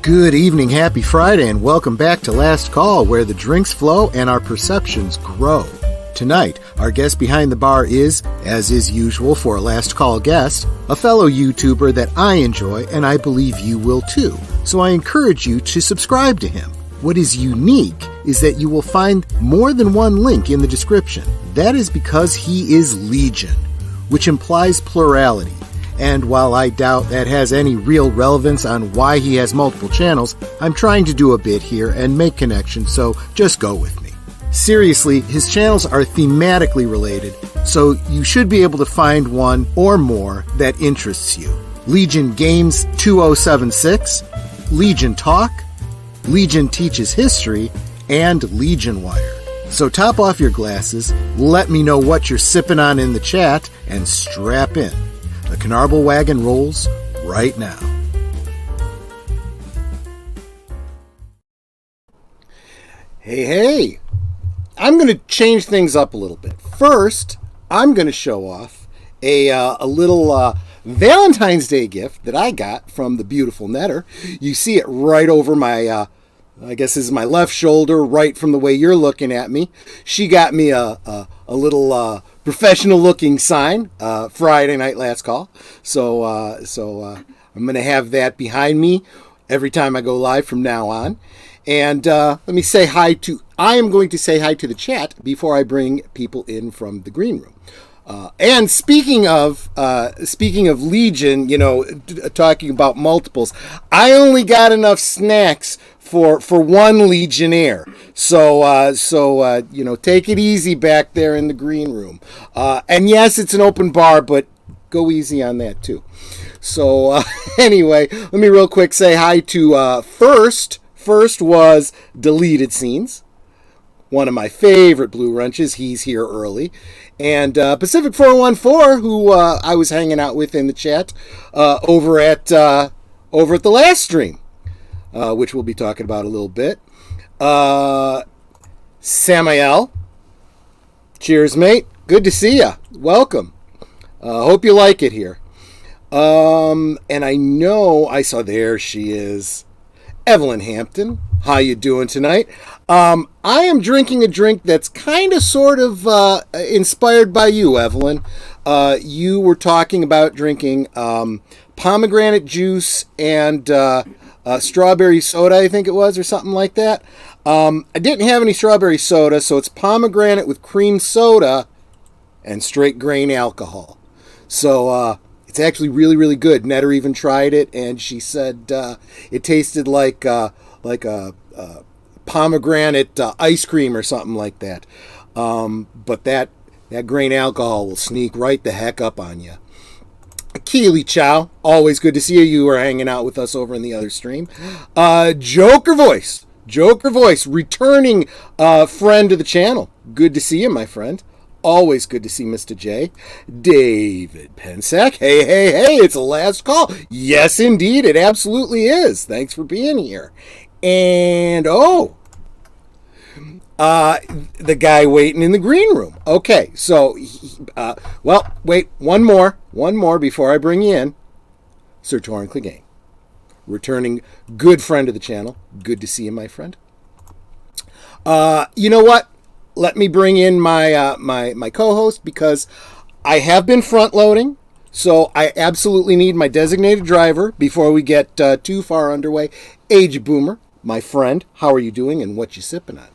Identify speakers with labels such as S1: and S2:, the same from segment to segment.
S1: Good evening, happy Friday, and welcome back to Last Call, where the drinks flow and our perceptions grow. Tonight, our guest behind the bar is, as is usual for a Last Call guest, a fellow YouTuber that I enjoy and I believe you will too. So I encourage you to subscribe to him. What is unique is that you will find more than one link in the description. That is because he is Legion, which implies plurality. And while I doubt that has any real relevance on why he has multiple channels, I'm trying to do a bit here and make connections, so just go with me. Seriously, his channels are thematically related, so you should be able to find one or more that interests you. Legion Games 2076, Legion Talk, Legion Teaches History, and Legion Wire. So top off your glasses, let me know what you're sipping on in the chat, and strap in. The Canarble Wagon rolls right now. Hey, I'm going to change things up a little bit. First, I'm going to show off a little Valentine's Day gift that I got from the beautiful Netter. You see it right over my, I guess this is my left shoulder, right from the way you're looking at me. She got me a little professional looking sign, Friday night last call. So I'm going to have that behind me every time I go live from now on. And let me say hi to, I am going to say hi to the chat before I bring people in from the green room. And speaking of Legion, talking about multiples, I only got enough snacks for one Legionnaire. So take it easy back there in the green room. And yes, it's an open bar, but go easy on that too. So anyway, let me real quick say hi to first was Deleted Scenes, one of my favorite Blue Runches. He's here early. And Pacific 414, who I was hanging out with in the chat over at the last stream, which we'll be talking about a little bit. Samael, cheers, mate. Good to see ya. Welcome. Hope you like it here. And I know I saw, there she is, Evelyn Hampton. How you doing tonight? I am drinking a drink that's kind of sort of inspired by you, Evelyn. You were talking about drinking pomegranate juice and strawberry soda, I think it was, or something like that. I didn't have any strawberry soda, so it's pomegranate with cream soda and straight grain alcohol. So it's actually really, really good. Netter even tried it, and she said it tasted like a pomegranate ice cream or something like that. But that grain alcohol will sneak right the heck up on you. Keely Chow, always good to see you. You were hanging out with us over in the other stream. Joker Voice, returning friend to the channel. Good to see you, my friend. Always good to see Mr. J. David Pensack. Hey, it's a last call. Yes, indeed, it absolutely is. Thanks for being here. And, the guy waiting in the green room. Okay, so, wait, one more before I bring you in. Sir Torrin Clegane, returning good friend of the channel. Good to see you, my friend. You know what? Let me bring in my my co-host, because I have been front-loading, so I absolutely need my designated driver before we get too far underway. Age Boomer, my friend, how are you doing and what you sipping on?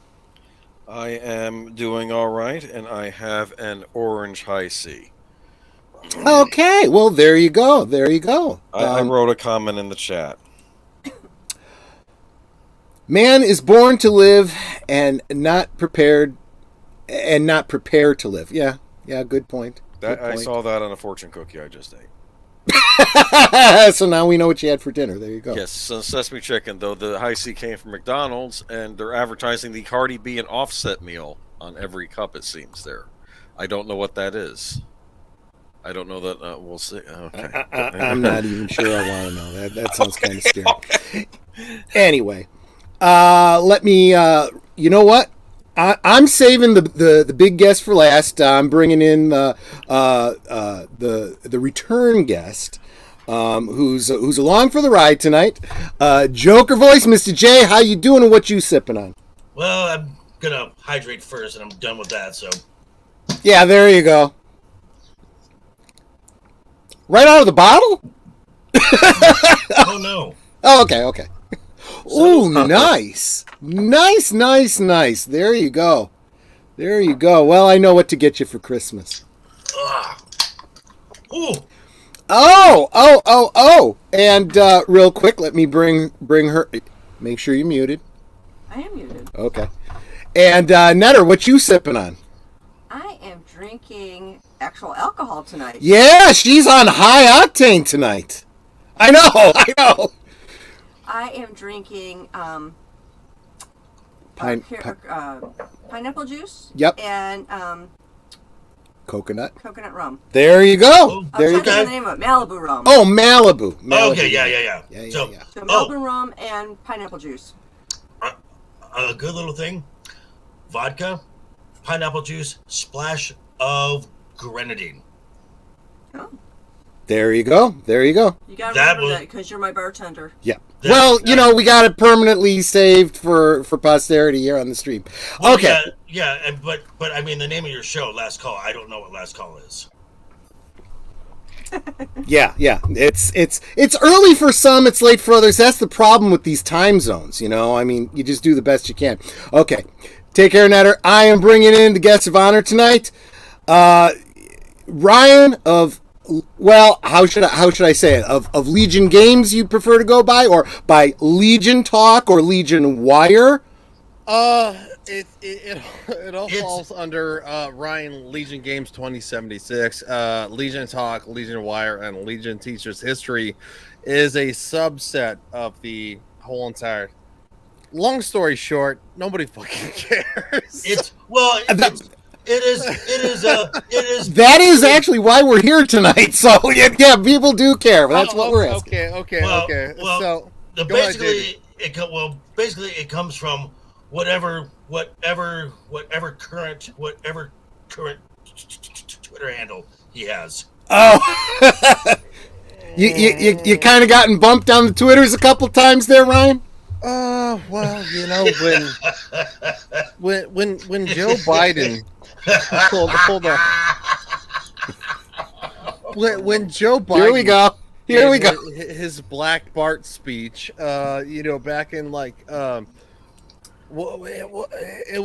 S2: I am doing all right, and I have an orange high C.
S1: Okay, well, there you go.
S2: I wrote a comment in the chat.
S1: Man is born to live and not prepared to live. Yeah, good point.
S2: I saw that on a fortune cookie I just ate.
S1: So now we know what you had for dinner. There you go.
S2: Yes, so sesame chicken, though the high C came from McDonald's, and they're advertising the Cardi B and Offset meal on every cup, it seems there. I don't know what that is. I don't know that. We'll see. Okay.
S1: I'm not even sure I want to know. That sounds kind of scary. Okay. Anyway, let me, you know what? I'm saving the big guest for last. I'm bringing in the return guest. who's along for the ride tonight. Joker voice, Mr. J, how you doing and what you sipping on?
S3: Well, I'm gonna hydrate first, and I'm done with that. So.
S1: Yeah, there you go. Right out of the bottle?
S3: Oh no.
S1: Oh, okay. Ooh, nice. Nice. There you go. Well, I know what to get you for Christmas.
S3: Ooh.
S1: Oh. And real quick, let me bring her. Make sure you're muted.
S4: I am muted.
S1: Okay. And Netter, what you sipping on?
S4: I am drinking actual alcohol tonight.
S1: Yeah, she's on high octane tonight. I know.
S4: I am drinking pineapple juice.
S1: Yep.
S4: And
S1: coconut
S4: rum.
S1: There you go.
S4: There you go. The name of it, Malibu rum.
S1: Oh, Malibu.
S3: Okay, yeah.
S4: So Malibu rum and pineapple juice.
S3: A good little thing: vodka, pineapple juice, splash of grenadine.
S4: Oh.
S1: There you go.
S4: You gotta remember that because you're my bartender.
S1: Yeah. Well, we got it permanently saved for posterity here on the stream. Okay.
S3: Yeah, but I mean the name of your show, Last Call. I don't know what Last Call is.
S1: Yeah. It's early for some, it's late for others. That's the problem with these time zones, I mean, you just do the best you can. Okay. Take care, Netter. I am bringing in the guest of honor tonight. Ryan of, well, how should I say it? Of Legion Games you prefer to go by, or by Legion Talk or Legion Wire?
S5: It all falls under Ryan Legion Games 2076. Legion Talk, Legion Wire, and Legion Teachers History is a subset of the whole entire. Long story short, nobody fucking cares.
S3: It is.
S1: That is actually why we're here tonight. So yeah, people do care. That's what we're asking.
S5: Okay.
S3: Well,
S5: so
S3: basically, it comes from whatever current Twitter handle he has.
S1: Oh, you kind of gotten bumped on the Twitters a couple times there, Ryan.
S5: Well, when Joe Biden hold on. When Joe Biden
S1: Here we go.
S5: His Black Bart speech, back in it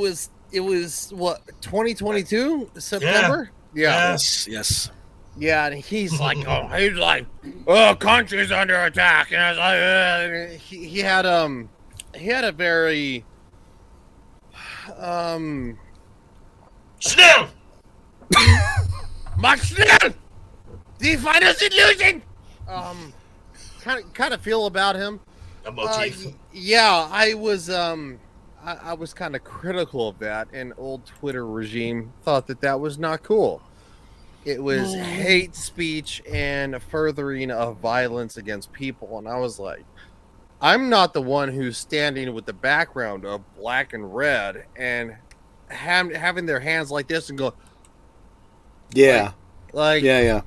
S5: was what 2022 September?
S3: Yeah.
S2: Yes.
S5: Yeah, and he's like, country's under attack, and I was like, he had a very
S3: Schnell!
S5: Max Schnell! The final solution! Kind of feel about him.
S3: A motif.
S5: Yeah, I was kind of critical of that, and old Twitter regime thought that was not cool. It was hate speech and furthering of violence against people, and I was like, I'm not the one who's standing with the background of black and red and having their hands like this and go,
S1: yeah,
S5: a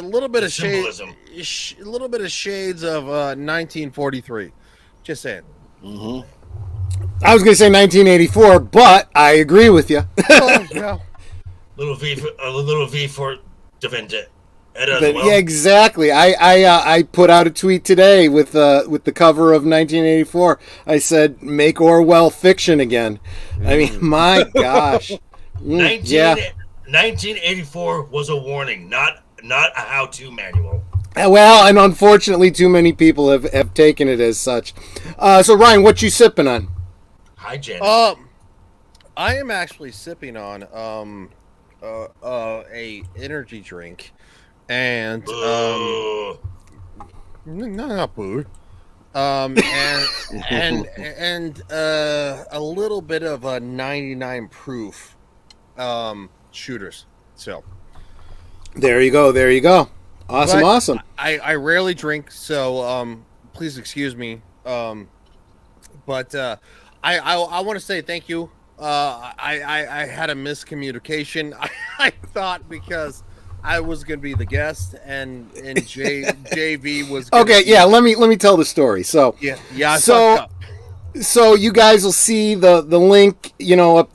S5: little bit of
S3: symbolism,
S5: a little bit of shades of 1943. Just saying.
S1: Mm-hmm. I was going to say 1984, but I agree with you.
S5: Oh, yeah.
S3: A little V for Devente.
S1: Yeah, exactly. I put out a tweet today with the cover of 1984. I said, "Make Orwell fiction again." I mean, my gosh.
S3: 1984 was a warning, not a how-to manual.
S1: Well, and unfortunately, too many people have taken it as such. So, Ryan, what you sipping on?
S3: Hi, Jen.
S5: I am actually sipping on a energy drink, and not boo. And a little bit of a 99 proof shooters. So
S1: there you go. Awesome.
S5: I rarely drink, so please excuse me. But I want to say thank you. I had a miscommunication. I thought because I was gonna be the guest, and JV was gonna
S1: Okay, yeah. Let me tell the story. So
S5: yeah. I
S1: So-
S5: fucked up.
S1: So you guys will see the link,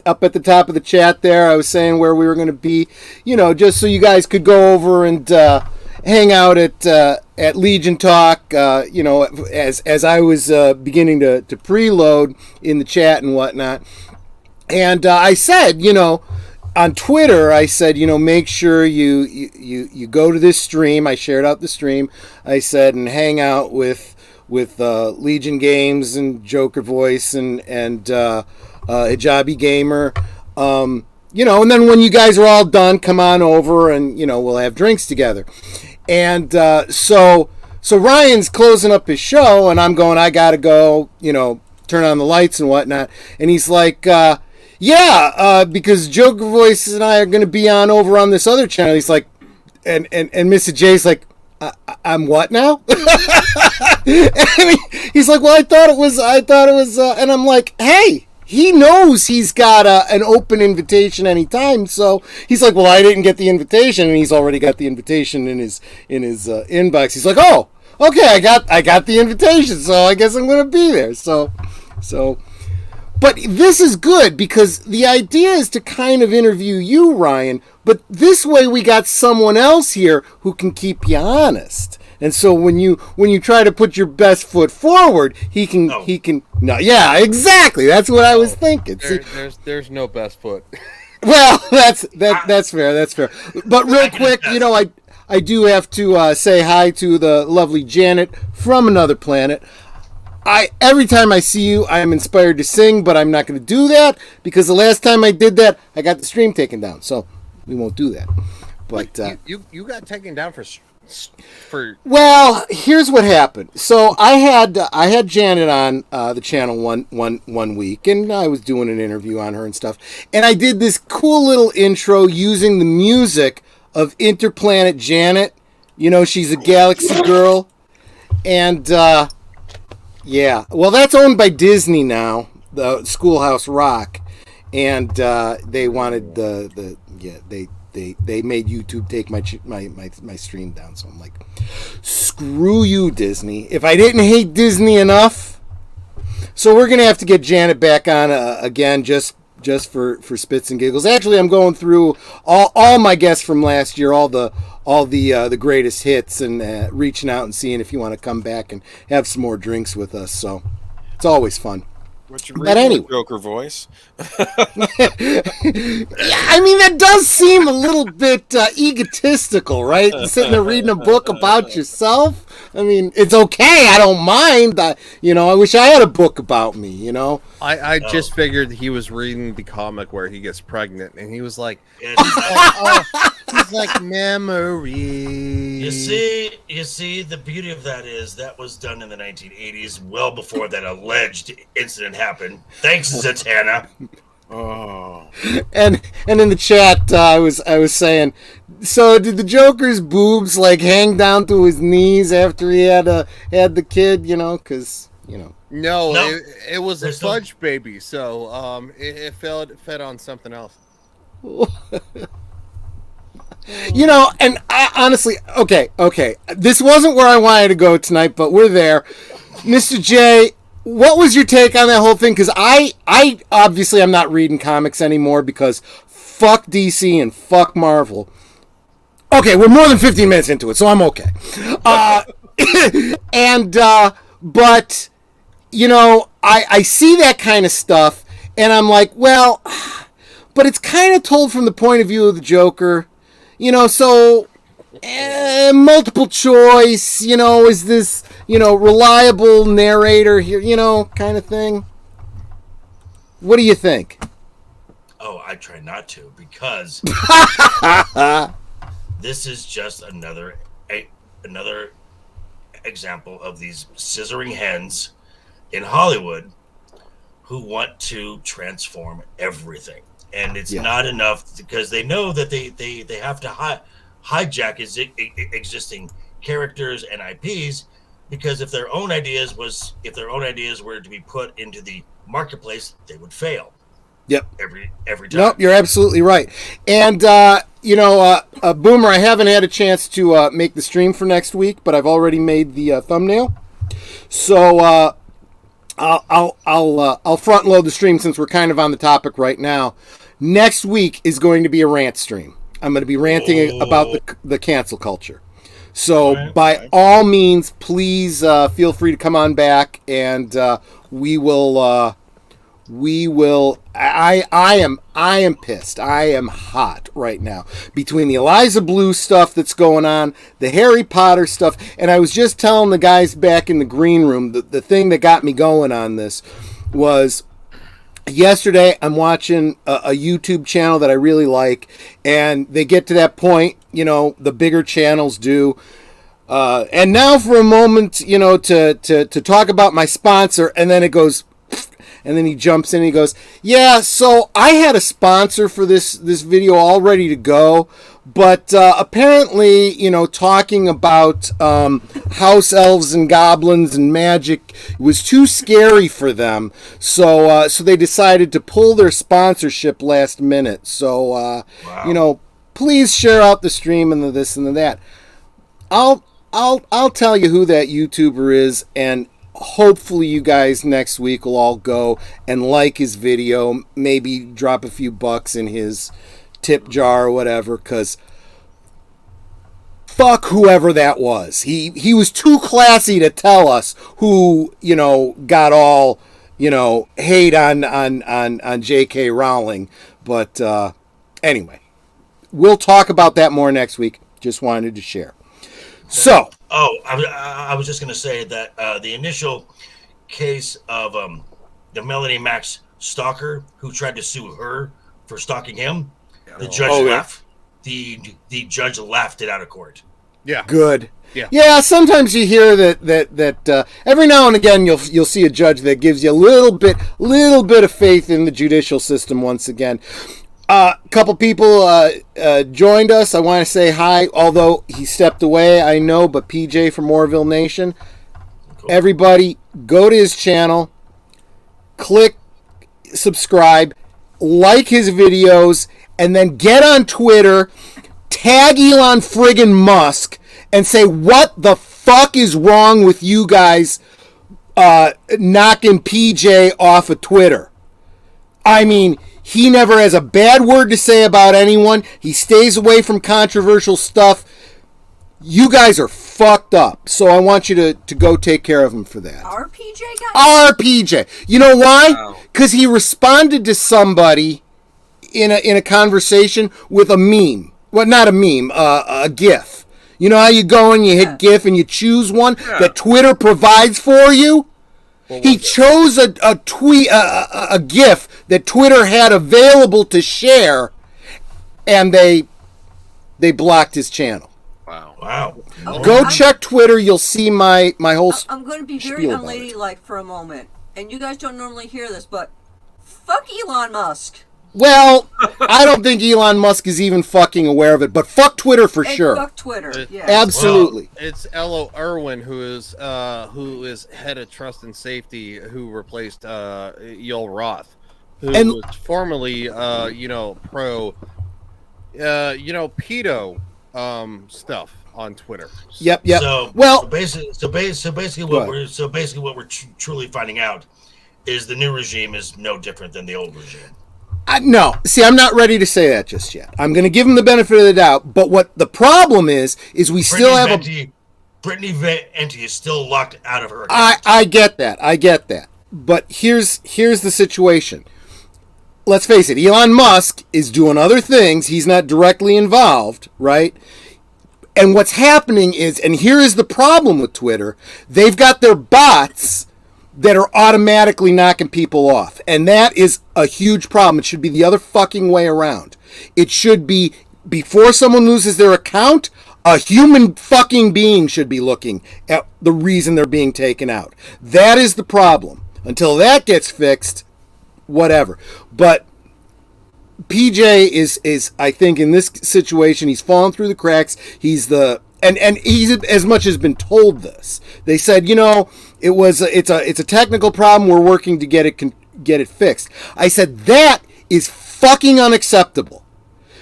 S1: up at the top of the chat there. I was saying where we were going to be, just so you guys could go over and hang out at Legion Talk. As I was beginning to preload in the chat and whatnot, and I said, on Twitter, I said, make sure you go to this stream. I shared out the stream. I said, and hang out with Legion Games and Joker Voice and Hijabi Gamer, and then when you guys are all done, come on over and we'll have drinks together. And so Ryan's closing up his show, and I'm going, I gotta go, turn on the lights and whatnot. And he's like, because Joker Voice and I are gonna be on over on this other channel. He's like, and Mr. J's like, I'm what now? He's like, well, I thought it was, and I'm like, hey, he knows he's got an open invitation anytime. So he's like, well, I didn't get the invitation, and he's already got the invitation in his inbox. He's like, oh, okay, I got the invitation, so I guess I'm gonna be there. So, but this is good because the idea is to kind of interview you, Ryan. But this way, we got someone else here who can keep you honest. And so when you try to put your best foot forward, he can. No, yeah, exactly. That's what I was thinking.
S5: There's no best foot.
S1: Well, that's fair. That's fair. But real quick, I do have to say hi to the lovely Janet from another planet. Every time I see you, I am inspired to sing, but I'm not going to do that because the last time I did that, I got the stream taken down. So we won't do that. But
S5: you got taken down for.
S1: Well, here's what happened. So I had Janet on the channel one week, and I was doing an interview on her and stuff. And I did this cool little intro using the music of Interplanet Janet. She's a galaxy girl, and yeah. Well, that's owned by Disney now, the Schoolhouse Rock, and they wanted they made YouTube take my stream down. So I'm like, screw you, Disney. If I didn't hate Disney enough, so we're gonna have to get Janet back on again, just for spits and giggles. Actually, I'm going through all my guests from last year, all the greatest hits, and reaching out and seeing if you want to come back and have some more drinks with us. So it's always fun.
S2: But anyway, Joker Voice.
S1: Yeah, I mean, that does seem a little bit egotistical, right? Sitting there reading a book about yourself. I mean, it's okay. I don't mind. I wish I had a book about me.
S5: I just figured he was reading the comic where he gets pregnant, and he was like, he's like memories.
S3: You see, the beauty of that is that was done in the 1980s, well before that alleged incident happened. Thanks, Zatanna.
S2: Oh.
S1: And in the chat, I was saying, so did the Joker's boobs like hang down to his knees after he had the kid? Because
S5: No, it was a fudge baby, so it fed on something else.
S1: And I honestly, okay, this wasn't where I wanted to go tonight, but we're there. Mr. J, what was your take on that whole thing? Because I obviously I'm not reading comics anymore because fuck DC and fuck Marvel. Okay, we're more than 15 minutes into it, so I'm okay. But I see that kind of stuff, and I'm like, well, but it's kind of told from the point of view of the Joker. So multiple choice, is this, reliable narrator here, kind of thing. What do you think?
S3: Oh, I try not to, because this is just another example of these scissoring hens in Hollywood who want to transform everything. And it's not enough because they know that they have to hijack existing characters and IPs, because if their own ideas were to be put into the marketplace, they would fail.
S1: Yep.
S3: Every time.
S1: Nope, you're absolutely right. And Boomer, I haven't had a chance to make the stream for next week, but I've already made the thumbnail. So I'll front load the stream since we're kind of on the topic right now. Next week is going to be a rant stream. I'm going to be ranting about the cancel culture. So by all means, please feel free to come on back, and we will. I am pissed. I am hot right now between the Eliza Blue stuff that's going on, the Harry Potter stuff, and I was just telling the guys back in the green room the thing that got me going on this was yesterday. I'm watching a YouTube channel that I really like, and they get to that point, the bigger channels do. And now for a moment, to talk about my sponsor, and then it goes. And then he jumps in and he goes, yeah, so I had a sponsor for this video all ready to go, but apparently, talking about house elves and goblins and magic was too scary for them, so they decided to pull their sponsorship last minute. So, wow. Please share out the stream and the this and the that. I'll tell you who that YouTuber is, and hopefully you guys next week will all go and like his video, maybe drop a few bucks in his tip jar or whatever, because fuck whoever that was. He was too classy to tell us who, got all, hate on J.K. Rowling. But anyway, we'll talk about that more next week. Just wanted to share. So...
S3: I was just going to say that the initial case of the Melanie Max stalker who tried to sue her for stalking him, the judge laughed. The judge laughed it out of court.
S5: Yeah.
S1: Good.
S5: Yeah.
S1: Sometimes you hear that every now and again you'll see a judge that gives you a little bit of faith in the judicial system once again. A couple people joined us. I want to say hi, although he stepped away, I know, but PJ from Moorville Nation. Cool. Everybody, go to his channel, click subscribe, like his videos, and then get on Twitter, tag Elon friggin' Musk, and say, what the fuck is wrong with you guys knocking PJ off of Twitter? I mean... He never has a bad word to say about anyone. He stays away from controversial stuff. You guys are fucked up. So I want you to go take care of him for that.
S4: Our PJ guy?
S1: RPJ. You know why? Because he responded to somebody in a conversation with a meme. Well, not a meme, a GIF. You know how you go and you hit GIF and you choose one that Twitter provides for you? He chose a tweet, a GIF that Twitter had available to share, and they blocked his channel.
S3: Wow.
S1: Go check Twitter. You'll see my whole.
S4: I'm going to be very unladylike for a moment, and you guys don't normally hear this, but fuck Elon Musk.
S1: Well, I don't think Elon Musk is even fucking aware of it, but fuck Twitter for sure.
S4: Fuck Twitter, yeah.
S1: Absolutely.
S5: Well, it's Elo Irwin who is head of trust and safety, who replaced Yoel Roth, who was formerly pro pedo stuff on Twitter.
S1: Yep.
S3: So basically what we're truly finding out is the new regime is no different than the old regime.
S1: No, see, I'm not ready to say that just yet. I'm going to give him the benefit of the doubt. But what the problem is still have
S3: Brittany Venti is still locked out of her account.
S1: I get that. But here's the situation. Let's face it, Elon Musk is doing other things. He's not directly involved, right? And what's happening is, and here is the problem with Twitter, they've got their bots that are automatically knocking people off. And that is a huge problem. It should be the other fucking way around. It should be, before someone loses their account, a human fucking being should be looking at the reason they're being taken out. That is the problem. Until that gets fixed, whatever. But PJ is I think in this situation, he's fallen through the cracks. He's and he's as much as been told this. They said, it's a technical problem. We're working to get it fixed. I said that is fucking unacceptable,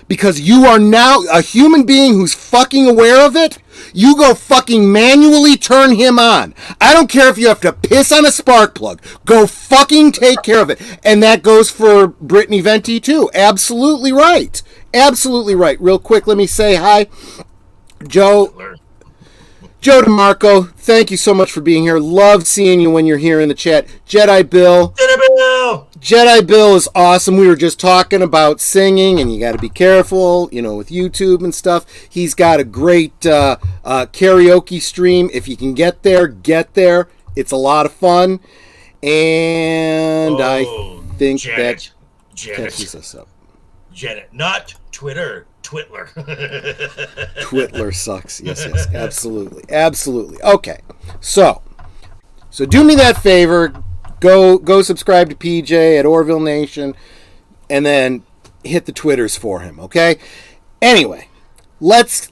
S1: because you are now a human being who's fucking aware of it. You go fucking manually turn him on. I don't care if you have to piss on a spark plug. Go fucking take care of it. And that goes for Brittany Venti too. Absolutely right. Absolutely right. Real quick, let me say hi. Joe DeMarco, thank you so much for being here. Love seeing you when you're here in the chat. Jedi Bill is awesome. We were just talking about singing, and you got to be careful, with YouTube and stuff. He's got a great karaoke stream. If you can get there. It's a lot of fun, and I think that catches us up.
S3: Janet, not Twitter. Twitler.
S1: Twitler sucks. Yes, absolutely. Okay, so do me that favor. Go subscribe to PJ at Orville Nation, and then hit the Twitters for him. Okay. Anyway, let's.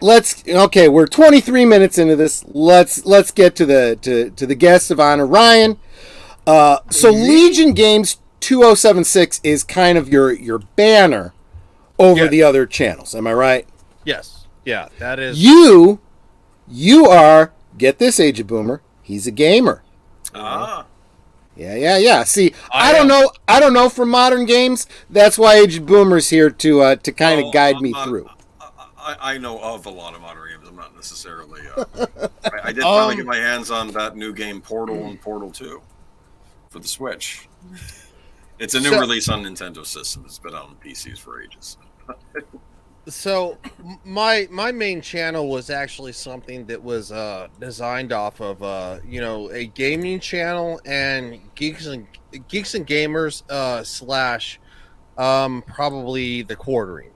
S1: Okay, we're 23 minutes into this. Let's get to the guest of honor, Ryan. So Legion Games 2076 is kind of your banner over the other channels. Am I right?
S5: Yes. Yeah, that is.
S1: You are, get this, Age of Boomer, he's a gamer.
S2: Ah.
S1: Yeah. See, I don't know from modern games. That's why Age of Boomer's here to kind of guide me through.
S2: I know of a lot of modern games. I'm not necessarily. I did finally get my hands on that new game, Portal and Portal 2, for the Switch. It's a new release on Nintendo system. It's been out on PCs for ages.
S5: So my main channel was actually something that was designed off of a gaming channel and geeks and gamers slash probably the quartering.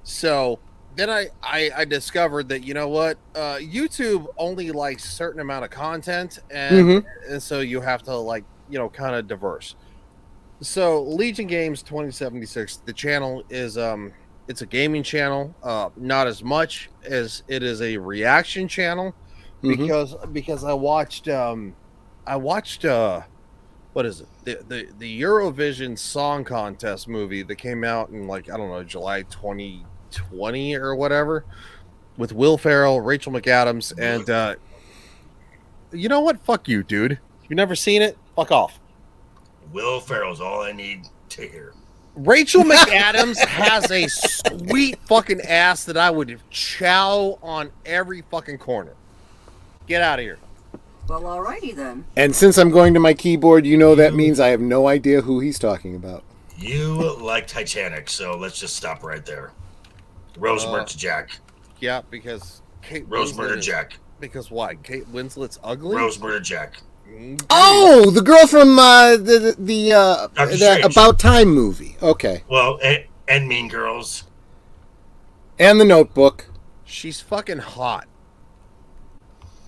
S5: So then I discovered that YouTube only likes a certain amount of content, and so you have to kind of diverse. So Legion Games 2076, the channel is it's a gaming channel, not as much as it is a reaction channel, because I watched what is it, the Eurovision Song Contest movie that came out in July 2020 or whatever, with Will Ferrell, Rachel McAdams, and you know what? Fuck you, dude. You never seen it? Fuck off.
S3: Will Ferrell's all I need to hear.
S5: Rachel McAdams has a sweet fucking ass that I would chow on every fucking corner. Get out of here.
S4: Well, alrighty then.
S1: And since I'm going to my keyboard, that means I have no idea who he's talking about.
S3: You like Titanic, so let's just stop right there. Rose Murder Jack.
S5: Yeah, because
S3: Rose Murder Jack.
S5: Because why? Kate Winslet's ugly?
S3: Rose Murder Jack.
S1: Oh, the girl from the About Time movie. Okay.
S3: Well, and Mean Girls.
S1: And The Notebook.
S5: She's fucking hot.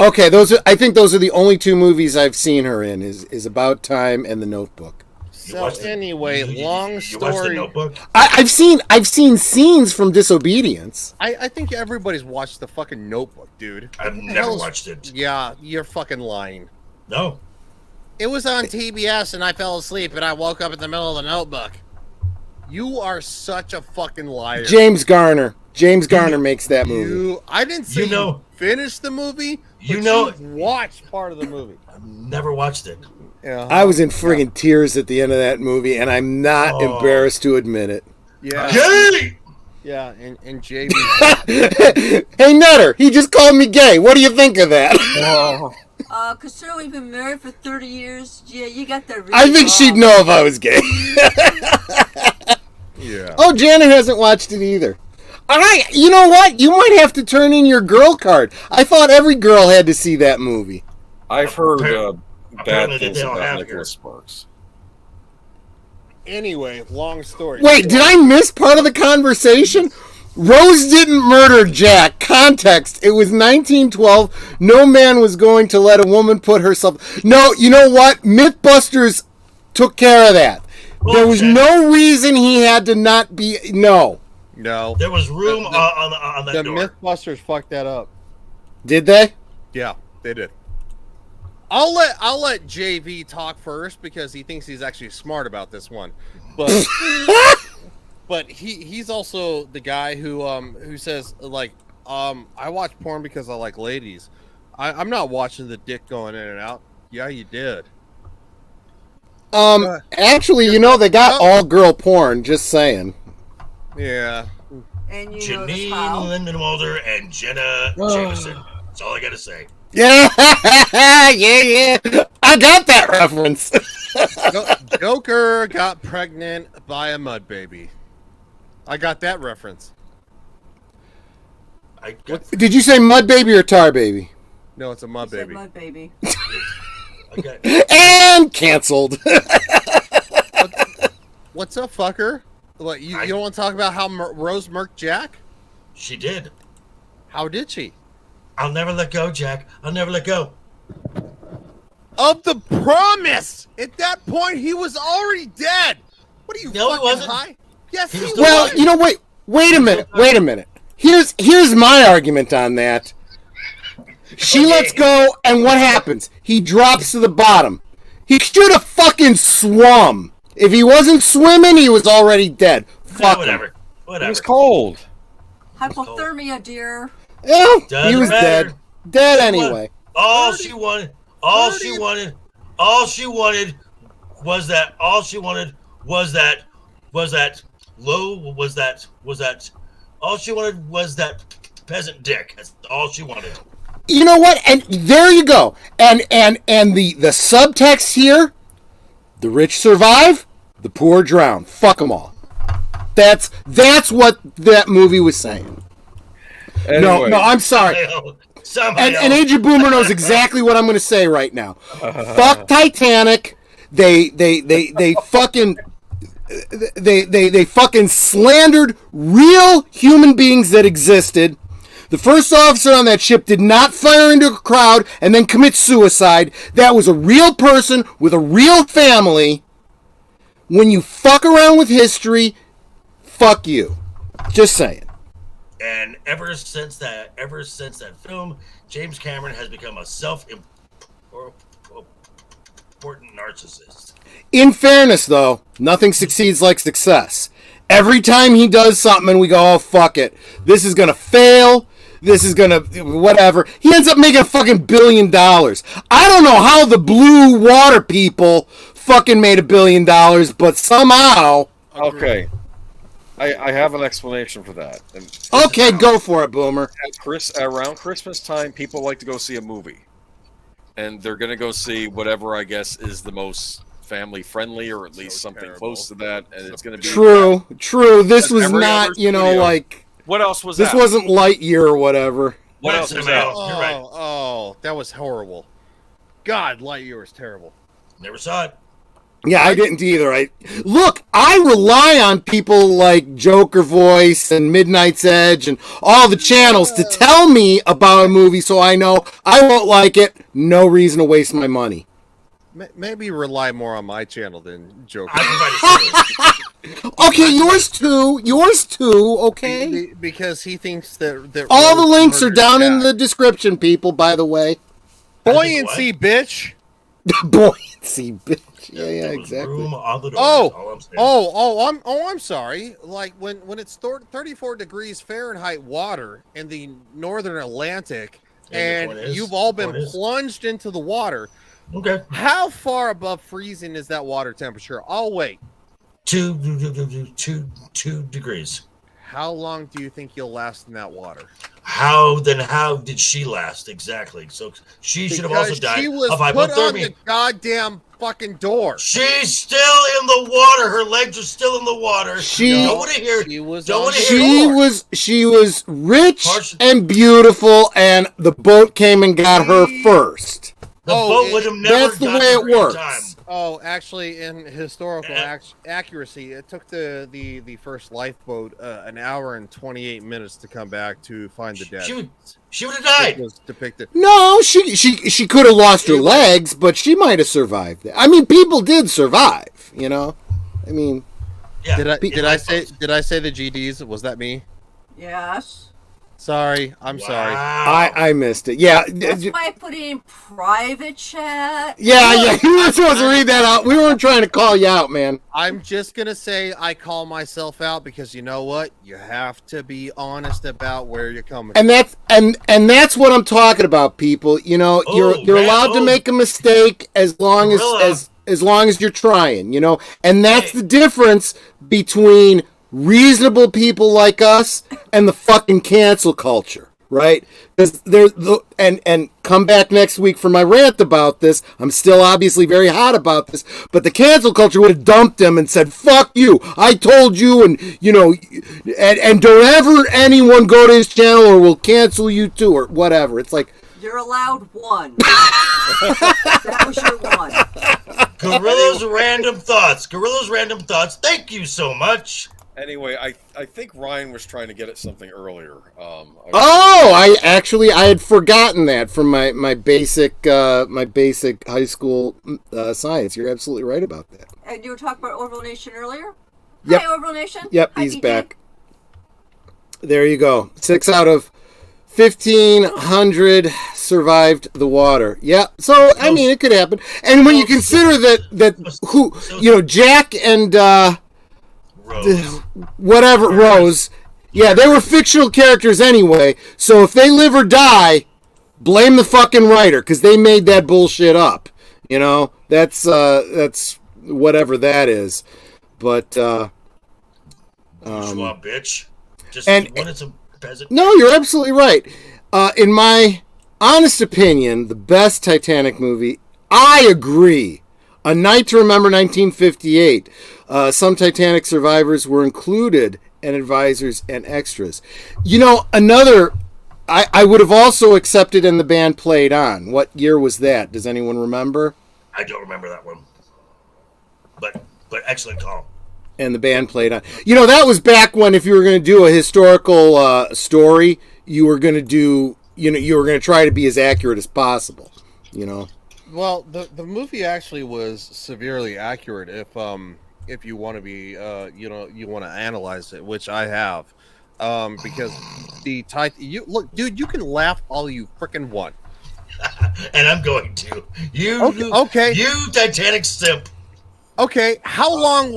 S1: Okay, I think those are the only two movies I've seen her in is About Time and The Notebook.
S5: So anyway, long story.
S3: You watched The Notebook?
S1: I've seen scenes from Disobedience.
S5: I think everybody's watched the fucking Notebook, dude.
S3: I've never watched it.
S5: Yeah, you're fucking lying.
S3: No.
S5: It was on TBS and I fell asleep and I woke up in the middle of The Notebook. You are such a fucking liar.
S1: James Garner makes that movie.
S5: I didn't say you finished the movie. You watched part of the movie.
S3: I've never watched it.
S5: Yeah.
S1: I was in friggin' tears at the end of that movie, and I'm not embarrassed to admit it.
S5: Yeah.
S3: Gay!
S5: Yeah, and JB.
S1: Hey, Nutter, he just called me gay. What do you think of that?
S4: Considering we've been married for 30 years, yeah, you got that really
S1: I think she'd know if I was gay.
S5: Yeah.
S1: Oh, Janet hasn't watched it either. You know what? You might have to turn in your girl card. I thought every girl had to see that movie.
S2: I've heard bad
S3: apparently
S2: things
S3: they don't
S2: about
S3: have
S2: Nicholas Sparks.
S5: Anyway, long story.
S1: Wait, did I miss part of the conversation? Rose didn't murder Jack. Context. It was 1912. No man was going to let a woman put herself... No, you know what? Mythbusters took care of that. There was no reason he had to not be... No.
S3: There was room on that door.
S5: The Mythbusters fucked that up.
S1: Did they?
S5: Yeah, they did. I'll let JV talk first because he thinks he's actually smart about this one. But But he's also the guy who says like I watch porn because I like ladies. I'm not watching the dick going in and out. Yeah, you did.
S1: Actually, they got all girl porn. Just saying.
S5: Yeah.
S4: And
S3: Janine Lindenwalder and Jenna Jameson. That's all I gotta say.
S1: Yeah, yeah. I got that reference.
S5: Joker got pregnant by a mud baby. I got that reference.
S1: Did you say mud baby or tar baby?
S5: No, it's a mud baby.
S4: Mud baby.
S3: Okay.
S1: And canceled.
S5: What's up, fucker? What, you don't want to talk about how Rose murked Jack?
S3: She did.
S5: How did she?
S3: I'll never let go, Jack. I'll never let go.
S5: Of the promise! At that point, he was already dead. What are you fucking
S3: wasn't.
S5: high? Yes, he was.
S1: Well, wait a minute. Here's my argument on that. She lets go, and what happens? He drops to the bottom. He should have fucking swum. If he wasn't swimming, he was already dead. Fuck
S3: whatever.
S2: It was cold.
S4: Hypothermia, dear.
S1: Yeah, he was dead. Dead anyway.
S3: All she wanted was that. All she wanted was that peasant dick. That's all she wanted.
S1: You know what? And there you go. And the subtext here: the rich survive, the poor drown. Fuck them all. That's what that movie was saying. Anyway. No, I'm sorry. And Agent Boomer knows exactly what I'm going to say right now. Fuck Titanic. They fucking slandered real human beings that existed. The first officer on that ship did not fire into a crowd and then commit suicide. That was a real person with a real family. When you fuck around with history, fuck you. Just saying.
S3: And ever since that film, James Cameron has become a self-important narcissist.
S1: In fairness, though, nothing succeeds like success. Every time he does something and we go, oh, fuck it. This is going to fail. This is going to whatever. He ends up making a fucking $1 billion. I don't know how the Blue Water people fucking made $1 billion, but somehow...
S2: Okay. I have an explanation for that.
S1: Okay, go for it, Boomer.
S2: Around Christmas time, people like to go see a movie. And they're going to go see whatever, I guess, is the most family-friendly, or at least something close to that. And it's going to be...
S1: True. This was not, like...
S2: What else was
S1: this
S2: that?
S1: This wasn't Lightyear or whatever.
S2: What else was that?
S5: Oh, that was horrible. God, Lightyear was terrible.
S3: Never saw it.
S1: Yeah, I didn't either. I rely on people like Joker Voice and Midnight's Edge and all the channels to tell me about a movie so I know I won't like it. No reason to waste my money.
S5: Maybe rely more on my channel than Joker.
S1: Okay, yours too, okay?
S5: Because he thinks that
S1: all the links are down in the description, people, by the way.
S5: Buoyancy, bitch.
S1: Buoyancy, bitch. Yeah, exactly.
S5: I'm sorry. Like when it's 34 degrees Fahrenheit water in the northern Atlantic, and you've all been plunged into the water.
S3: Okay.
S5: How far above freezing is that water temperature? I'll wait.
S3: 2 degrees.
S5: How long do you think you'll last in that water?
S3: How did she last exactly? So she should have also died
S5: she was
S3: of hypothermia.
S5: Put on the goddamn fucking door.
S3: She's still in the water. Her legs are still in the water. Don't want to hear.
S1: She was rich and beautiful, and the boat came and got her first.
S3: The boat would have never.
S1: That's the way it works.
S3: Time.
S5: Oh, actually, in historical accuracy, it took the first lifeboat an hour and 28 minutes to come back to find the dead.
S3: She would have died.
S5: It was depicted.
S1: No, she could have lost her legs, but she might have survived it. I mean, people did survive. I mean,
S5: yeah. Did I say the GDs? Was that me?
S4: Yes.
S5: Sorry, I'm sorry.
S1: I missed it. Yeah.
S4: That's why I put it in private chat.
S1: Yeah. You were supposed to read that out. We weren't trying to call you out, man.
S5: I'm just gonna say I call myself out because you know what? You have to be honest about where you're coming from.
S1: And that's what I'm talking about, people. You know, you're allowed to make a mistake as long as long as you're trying, you know? And that's the difference between reasonable people like us and the fucking cancel culture, right? Because and come back next week for my rant about this. I'm still obviously very hot about this, but the cancel culture would have dumped him and said, "Fuck you! I told you," and you know, and don't ever anyone go to his channel or we'll cancel you too or whatever. It's like
S4: you're allowed one. That was your one.
S3: Gorilla's random thoughts. Thank you so much.
S2: Anyway, I think Ryan was trying to get at something earlier.
S1: I had forgotten that from my basic high school science. You're absolutely right about that.
S4: And you were talking about Orville Nation earlier?
S1: Yep.
S4: Hi, Orville Nation.
S1: Yep,
S4: Hi,
S1: he's
S4: PJ.
S1: back. There you go. 6 out of 1,500 survived the water. Yeah, so I mean it could happen. And when you consider that Jack and Rose, yeah, they were fictional characters anyway. So if they live or die, blame the fucking writer because they made that bullshit up. You know, that's whatever that is. But
S3: bitch. Just wanted some peasant.
S1: No, you're absolutely right. In my honest opinion, the best Titanic movie, I agree. A Night to Remember 1958. Some Titanic survivors were included and advisors and extras. You know, another I would have also accepted and the band played on. What year was that? Does anyone remember?
S3: I don't remember that one. But excellent call.
S1: And the band played on. You know, that was back when if you were going to do a historical story, you were going to do, you were going to try to be as accurate as possible, you know.
S5: Well, the movie actually was severely accurate if you want to be you want to analyze it, which I have, because look, dude, you can laugh all you frickin' want,
S3: and I'm going to
S5: okay.
S3: You Titanic simp.
S5: Okay, how long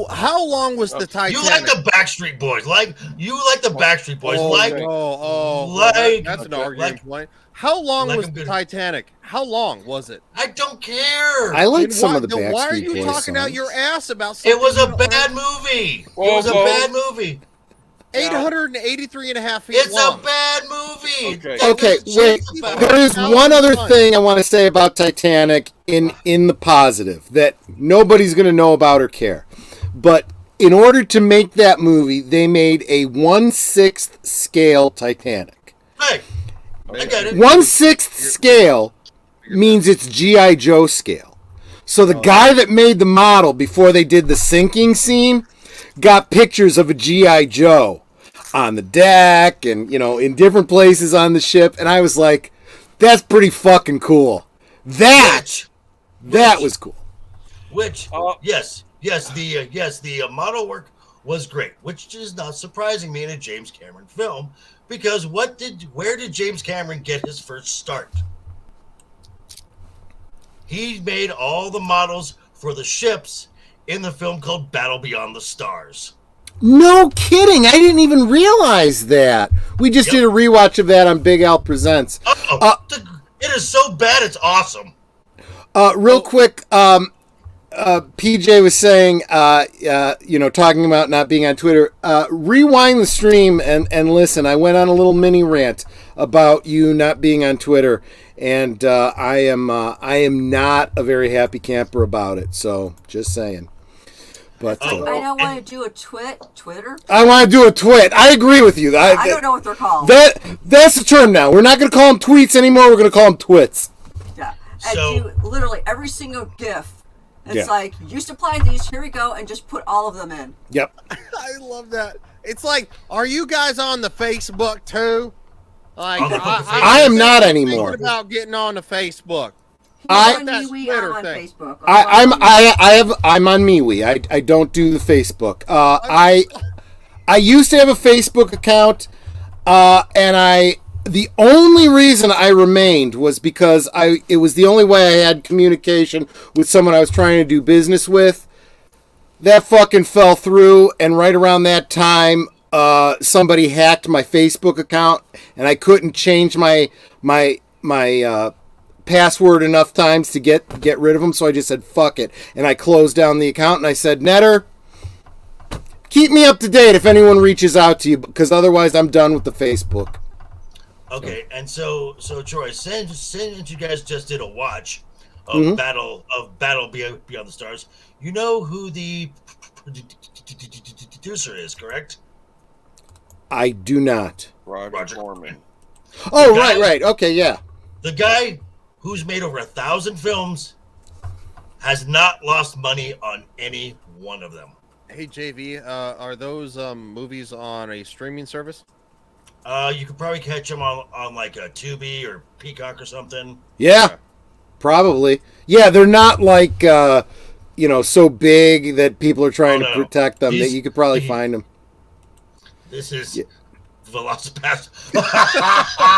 S5: was the Titanic?
S3: You like the Backstreet Boys, Backstreet Boys,
S5: that's an argument point. How long was the Titanic? How long was it?
S3: I don't care.
S1: I like some of the Backstreet Boys.
S5: Why are you talking out your ass about something?
S3: It was a bad movie. It was a bad movie.
S5: 883 and a half feet long.
S3: It's a bad movie.
S1: Okay, wait. There is one other thing I want to say about Titanic in the positive that nobody's going to know about or care. But in order to make that movie, they made a 1/6 scale Titanic.
S3: Hey, I get it.
S1: 1/6 scale means it's G.I. Joe scale. So the guy that made the model before they did the sinking scene got pictures of a G.I. Joe on the deck and, in different places on the ship. And I was like, that's pretty fucking cool. That was cool.
S3: The model work was great, which is not surprising me in a James Cameron film, because where did James Cameron get his first start? He made all the models for the ships in the film called Battle Beyond the Stars.
S1: No kidding. I didn't even realize that. We just did a rewatch of that on Big Al Presents.
S3: It is so bad, it's awesome.
S1: Real quick, PJ was saying, talking about not being on Twitter. Rewind the stream and listen. I went on a little mini rant about you not being on Twitter, and I am not a very happy camper about it. So just saying. But
S4: I don't want to do a Twitter.
S1: I want to do a twit. I agree with you.
S4: I don't know what they're called.
S1: That's the term now. We're not going to call them tweets anymore. We're going to call them twits.
S4: Yeah, and do literally every single GIF. It's like, you supply these, here we go, and just put all of them in.
S1: Yep.
S5: I love that. It's like, are you guys on the Facebook too? Like,
S1: I am not anymore.
S5: Thinking about getting on the Facebook.
S1: I'm
S4: on Facebook.
S1: I'm on MeWe. I don't do the Facebook. I used to have a Facebook account. And the only reason I remained was because it was the only way I had communication with someone I was trying to do business with. That fucking fell through, and right around that time, somebody hacked my Facebook account, and I couldn't change my password enough times to get rid of them, so I just said fuck it, and I closed down the account, and I said, Netter, keep me up to date if anyone reaches out to you, because otherwise I'm done with the Facebook.
S3: Okay, and so Troy, since you guys just did a watch of Battle Beyond the Stars, you know who the producer is, correct?
S1: I do not.
S2: Roger Corman.
S1: Oh, right. Okay, yeah.
S3: The guy who's made over 1,000 films has not lost money on any one of them.
S5: Hey JV, are those movies on a streaming service?
S3: You could probably catch them on like a Tubi or Peacock or something.
S1: Yeah, probably. Yeah, they're not like so big that people are trying to protect them. That you could probably find them.
S3: This is Velocipaster.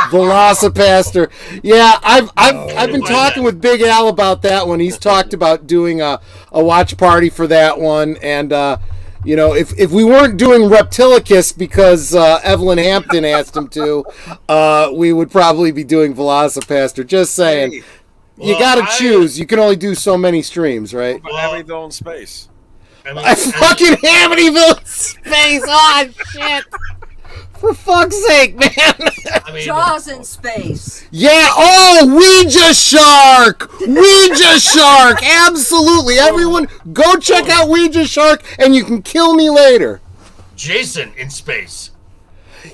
S1: Velocipaster. Yeah, I've been talking with Big Al about that one. He's talked about doing a watch party for that one, and if we weren't doing Reptilicus because Evelyn Hampton asked him to, we would probably be doing Velocipaster. Just saying.
S2: Hey.
S1: You gotta choose. You can only do so many streams, right?
S2: Amityville in space.
S1: I fucking Amityville in space. Oh shit! For fuck's sake, man!
S4: Jaws in space.
S1: Yeah. Oh, Ouija Shark. Ouija Shark. Absolutely. Everyone, go check out Ouija Shark, and you can kill me later.
S3: Jason in space.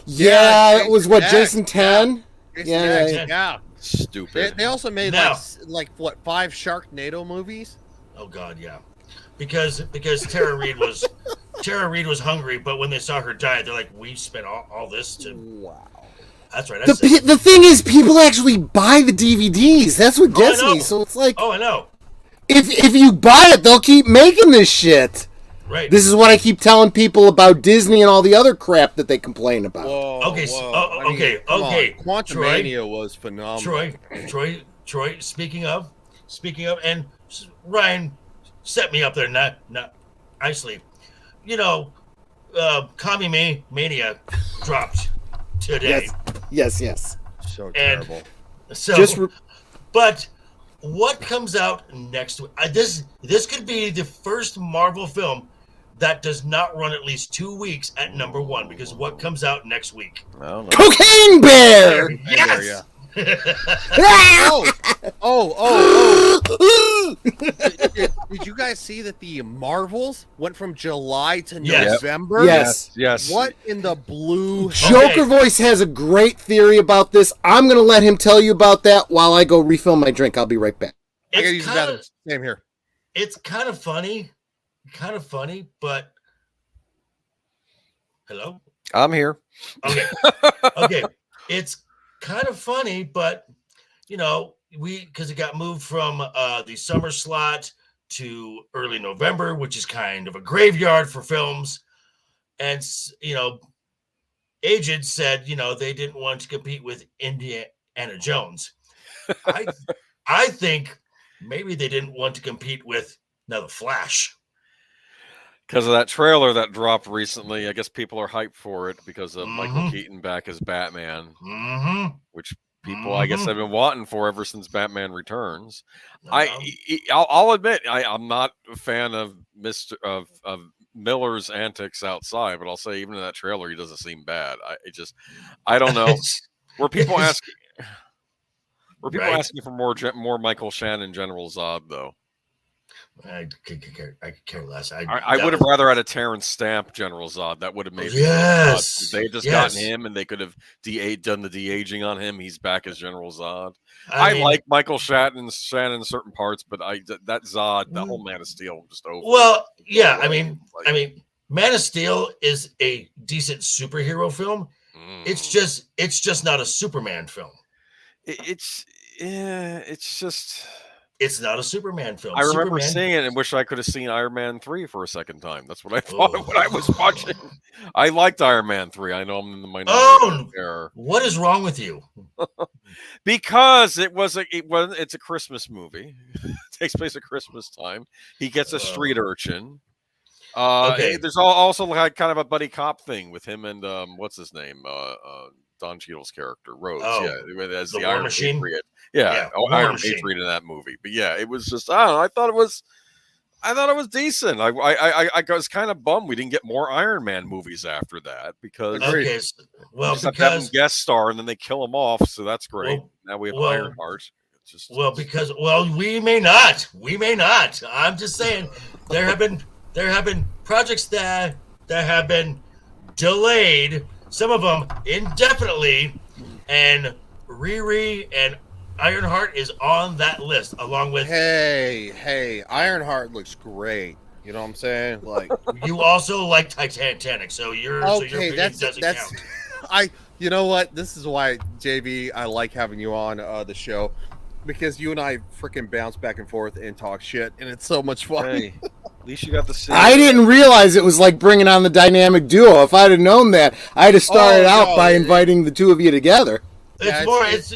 S1: Yeah, it was what Jason 10.
S5: Yeah.
S2: Stupid.
S5: They also made like 5 Sharknado movies.
S3: Oh God, yeah. Because Tara Reid was hungry, but when they saw her die, they're like, "We spent all this to."
S5: Wow.
S3: That's right.
S1: The thing is, people actually buy the DVDs. That's what gets me. So it's like,
S3: I know.
S1: If you buy it, they'll keep making this shit.
S3: Right.
S1: This is what I keep telling people about Disney and all the other crap that they complain about.
S3: Okay.
S5: Quantumania was phenomenal.
S3: Troy. Speaking of, and Ryan set me up there. Not nicely. Commie Mania dropped today.
S1: Yes.
S5: So terrible.
S3: But what comes out next week? This could be the first Marvel film that does not run at least 2 weeks at number 1, because what comes out next week?
S1: Cocaine Bear!
S3: Yes!
S5: Did you guys see that the Marvels went from July to
S3: Yes.
S5: November?
S1: Yes.
S5: What in the blue?
S1: Joker Voice has a great theory about this. I'm going to let him tell you about that while I go refill my drink. I'll be right back.
S5: I gotta use the bathroom. Same here.
S3: It's kind of funny, but hello?
S2: I'm here.
S3: Okay. It's kind of funny, but because it got moved from the summer slot to early November, which is kind of a graveyard for films. And Agent said, they didn't want to compete with Indiana Jones. I think maybe they didn't want to compete with The Flash.
S2: Because of that trailer that dropped recently, I guess people are hyped for it because of Michael Keaton back as Batman, which people, I guess, have been wanting for ever since Batman Returns. I'll admit, I'm not a fan of of Miller's antics outside, but I'll say even in that trailer, he doesn't seem bad. I don't know. Were people asking for more Michael Shannon General Zod though?
S3: I could care less.
S2: I would have rather had a Terrence Stamp General Zod. That would have made
S3: yes.
S2: They had just gotten him, and they could have done the de-aging on him. He's back as General Zod. I like Michael Shannon in certain parts, but that Zod, the whole Man of Steel, just over.
S3: Well, yeah. I mean, Man of Steel is a decent superhero film. It's just not a Superman film.
S2: It's just.
S3: It's not a Superman film.
S2: I remember
S3: Superman,
S2: seeing it and wish I could have seen Iron Man 3 for a second time. That's what I thought when I was watching. I liked Iron Man 3. I know I'm in the minority there.
S3: What is wrong with you?
S2: Because it's a Christmas movie. It takes place at Christmas time. He gets a street urchin.
S3: Okay.
S2: There's also like kind of a buddy cop thing with him and what's his name? Don Cheadle's character, Rhodes. Yeah, as the Iron
S3: Machine.
S2: Patriot.
S3: War
S2: Iron
S3: Machine.
S2: Patriot in that movie. But yeah, it was just I don't know. I thought it was decent. I was kind of bummed we didn't get more Iron Man movies after that because have him guest star and then they kill him off. So that's great. Now we have Ironheart.
S3: We may not. I'm just saying there have been projects that have been delayed. Some of them indefinitely, and Riri and Ironheart is on that list along with.
S5: Hey, Ironheart looks great. You know what I'm saying? Like
S3: you also like Titanic, so your opinion doesn't count.
S5: You know what? This is why JB, I like having you on the show because you and I freaking bounce back and forth and talk shit, and it's so much fun.
S2: Hey, at least you got to see.
S1: I didn't realize it was like bringing on the dynamic duo. If I'd have known that, I'd have started out by inviting the two of you together.
S3: It's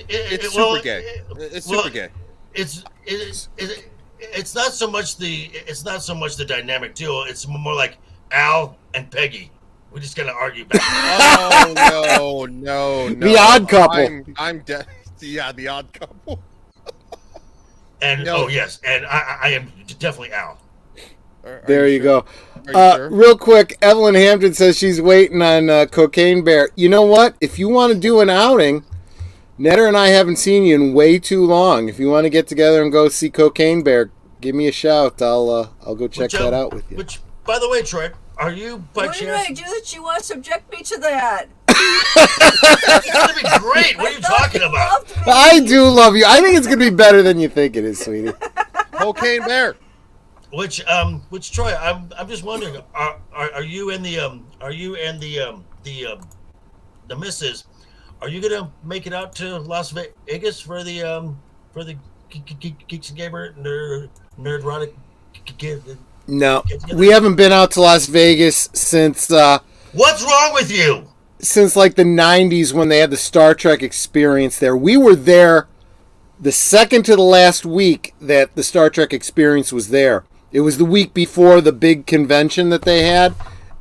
S5: super gay. It's super gay.
S3: It's not so much the dynamic duo. It's more like Al and Peggy. We just gotta argue back.
S5: Oh no!
S1: The Odd Couple.
S5: Yeah, the Odd Couple.
S3: And yes, and I am definitely Al.
S1: There you go.
S5: Sure?
S1: Real quick, Evelyn Hampton says she's waiting on Cocaine Bear. You know what? If you want to do an outing, Netter and I haven't seen you in way too long. If you want to get together and go see Cocaine Bear, give me a shout. I'll go check that out with you.
S3: Which, by the way, Troy, are you by
S4: What
S3: chance?
S4: did I do that you want to subject me to that?
S3: It's gonna be great. What are you talking about?
S1: I do love you. I think it's going to be better than you think it is, sweetie.
S5: Cocaine Bear.
S3: Which Troy, I'm just wondering, are you and the missus, are you gonna make it out to Las Vegas for the Geeks and Gamer Nerdrotic?
S1: No, we haven't been out to Las Vegas since.
S3: What's wrong with you?
S1: Since like the 90s when they had the Star Trek experience there. We were there the second to the last week that the Star Trek experience was there. It was the week before the big convention that they had.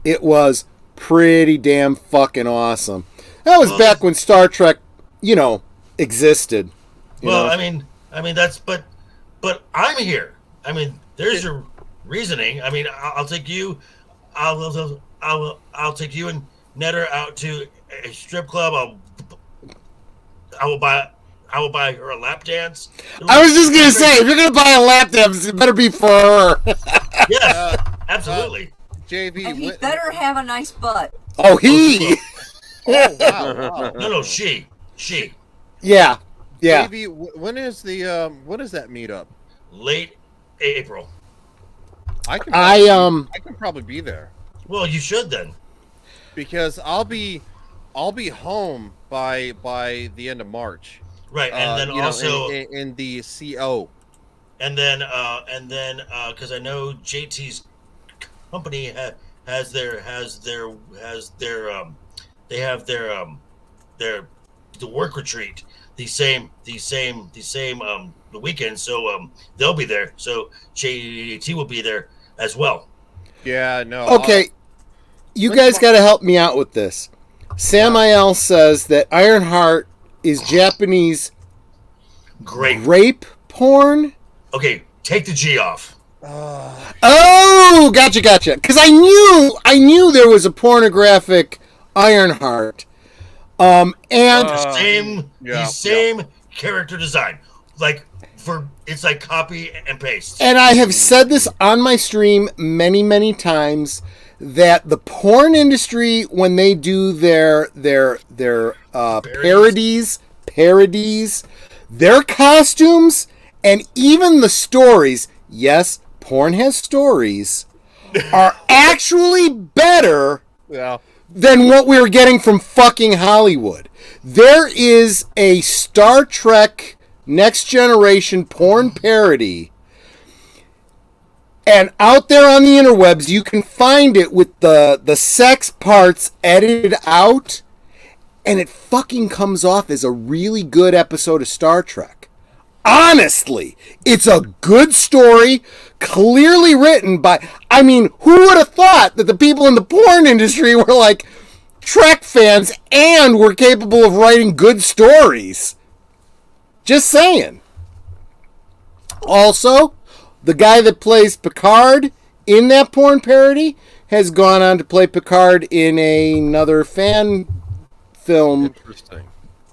S1: It was pretty damn fucking awesome. That was back when Star Trek, existed. You know?
S3: I mean that's but I'm here. I mean, there's your reasoning. I mean, I'll take you. I'll take you and Netter out to a strip club. I will buy her a lap dance.
S1: I was just gonna say, if you're gonna buy a lap dance, it better be for her.
S3: Yes, absolutely.
S5: JV,
S4: And he better have a nice butt.
S1: Oh, he.
S5: Oh wow.
S3: No, she.
S1: Yeah.
S5: JV, when is that meetup?
S3: Late April.
S5: I can probably be there.
S3: Well, you should then.
S5: Because I'll be home by the end of March.
S3: Right, and then also
S5: in the CO.
S3: And then because I know JT's company has their work retreat the weekend, so they'll be there. So JT will be there as well.
S5: Yeah, no.
S1: Okay, you guys got to help me out with this. Samael says that Ironheart is Japanese grape porn.
S3: Okay, take the G off.
S1: Oh, gotcha. Because I knew there was a pornographic Ironheart. And
S3: the same character design, it's like copy and paste.
S1: And I have said this on my stream many times that the porn industry, when they do their parodies, their costumes, and even the stories. Yes, porn has stories. Are actually better.
S5: Yeah.
S1: Than what we're getting from fucking Hollywood. There is a Star Trek Next Generation porn parody. And out there on the interwebs, you can find it with the sex parts edited out, and it fucking comes off as a really good episode of Star Trek. Honestly, it's a good story, clearly written by... I mean, who would have thought that the people in the porn industry were like Trek fans and were capable of writing good stories? Just saying. Also, the guy that plays Picard in that porn parody has gone on to play Picard in another fan film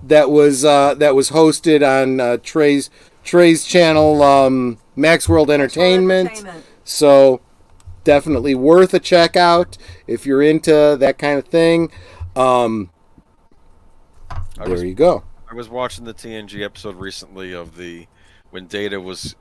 S1: that was hosted on Trey's channel, Max World Entertainment. So definitely worth a check out if you're into that kind of thing. There you go.
S2: I was watching the TNG episode recently of when Data was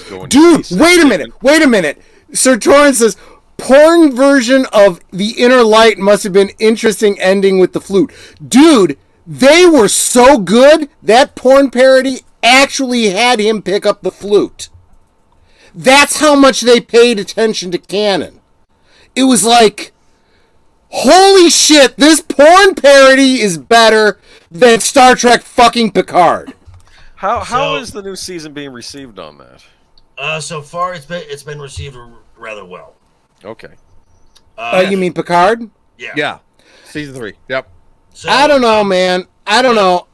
S2: going.
S1: Dude, wait a minute. Sir Torrance says porn version of The Inner Light must have been interesting ending with the flute. Dude, they were so good that porn parody actually had him pick up the flute. That's how much they paid attention to canon. It was like, holy shit, this porn parody is better than Star Trek fucking Picard.
S2: How is the new season being received on that?
S3: So far it's been received rather well.
S2: Okay.
S1: You mean Picard?
S3: Yeah.
S5: Yeah. Season 3. Yep.
S3: So,
S1: I don't know, man. I don't know.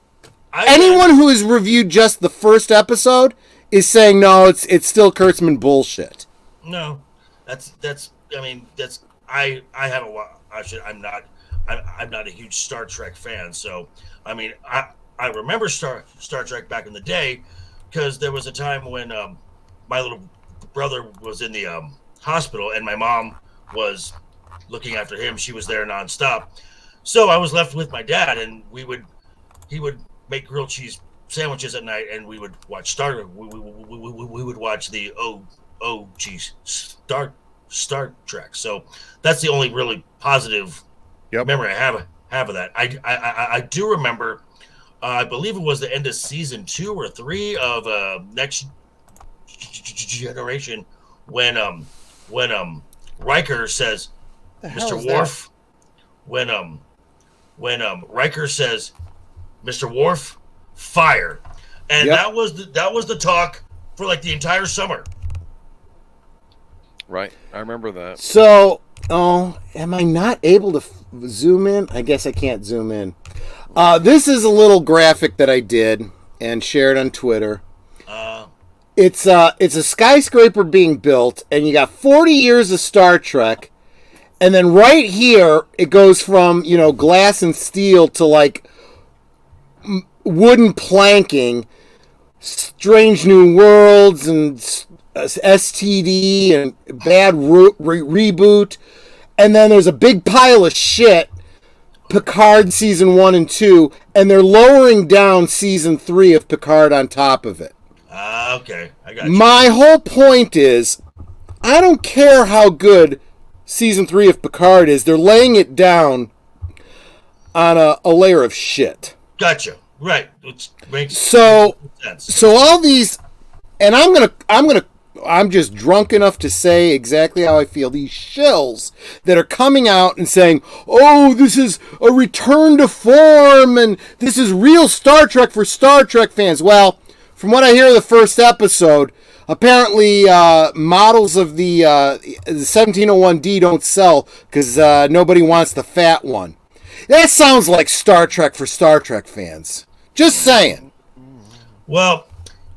S1: Anyone who has reviewed just the first episode is saying no, it's still Kurtzman bullshit.
S3: No, that's. I mean, that's. I have a. I'm not a huge Star Trek fan, so I mean, I remember Star Trek back in the day because there was a time when my little brother was in the hospital and my mom was looking after him. She was there nonstop, so I was left with my dad, and he would make grilled cheese sandwiches at night, and we would watch we would watch the OG Star Trek. So that's the only really positive memory I have of that. I do remember. I believe it was the end of season 2 or 3 of Next Generation when Riker says, "Mr. Worf," when Riker says, "Mr. Worf, fire," and that was the talk for like the entire summer.
S2: Right, I remember that.
S1: So, am I not able to zoom in? I guess I can't zoom in. This is a little graphic that I did and shared on Twitter. It's a skyscraper being built, and you got 40 years of Star Trek, and then right here it goes from glass and steel to like wooden planking, Strange New Worlds and STD and bad reboot, and then there's a big pile of shit. Picard season 1 and 2, and they're lowering down season 3 of Picard on top of it.
S3: Okay, I got you.
S1: My whole point is, I don't care how good season 3 of Picard is. They're laying it down on a layer of shit.
S3: Gotcha. Right. Which makes
S1: sense. So all these, and I'm just drunk enough to say exactly how I feel. These shills that are coming out and saying, oh, this is a return to form, and this is real Star Trek for Star Trek fans. Well, from what I hear of the first episode, apparently models of the 1701D don't sell because nobody wants the fat one. That sounds like Star Trek for Star Trek fans. Just saying.
S3: Well,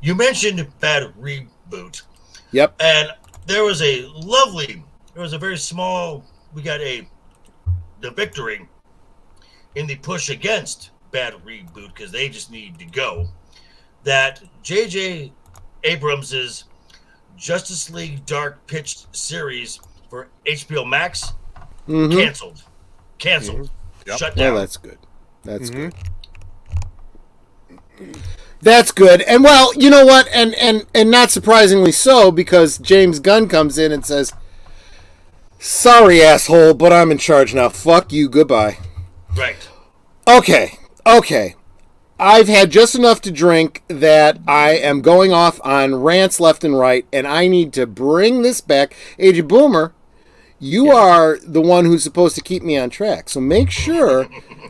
S3: you mentioned bad reboot.
S1: Yep.
S3: And there was a very small, we got the victory in the push against bad reboot because they just need to go. That J.J. Abrams' Justice League Dark pitched series for HBO Max canceled.
S1: Mm-hmm.
S3: Yep. Shut down.
S1: Well, that's good. That's good. That's good. And well, you know what? And not surprisingly so, because James Gunn comes in and says, sorry, asshole, but I'm in charge now. Fuck you. Goodbye.
S3: Right.
S1: Okay. I've had just enough to drink that I am going off on rants left and right, and I need to bring this back. Agent Boomer, you are the one who's supposed to keep me on track. So make sure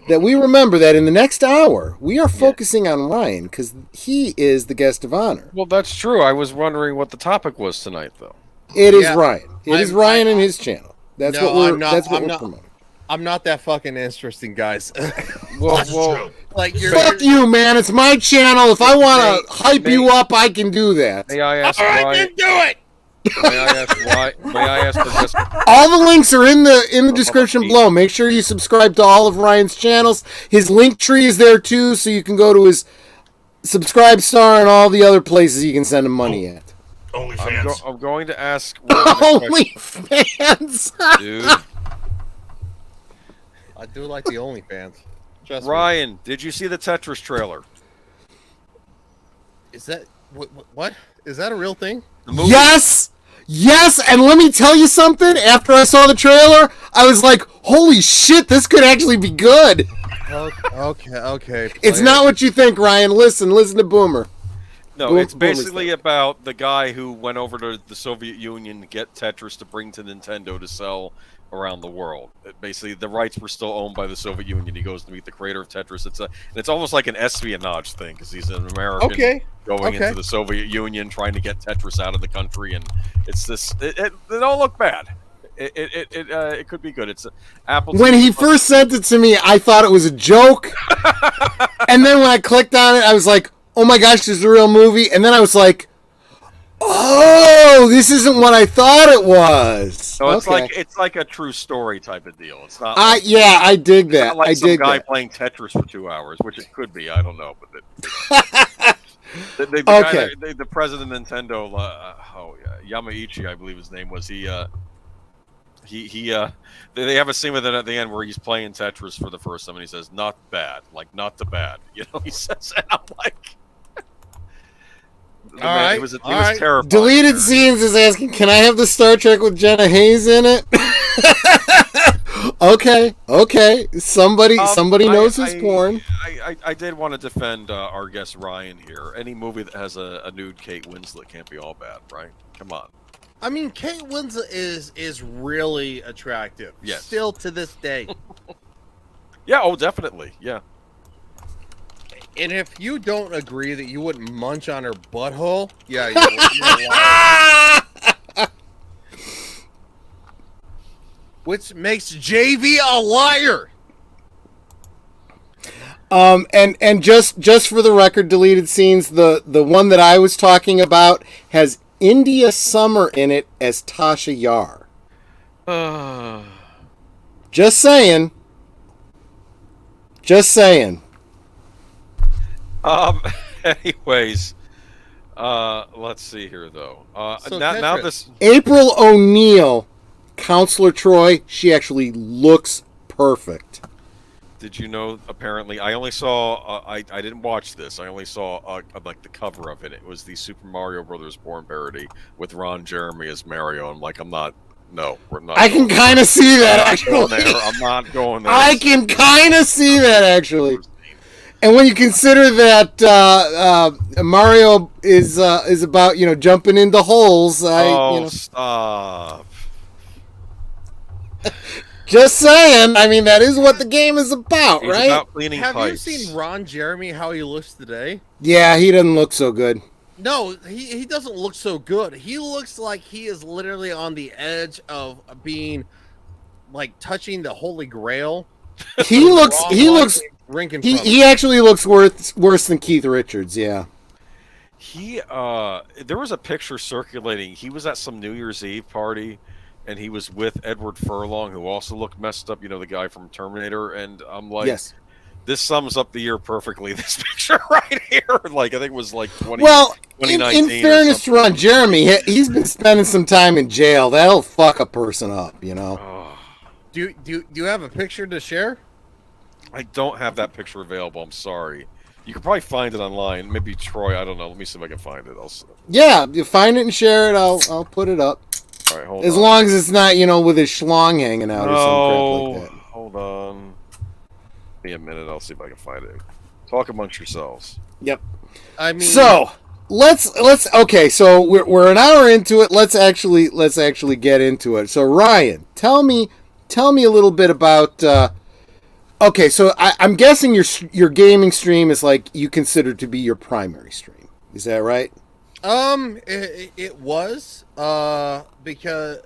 S1: that we remember that in the next hour, we are focusing on Ryan, because he is the guest of honor.
S2: Well, that's true. I was wondering what the topic was tonight, though.
S1: It is Ryan. It is Ryan and his channel. That's what we're promoting.
S5: I'm not that fucking interesting, guys.
S2: Well,
S5: like
S1: fuck you, man. It's my channel. If I want to hype you up, I can do that.
S2: May I ask
S5: All right,
S2: why?
S5: then do it.
S2: May I ask why? May I ask for just?
S1: All the links are in the description below. Make sure you subscribe to all of Ryan's channels. His link tree is there too, so you can go to his subscribe star and all the other places you can send him money at.
S3: OnlyFans.
S2: I'm going to ask.
S1: OnlyFans,
S2: Dude.
S5: I do like the OnlyFans.
S2: Ryan, did you see the Tetris trailer?
S5: Is that what? Is that a real thing?
S1: Yes, and let me tell you something. After I saw the trailer, I was like, "Holy shit, this could actually be good."
S5: Okay.
S1: It's not what you think, Ryan. Listen to Boomer.
S2: No, it's basically about the guy who went over to the Soviet Union to get Tetris to bring to Nintendo to sell around the world. Basically, the rights were still owned by the Soviet Union. He goes to meet the creator of Tetris. It's almost like an espionage thing, because he's an American going into the Soviet Union trying to get Tetris out of the country, and it's this. It don't look bad. It could be good. It's Apple.
S1: When he first sent it to me, I thought it was a joke, and then when I clicked on it, I was like, "Oh my gosh, this is a real movie!" And then I was like, "Oh, this isn't what I thought it was."
S2: So it's like a true story type of deal. It's not.
S1: I dig that.
S2: Not like
S1: I
S2: some
S1: dig
S2: guy
S1: that.
S2: playing Tetris for 2 hours, which it could be. I don't know, but the president of Nintendo, Yamaichi, I believe his name was. They have a scene with it at the end where he's playing Tetris for the first time, and he says, "Not bad, like not the bad." You know, he says, and I'm like. It was terrifying.
S1: Deleted Scenes is asking, "Can I have the Star Trek with Jenna Hayes in it?" Okay. Somebody knows his porn.
S2: I did want to defend our guest Ryan here. Any movie that has a nude Kate Winslet can't be all bad, right? Come on.
S5: I mean, Kate Winslet is really attractive.
S2: Yes.
S5: Still to this day.
S2: Yeah. Oh, definitely. Yeah.
S5: And if you don't agree that you wouldn't munch on her butthole, you're a liar. Which makes JV a liar.
S1: And just for the record, Deleted Scenes, the one that I was talking about has India Summer in it as Tasha Yar. Just saying.
S2: Anyways, let's see here though. Now this
S1: April O'Neil, Counselor Troy, she actually looks perfect.
S2: Did you know? Apparently, I only saw. I didn't watch this. I only saw like the cover of it. It was the Super Mario Brothers porn parody with Ron Jeremy as Mario. I'm like, no, we're not.
S1: I can kind of see that actually.
S2: I'm not going there.
S1: I can kind of see that actually. And when you consider that Mario is about jumping into holes,
S2: stop.
S1: Just saying. I mean, that is what the game is about,
S2: He's
S1: right?
S2: About cleaning
S5: Have
S2: pipes.
S5: you seen Ron Jeremy, how he looks today?
S1: Yeah, he doesn't look so good.
S5: No, he doesn't look so good. He looks like he is literally on the edge of being, like, touching the Holy Grail.
S1: He actually looks worse than Keith Richards, yeah.
S2: There was a picture circulating. He was at some New Year's Eve party, and he was with Edward Furlong, who also looked messed up, the guy from Terminator, and I'm like,
S1: yes.
S2: This sums up the year perfectly, this picture right here. Like, I think it was like 2019.
S1: Well, in fairness to Ron Jeremy, he's been spending some time in jail. That'll fuck a person up,
S2: Oh.
S5: Do you have a picture to share?
S2: I don't have that picture available. I'm sorry. You can probably find it online. Maybe Troy. I don't know. Let me see if I can find it.
S1: Yeah, you find it and share it. I'll put it up.
S2: All right, hold
S1: as
S2: on.
S1: long as it's not with his schlong hanging out or some crap like that.
S2: Hold on. Give me a minute. I'll see if I can find it. Talk amongst yourselves.
S1: Yep.
S5: I mean,
S1: So let's okay. So we're an hour into it. Let's actually get into it. So Ryan, tell me a little bit about. Okay, so I'm guessing your gaming stream is like you consider to be your primary stream. Is that right?
S5: it was because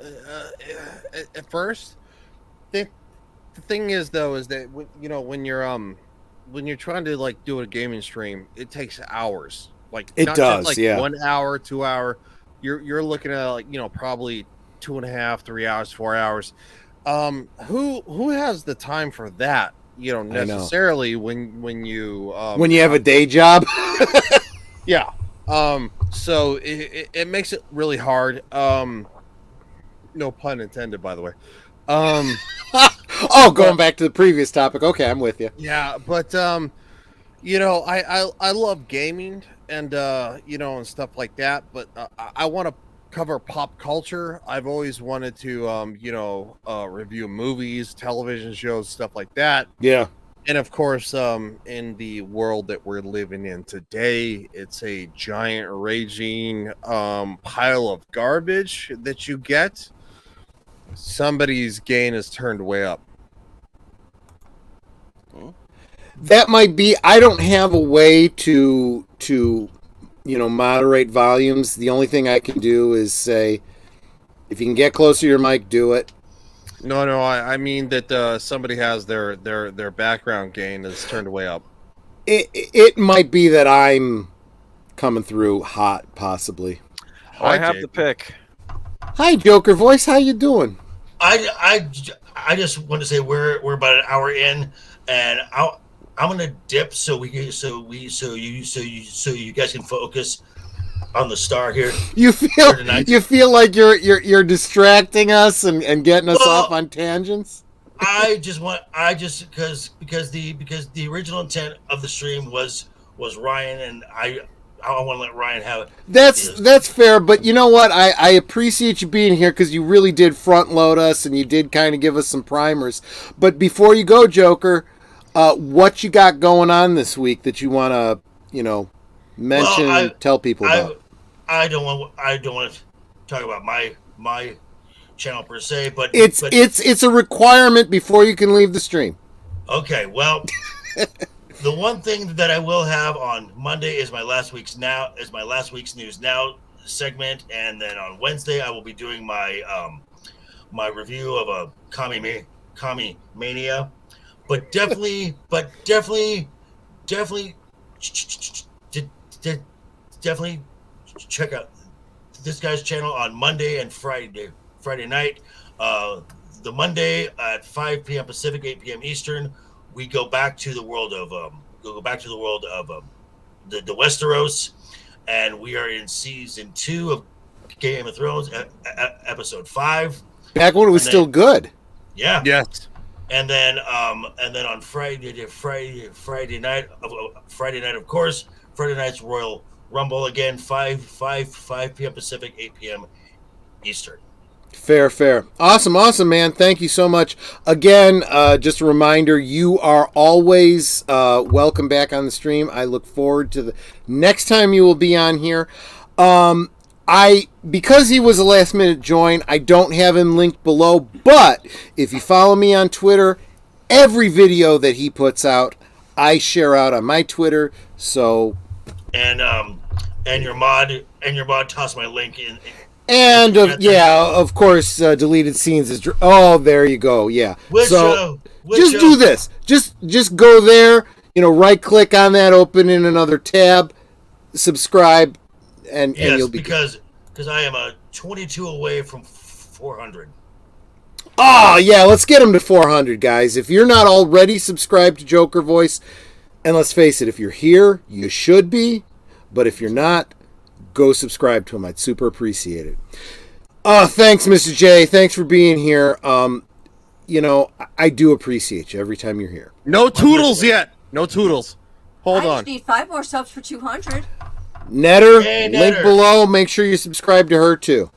S5: at first the thing is though is that when you're trying to like do a gaming stream, it takes hours. Like
S1: It
S5: not
S1: does,
S5: just like
S1: yeah.
S5: 1 hour, 2 hour. You're looking at like probably 2.5, 3 hours, 4 hours. Who has the time for that? Necessarily when you
S1: have a day job.
S5: yeah. So it makes it really hard. No pun intended, by the way.
S1: Going back to the previous topic. Okay, I'm with you.
S5: Yeah, but I love gaming and and stuff like that, but I want to cover pop culture. I've always wanted to review movies, television shows, stuff like that.
S1: Yeah.
S5: And of course, in the world that we're living in today, it's a giant raging pile of garbage that you get. Somebody's gain is turned way up.
S1: That might be. I don't have a way to moderate volumes. The only thing I can do is say, if you can get closer to your mic, do it.
S5: No, I mean that somebody has their background gain is turned way up.
S1: It might be that I'm coming through hot, possibly.
S2: I have the pick.
S1: Hi, Joker Voice. How you doing?
S3: I just want to say we're about an hour in, and I'm gonna dip so you guys can focus on the star here.
S1: You feel like you're distracting us and getting us off on tangents.
S3: Because the original intent of the stream was Ryan, and I want to let Ryan have it.
S1: That's fair, but you know what? I appreciate you being here because you really did front load us and you did kind of give us some primers. But before you go, Joker, what you got going on this week that you want to mention, tell people about?
S3: I don't want to talk about my channel per se, but
S1: it's a requirement before you can leave the stream.
S3: Okay, well, the one thing that I will have on Monday is my last week's news now segment, and then on Wednesday I will be doing my my review of a Kami Mania, but definitely check out this guy's channel on Monday and Friday night. The Monday at 5 p.m. Pacific, 8 p.m. Eastern, we go back to the world of the Westeros, and we are in season 2 of Game of Thrones, episode 5.
S1: Back when it was still good.
S3: Yeah.
S5: Yes.
S3: And then on Friday night, of course, Friday night's Royal Rumble again, 5 p.m. Pacific, 8 p.m. Eastern.
S1: Fair. Awesome, man. Thank you so much. Again, just a reminder, you are always welcome back on the stream. I look forward to the next time you will be on here. Because he was a last minute join, I don't have him linked below, but if you follow me on Twitter, every video that he puts out, I share out on my Twitter, so...
S3: And your mod tossed my link in.
S1: And of course, deleted scenes is. Oh, there you go. Yeah. Do this. Just go there. Right click on that, open in another tab, subscribe, and you'll be
S3: because I am a 22 away from 400.
S1: Oh yeah, let's get him to 400, guys. If you're not already subscribed to Joker Voice, and let's face it, if you're here, you should be. But if you're not, go subscribe to him. I'd super appreciate it. Thanks, Mr. J. Thanks for being here. I do appreciate you every time you're here.
S5: No toodles yet. No toodles. Hold on.
S4: I just need 5 more subs for 200.
S1: Netter, link below. Make sure you subscribe to her too.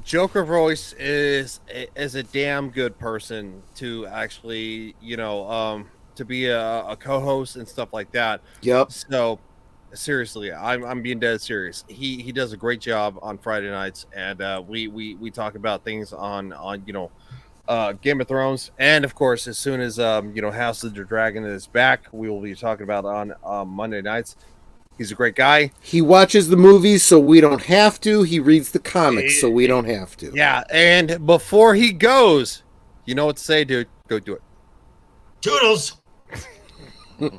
S5: Joker Voice is a damn good person to actually, to be a co-host and stuff like that.
S1: Yep.
S5: So seriously, I'm being dead serious. He does a great job on Friday nights, and we talk about things on Game of Thrones, and of course, as soon as House of the Dragon is back, we will be talking about it on Monday nights. He's a great guy.
S1: He watches the movies, so we don't have to. He reads the comics, so we don't have to.
S5: Yeah, and before he goes, you know what to say, dude. Go do it.
S3: Toodles.
S2: All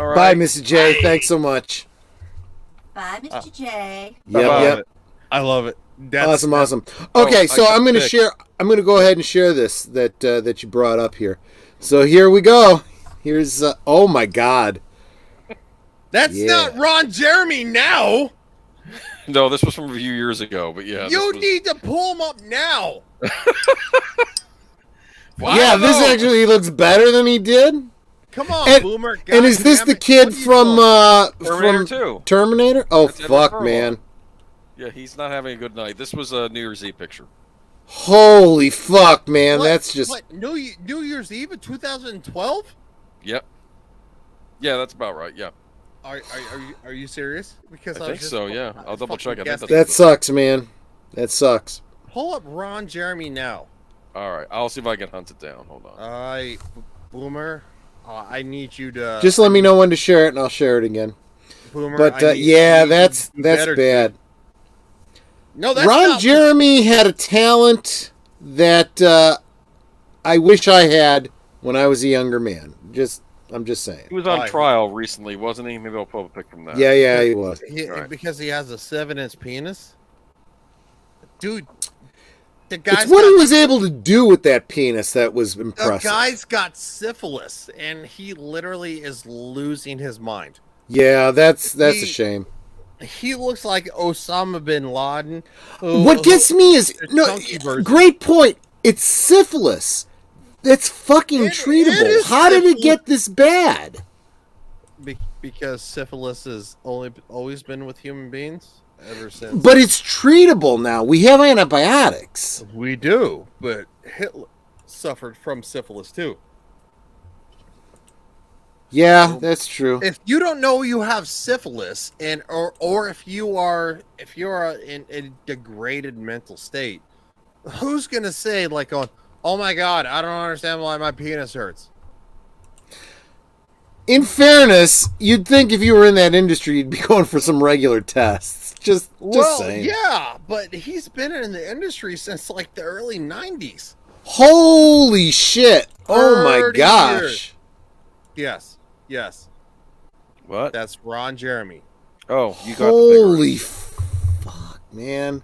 S2: right.
S1: Bye, Mrs. J.
S3: Bye.
S1: Thanks so much.
S4: Bye, Mr. J.
S1: Yep.
S5: I love it. That's
S1: Awesome. Okay, so I'm going to
S5: pick.
S1: share. I'm going to go ahead and share this that you brought up here. So here we go. Here's. Oh my God.
S5: That's
S1: Yeah.
S5: not Ron Jeremy now.
S2: No, this was from a few years ago, but yeah.
S5: You need to pull him up now.
S1: Yeah, this actually looks better than he did.
S5: Come on,
S1: And-
S5: Boomer.
S1: And is this the
S5: Goddammit.
S1: kid
S5: What are you
S1: from
S2: Terminator 2.
S1: Terminator? Oh
S2: That's Edward
S1: fuck,
S2: Furlong.
S1: man!
S2: Yeah, he's not having a good night. This was a New Year's Eve picture.
S1: Holy fuck, man!
S5: What?
S1: That's just
S5: What? New Year's Eve of 2012?
S2: Yep. Yeah, that's about right. Yeah,
S5: Are you serious? Because
S2: I think so. Yeah, I'll double check. I think
S5: guessing.
S1: that sucks, man. That sucks.
S5: Pull up Ron Jeremy now.
S2: All right, I'll see if I can hunt it down. Hold on.
S5: Boomer, I need you to
S1: Just let me know when to share it, and I'll share it again.
S5: Boomer.
S1: But
S5: I need
S1: yeah,
S5: you to
S1: that's
S5: do better,
S1: bad.
S5: dude. No, that's
S1: Ron
S5: not
S1: Jeremy had a talent that I wish I had when I was a younger man. I'm just saying.
S2: He was on
S5: Why?
S2: trial recently, wasn't he? Maybe I'll pull up a pic from that.
S1: Yeah, he was.
S2: Right.
S5: Because he has a 7-inch penis. Dude, the guy's
S1: It's what
S5: got,
S1: he was able to do with that penis that was
S5: the
S1: impressive.
S5: guy's got syphilis, and he literally is losing his mind.
S1: Yeah, that's a
S5: He-
S1: shame.
S5: He looks like Osama bin Laden.
S1: What gets me is
S5: the
S1: no.
S5: chunky version.
S1: Great point. It's syphilis. That's fucking
S5: It
S1: treatable.
S5: is
S1: How did it
S5: syphilis.
S1: get this bad?
S5: Because syphilis has always been with human beings ever since.
S1: But it's treatable now. We have antibiotics.
S5: We do, but Hitler suffered from syphilis too.
S1: Yeah, that's true.
S5: If you don't know you have syphilis, and or if you're in a degraded mental state, who's gonna say like, "Oh my God, I don't understand why my penis hurts"?
S1: In fairness, you'd think if you were in that industry, you'd be going for some regular tests. Just saying.
S5: yeah, but he's been in the industry since like the early '90s.
S1: Holy shit! Oh my
S5: 30
S1: gosh!
S5: years. Yes,
S2: What?
S5: that's Ron Jeremy.
S2: Oh, you got
S1: Holy fuck, man!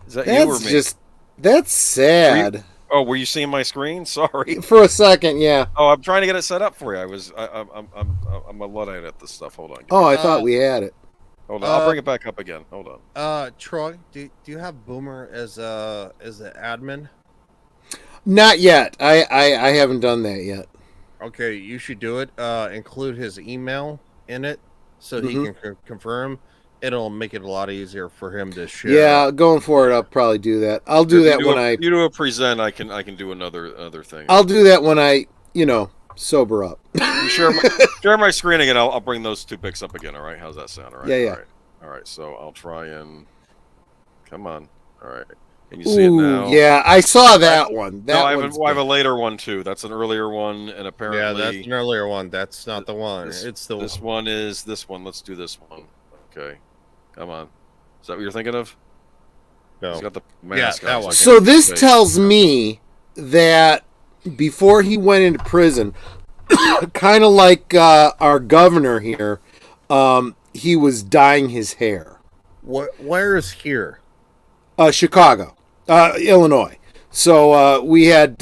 S2: the picture. Is that you or
S1: That's
S2: me?
S1: just that's sad.
S2: Oh, were you seeing my screen? Sorry.
S1: For a second, yeah.
S2: Oh, I'm trying to get it set up for you. I'm a Luddite at this stuff. Hold on.
S1: Oh, I thought we had it.
S2: Hold on. I'll bring it back up again. Hold on.
S5: Troy, do you have Boomer as an admin?
S1: Not yet. I haven't done that yet.
S5: Okay, you should do it. Include his email in it so he can confirm. It'll make it a lot easier for him to share.
S1: Yeah, going forward, I'll probably do that. I'll do that when I.
S2: You do a present. I can do another thing.
S1: I'll do that when I sober up.
S2: You share my screen again. I'll bring those two pics up again. All right. How's that sound? All right.
S1: Yeah.
S2: All right. So I'll try and come on. All right. Can you see it
S1: Ooh,
S2: now?
S1: yeah, I saw that one. That
S2: No, I
S1: one's
S2: have a
S1: good.
S2: later one too. That's an earlier one, and apparently
S5: Yeah, that's an earlier one. That's not the one. It's the
S2: this one is this one. Let's do this one. Okay, come on. Is that what you're thinking of?
S5: No.
S2: He's got the mask
S5: that
S2: on,
S5: one.
S2: I
S1: So
S2: can't
S1: this
S2: see his face.
S1: tells me that before he went into prison, kind of like our governor here, he was dyeing his hair.
S5: Where is here?
S1: Chicago, Illinois. So we had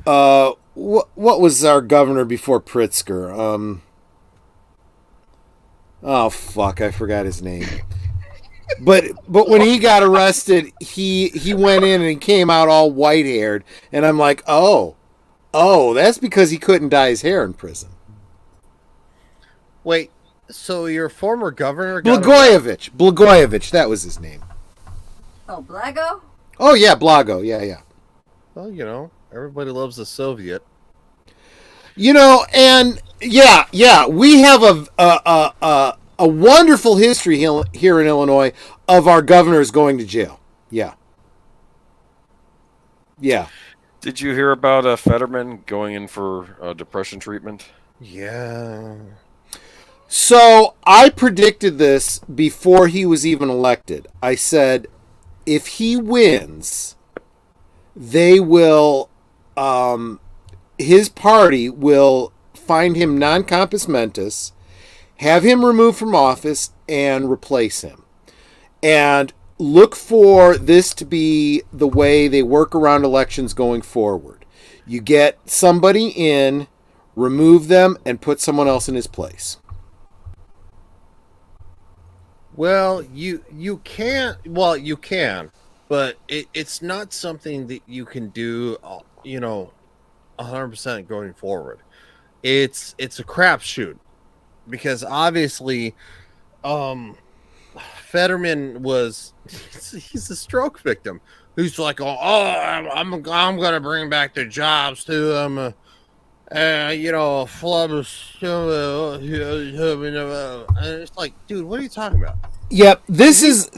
S1: what was our governor before Pritzker? Oh fuck, I forgot his name. But when he got arrested, he went in and he came out all white haired, and I'm like, oh, that's because he couldn't dye his hair in prison.
S5: Wait, so your former governor
S1: Blagojevich, that was his name.
S4: Oh, Blago?
S1: Oh yeah, Blago, yeah.
S5: Well, everybody loves the Soviet.
S1: And yeah, we have a wonderful history here in Illinois of our governors going to jail. Yeah.
S2: Did you hear about Fetterman going in for depression treatment?
S5: Yeah.
S1: So I predicted this before he was even elected. I said, if he wins, they will, his party will find him non compos mentis, have him removed from office, and replace him. And look for this to be the way they work around elections going forward. You get somebody in, remove them, and put someone else in his place.
S5: Well, you can't. Well, you can, but it's not something that you can do. 100% going forward. It's a crapshoot because obviously, Fetterman he's a stroke victim who's like, I'm gonna bring back the jobs to them. Flubs. And it's like, dude, what are you talking about?
S1: Yep, this is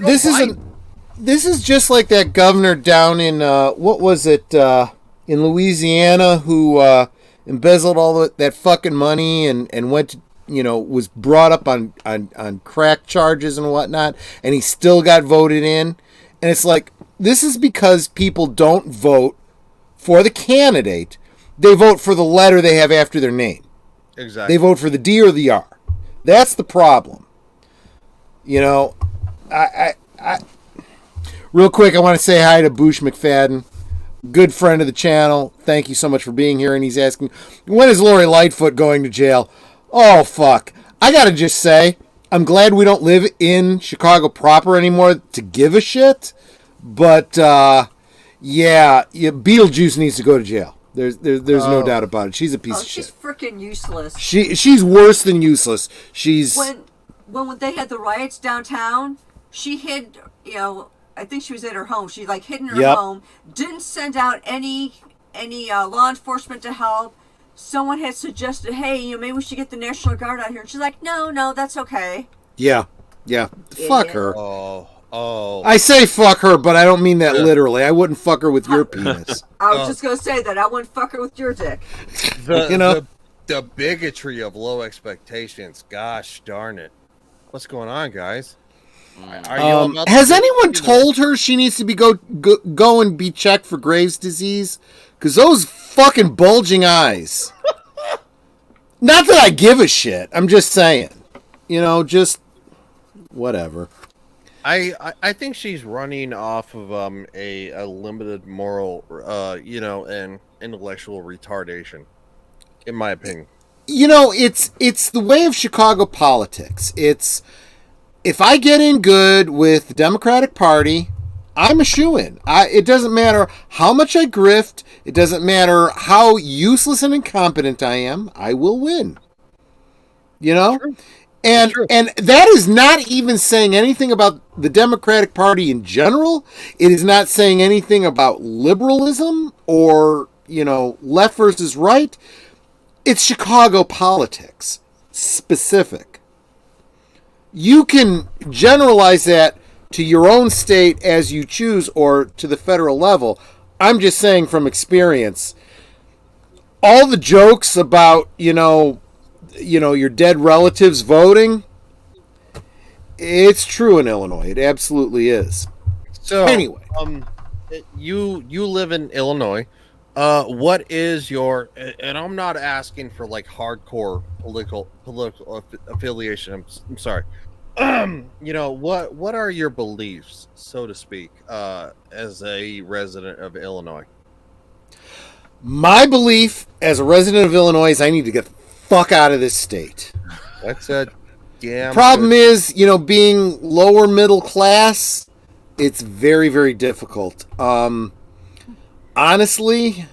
S1: just like that governor down in what was it in Louisiana who embezzled all that fucking money and went to, was brought up on crack charges and whatnot, and he still got voted in. And it's like, this is because people don't vote for the candidate. They vote for the letter they have after their name.
S5: Exactly.
S1: They vote for the D or the R. That's the problem. I real quick, I want to say hi to Boosh McFadden, good friend of the channel. Thank you so much for being here. And he's asking, when is Lori Lightfoot going to jail? Oh, fuck. I got to just say, I'm glad we don't live in Chicago proper anymore to give a shit. But, Beetlejuice needs to go to jail. There's no doubt about it. She's a piece of shit.
S4: She's freaking useless.
S1: She's worse than useless. She's...
S4: When they had the riots downtown, she hid, I think she was at her home. She hid in her home, didn't send out any law enforcement to help. Someone had suggested, hey, maybe we should get the National Guard out here. And she's like, no, that's okay.
S1: Yeah. Fuck her.
S5: Oh.
S1: I say fuck her, but I don't mean that literally. I wouldn't fuck her with your penis.
S4: I was just going to say that. I wouldn't fuck her with your dick.
S5: The bigotry of low expectations. Gosh darn it. What's going on, guys?
S1: Has anyone told her she needs to be go and be checked for Graves' disease? Because those fucking bulging eyes. Not that I give a shit. I'm just saying. Just whatever.
S5: I think she's running off of a limited moral, and intellectual retardation, in my opinion.
S1: It's the way of Chicago politics. It's, if I get in good with the Democratic Party, I'm a shoo-in. It doesn't matter how much I grift. It doesn't matter how useless and incompetent I am. I will win.
S5: True.
S1: And that is not even saying anything about the Democratic Party in general. It is not saying anything about liberalism or, left versus right. It's Chicago politics specific. You can generalize that to your own state as you choose or to the federal level. I'm just saying from experience, all the jokes about, your dead relatives voting, it's true in Illinois. It absolutely is.
S5: So
S1: anyway,
S5: you live in Illinois. What is your, and I'm not asking for hardcore political affiliation. I'm sorry. What are your beliefs, so to speak, as a resident of Illinois?
S1: My belief as a resident of Illinois is I need to get the fuck out of this state.
S5: That's a damn
S1: problem is, being lower middle class, it's very, very difficult. Honestly,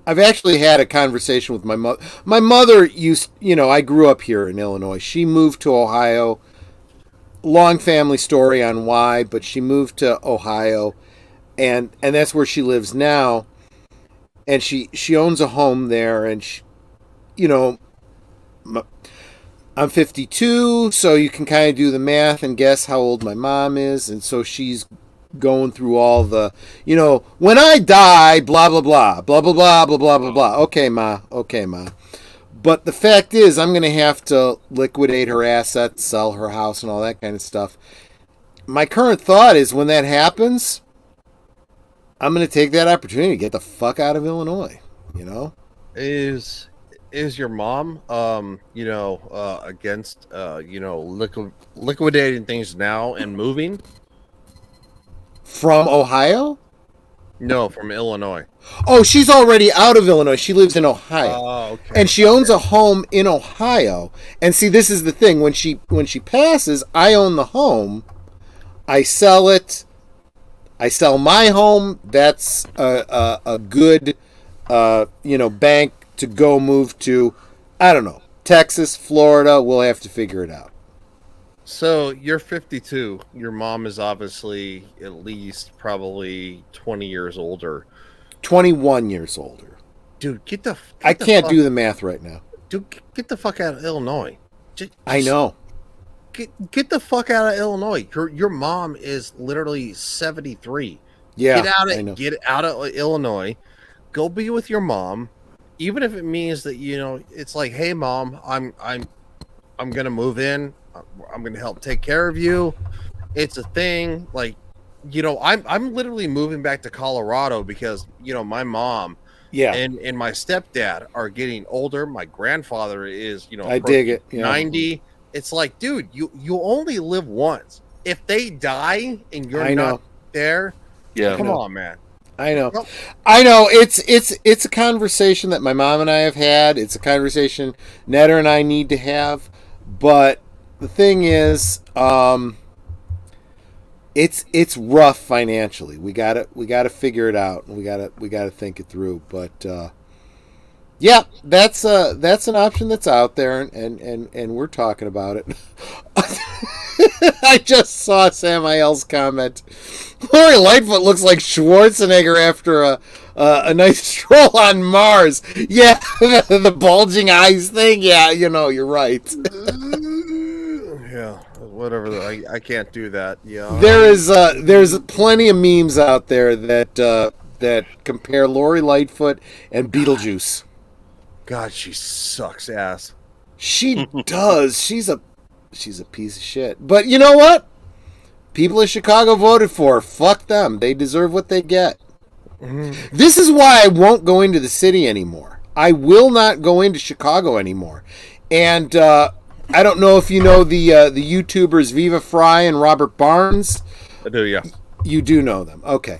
S1: I've actually had a conversation with my mother. My mother I grew up here in Illinois. She moved to Ohio. Long family story on why, but she moved to Ohio, and that's where she lives now. and she owns a home there, and I'm 52, so you can kind of do the math and guess how old my mom is, and so she's going through all the, when I die, blah, blah, blah, blah, blah, blah, blah, blah, blah, blah. Okay, Ma. But the fact is, I'm going to have to liquidate her assets, sell her house, and all that kind of stuff. My current thought is when that happens, I'm going to take that opportunity to get the fuck out of Illinois,
S5: Is your mom, against, liquidating things now and moving?
S1: From Ohio?
S5: No, from Illinois.
S1: Oh, she's already out of Illinois. She lives in Ohio.
S5: Oh, okay.
S1: And she owns a home in Ohio. And see, this is the thing. When she passes, I own the home. I sell it. I sell my home. That's a good, bank to go move to. I don't know. Texas, Florida. We'll have to figure it out.
S5: So you're 52. Your mom is obviously at least probably 20 years older.
S1: 21 years older.
S5: Dude,
S1: I can't do the math right now.
S5: Dude, get the fuck out of Illinois.
S1: I know.
S5: Get the fuck out of Illinois. Your mom is literally 73.
S1: Yeah,
S5: Get out of Illinois. Go be with your mom, even if it means that it's like, hey, Mom, I'm gonna move in. I'm gonna help take care of you. It's a thing. Like, I'm literally moving back to Colorado because my mom, and my stepdad are getting older. My grandfather is
S1: I dig it.
S5: 90. It's like, dude, you only live once. If they die and you're not there, come on, man.
S1: I know. It's a conversation that my mom and I have had. It's a conversation Netter and I need to have. But the thing is, it's rough financially. We gotta figure it out, and we gotta think it through. But that's an option that's out there, and we're talking about it. I just saw Samael's comment. Lori Lightfoot looks like Schwarzenegger after a nice stroll on Mars. Yeah, the bulging eyes thing. Yeah, you're right.
S5: Yeah, whatever. I can't do that. Yeah,
S1: there's plenty of memes out there that compare Lori Lightfoot and Beetlejuice.
S5: God, she sucks ass.
S1: She does. She's a piece of shit. But you know what? People of Chicago voted for her. Fuck them. They deserve what they get. Mm-hmm. This is why I won't go into the city anymore. I will not go into Chicago anymore. And I don't know if you know the YouTubers Viva Fry and Robert Barnes.
S5: I do, yeah.
S1: You do know them. Okay.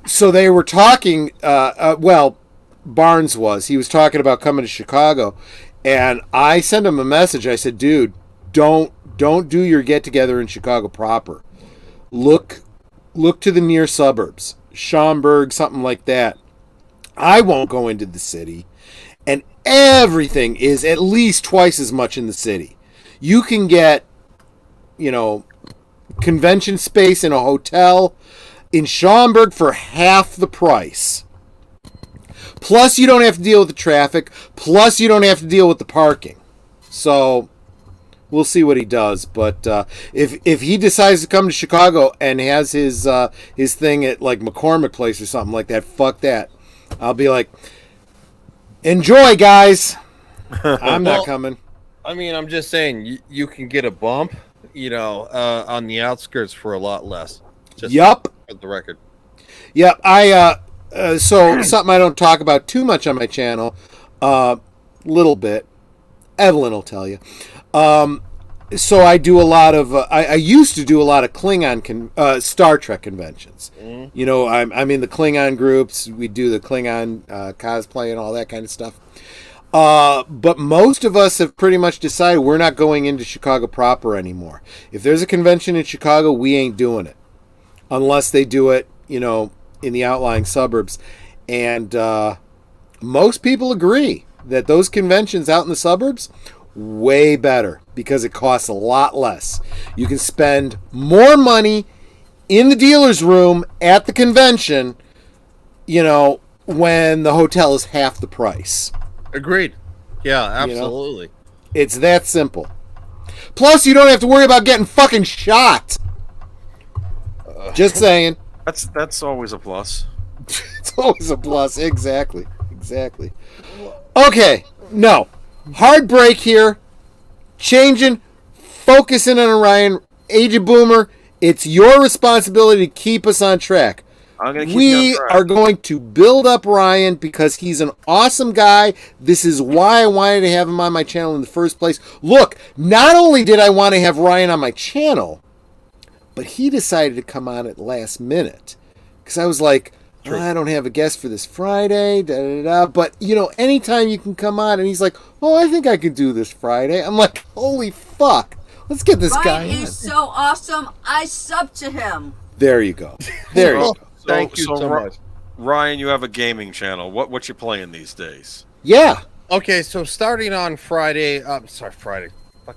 S1: So they were talking, Barnes was. He was talking about coming to Chicago. And I sent him a message. I said, dude, don't do your get-together in Chicago proper. Look to the near suburbs. Schaumburg, something like that. I won't go into the city. And everything is at least twice as much in the city. You can get, convention space in a hotel in Schaumburg for half the price. Plus, you don't have to deal with the traffic. Plus, you don't have to deal with the parking. So, we'll see what he does. But if he decides to come to Chicago and has his thing at like McCormick Place or something like that, fuck that. I'll be like, enjoy, guys. I'm not coming.
S5: I mean, I'm just saying you can get a bump, on the outskirts for a lot less.
S1: Yup.
S5: For the record.
S1: Yep. So something I don't talk about too much on my channel, little bit. Evelyn will tell you. So I do a lot of. I used to do a lot of Klingon Star Trek conventions. Mm-hmm. I'm in the Klingon groups. We do the Klingon cosplay and all that kind of stuff. But most of us have pretty much decided we're not going into Chicago proper anymore. If there's a convention in Chicago, we ain't doing it. Unless they do it, in the outlying suburbs. And most people agree that those conventions out in the suburbs, way better. Because it costs a lot less. You can spend more money in the dealer's room at the convention, when the hotel is half the price.
S5: Agreed. Yeah,
S1: You know?
S5: absolutely.
S1: It's that simple. Plus, you don't have to worry about getting fucking shot. Just saying.
S2: That's always a plus.
S1: It's always a plus. Exactly. Okay. No. Hard break here. Changing. Focusing on Orion. Agent Boomer, it's your responsibility to keep us on track.
S2: I'm gonna keep you
S1: We
S2: on track.
S1: are going to build up Ryan because he's an awesome guy. This is why I wanted to have him on my channel in the first place. Look, not only did I want to have Ryan on my channel, but he decided to come on at last minute. Because I was like, oh, I don't have a guest for this Friday, da-da-da. But, anytime you can come on, and he's like, oh, I think I could do this Friday. I'm like, holy fuck. Let's get this guy
S4: Ryan
S1: in.
S4: is so awesome. I sub to him.
S1: There you go. There you go.
S5: Thank you so much.
S2: Ryan, you have a gaming channel. What you playing these days?
S1: Yeah.
S5: Okay, so starting on Friday, Friday. Fuck.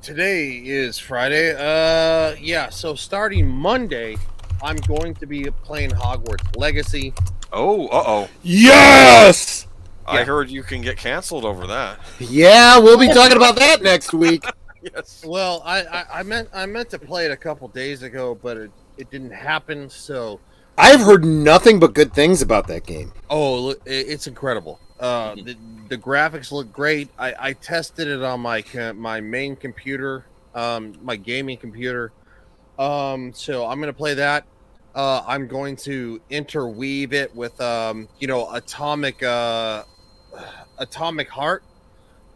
S5: Today is Friday. Yeah, so starting Monday, I'm going to be playing Hogwarts Legacy.
S2: Oh, uh-oh.
S1: Yes!
S2: I heard you can get canceled over that.
S1: Yeah, we'll be talking about that next week.
S2: Yes.
S5: Well, I meant to play it a couple days ago, but it didn't happen, so...
S1: I've heard nothing but good things about that game.
S5: Oh, it's incredible. The graphics look great. I tested it on my main computer, my gaming computer. So I'm going to play that. I'm going to interweave it with, Atomic Heart,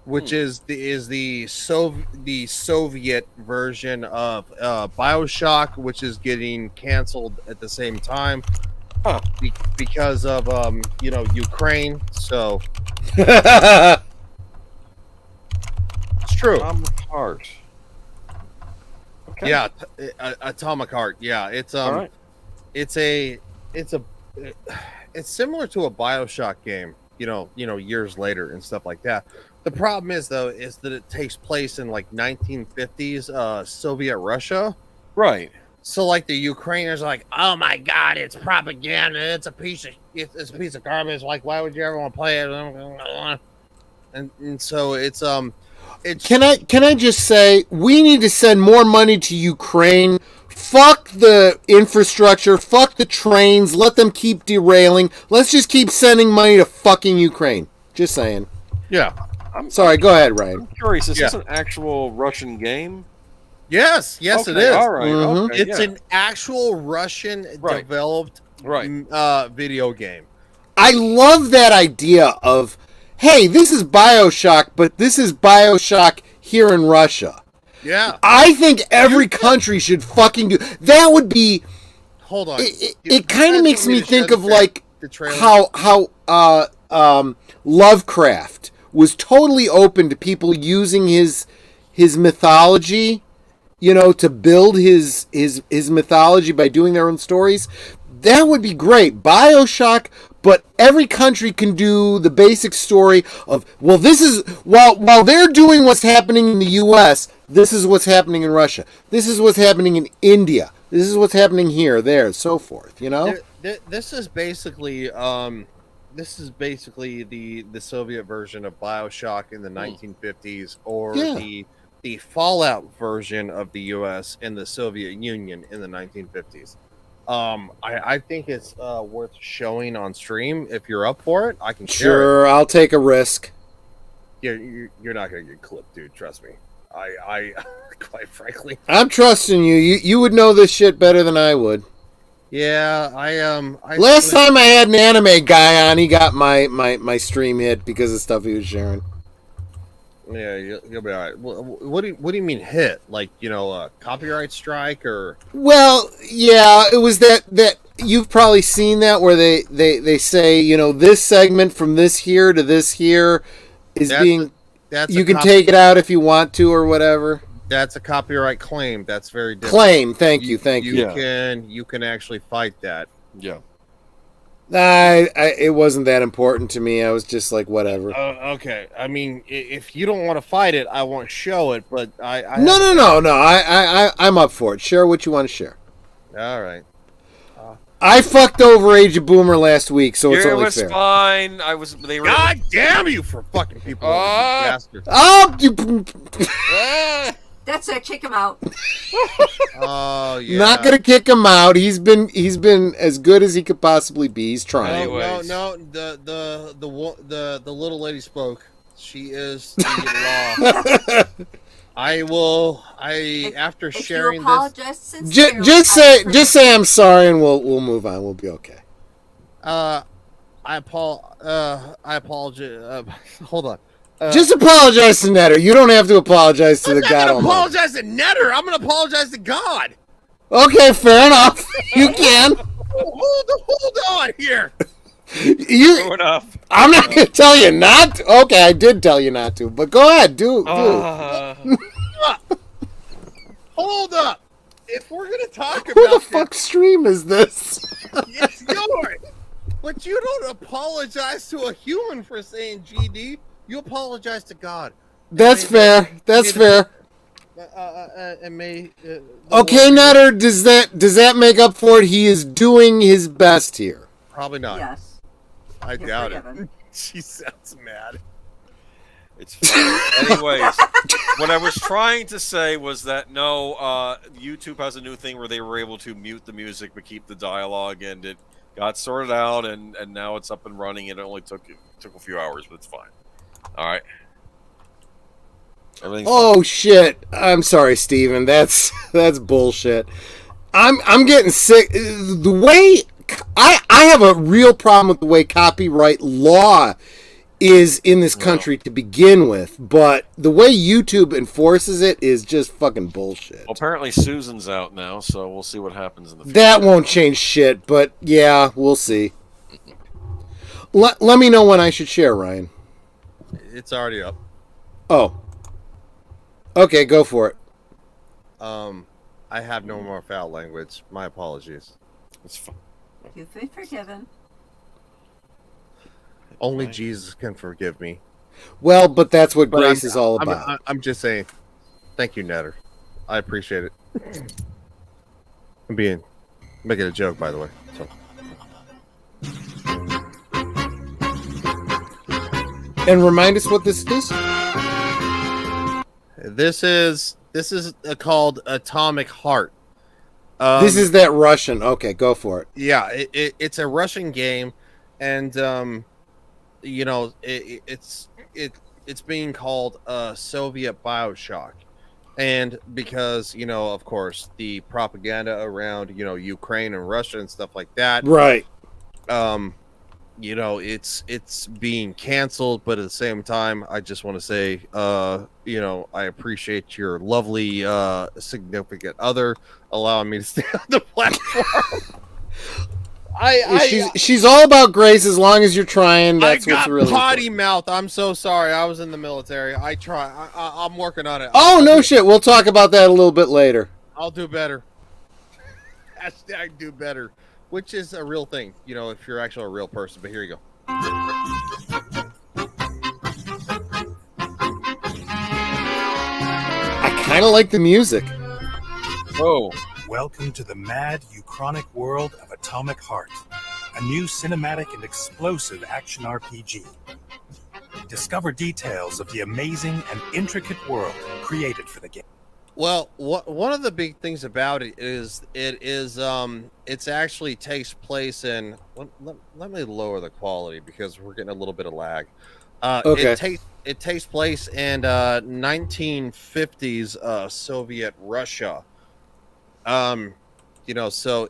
S5: which is the Soviet version of BioShock, which is getting canceled at the same time because of Ukraine. So it's true.
S2: Atomic Heart. Okay.
S5: Yeah, Atomic Heart. Yeah, it's
S2: All right.
S5: it's similar to a BioShock game. Years later and stuff like that. The problem is that it takes place in like 1950s Soviet Russia.
S2: Right.
S5: So like the Ukrainians are like, oh my god, it's propaganda. It's a piece of garbage. Like, why would you ever want to play it? And so it's
S1: Can I just say we need to send more money to Ukraine? Fuck the infrastructure, fuck the trains, let them keep derailing. Let's just keep sending money to fucking Ukraine. Just saying.
S5: yeah.
S1: Sorry, go ahead, Ryan.
S2: I'm curious. Is this
S5: Yeah.
S2: an actual Russian game?
S5: Yes, it
S2: Okay,
S5: is.
S2: All right.
S1: Mhm.
S2: Okay,
S5: It's
S2: yeah.
S5: an actual Russian
S2: Right.
S5: developed
S2: Right.
S5: video game.
S1: I love that idea of, hey, this is BioShock, but this is BioShock here in Russia.
S5: Yeah.
S1: I think every country should fucking do that. Would be
S5: Hold on.
S1: it kind of makes me think of like
S5: the trailer.
S1: how Lovecraft was totally open to people using his mythology, to build his mythology by doing their own stories. That would be great. BioShock, but every country can do the basic story of, well, this is while they're doing what's happening in the US, this is what's happening in Russia. This is what's happening in India. This is what's happening here, there, so forth,
S5: This is basically the Soviet version of BioShock in the 1950s, or
S1: Yeah.
S5: the Fallout version of the US and the Soviet Union in the 1950s. I think it's worth showing on stream. If you're up for it, I can share it.
S1: Sure, I'll take a risk.
S5: Yeah, you're not gonna get clipped, dude. Trust me. I quite frankly.
S1: I'm trusting you. You would know this shit better than I would.
S5: Yeah,
S1: Last time I had an anime guy on, he got my stream hit because of stuff he was sharing.
S5: Yeah, you'll be all right. What do you mean hit? Like, a copyright strike or?
S1: Well, yeah, it was that you've probably seen that where they say, this segment from this here to this here is you can take it out if you want to or whatever.
S5: That's a copyright claim. That's very different.
S1: Claim, thank you.
S5: You can actually fight that.
S2: Yeah.
S1: It wasn't that important to me. I was just like, whatever.
S5: Okay. I mean, if you don't want to fight it, I won't show it. But
S1: No. I'm up for it. Share what you want to share.
S5: All right.
S1: I fucked over Age of Boomer last week, so it's
S2: It
S1: only
S2: was
S1: fair.
S2: fine. They were.
S5: God damn you for fucking people, you bastard.
S1: Oh,
S4: That's it. Kick him out.
S5: Oh yeah.
S1: not gonna kick him out. He's been as good as he could possibly be. He's trying.
S5: No. The little lady spoke. She is the law. After sharing
S4: you apologize
S5: this.
S4: sincerely,
S1: Just say I'm sorry, and we'll move on. We'll be okay.
S5: I apologize. Hold on.
S1: Just apologize to Netter. You don't have to apologize to the God
S5: I'm
S1: Almighty.
S5: not gonna apologize to Netter. I'm gonna apologize to God.
S1: Okay, fair enough. You can.
S5: Hold on here.
S2: Fair enough.
S1: I'm not gonna tell you not to. Okay, I did tell you not to, but go ahead. Do.
S5: Hold up. If we're gonna talk about
S1: Who the fuck stream is this?
S5: it's yours. But you don't apologize to a human for saying GD. You apologize to God.
S1: That's fair. That's fair.
S5: Okay,
S1: Netter, does that make up for it? He is doing his best here.
S5: Probably not.
S4: Yes.
S5: I
S4: You're
S5: doubt
S4: forgiven.
S5: it. She sounds mad.
S2: It's fine. Anyways, what I was trying to say was that no, YouTube has a new thing where they were able to mute the music but keep the dialogue, and it got sorted out, and now it's up and running. It only took a few hours, but it's fine. All right.
S1: Oh shit! I'm sorry, Steven. That's bullshit. I'm getting sick. The way I have a real problem with the way copyright law is in this country to begin with, but the way YouTube enforces it is just fucking bullshit.
S2: Well, apparently Susan's out now, so we'll see what happens in the future.
S1: That won't change shit, but yeah, we'll see. Let me know when I should share, Ryan.
S5: It's already up.
S1: Oh. Okay, go for it.
S5: I have no more foul language. My apologies.
S2: It's fine.
S4: You've been forgiven.
S5: Only Jesus can forgive me.
S1: Well, but that's what grace is all about.
S5: I'm just saying. Thank you, Netter. I appreciate it. I'm making a joke, by the way. So.
S1: And remind us what this is.
S5: This is called Atomic Heart.
S1: This is that Russian. Okay, go for it.
S5: Yeah, it's a Russian game, and it's being called Soviet BioShock, and because of course the propaganda around Ukraine and Russia and stuff like that,
S1: right?
S5: It's being canceled, but at the same time, I just want to say, I appreciate your lovely significant other allowing me to stay on the platform.
S1: She's all about grace as long as you're trying. That's what's really
S5: potty
S1: important.
S5: mouth. I'm so sorry. I was in the military. I try. I'm working on it.
S1: Oh no shit. We'll talk about that a little bit later.
S5: I'll do better. Hashtag do better. Which is a real thing, if you're actually a real person. But here you go.
S1: I kind of like the music.
S2: Oh.
S6: Welcome to the mad, uchronic world of Atomic Heart, a new cinematic and explosive action RPG. Discover details of the amazing and intricate world created for the game.
S5: Well, one of the big things about it is it's actually takes place in. Let me lower the quality because we're getting a little bit of lag.
S1: Okay.
S5: It takes place in 1950s Soviet Russia. So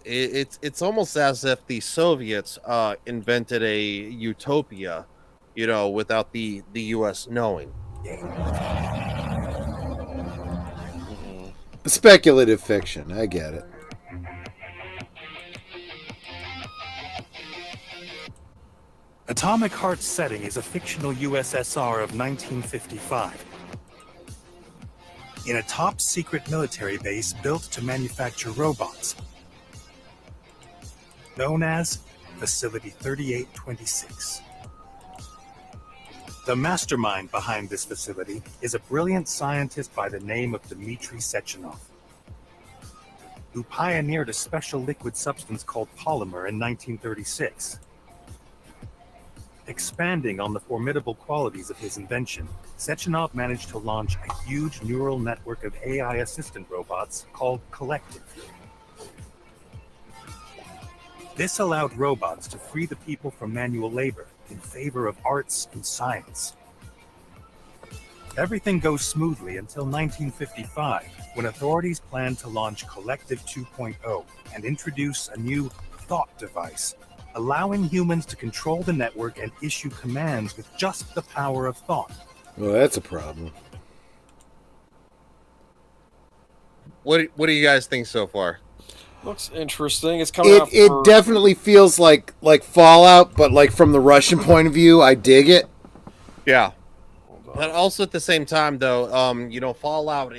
S5: it's almost as if the Soviets invented a utopia, without the U.S. knowing.
S1: Speculative fiction. I get it.
S6: Atomic Heart's setting is a fictional USSR of 1955. In a top-secret military base built to manufacture robots, known as Facility 3826. The mastermind behind this facility is a brilliant scientist by the name of Dmitry Sechenov. who pioneered a special liquid substance called polymer in 1936. Expanding on the formidable qualities of his invention, Sechenov managed to launch a huge neural network of AI assistant robots called Collective. This allowed robots to free the people from manual labor in favor of arts and science. Everything goes smoothly until 1955, when authorities planned to launch Collective 2.0 and introduce a new thought device, allowing humans to control the network and issue commands with just the power of thought.
S1: Well, that's a problem.
S5: What do you guys think so far?
S2: Looks interesting. It's coming out.
S1: It definitely feels like Fallout, but like from the Russian point of view, I dig it.
S5: Yeah. But also at the same time, though, Fallout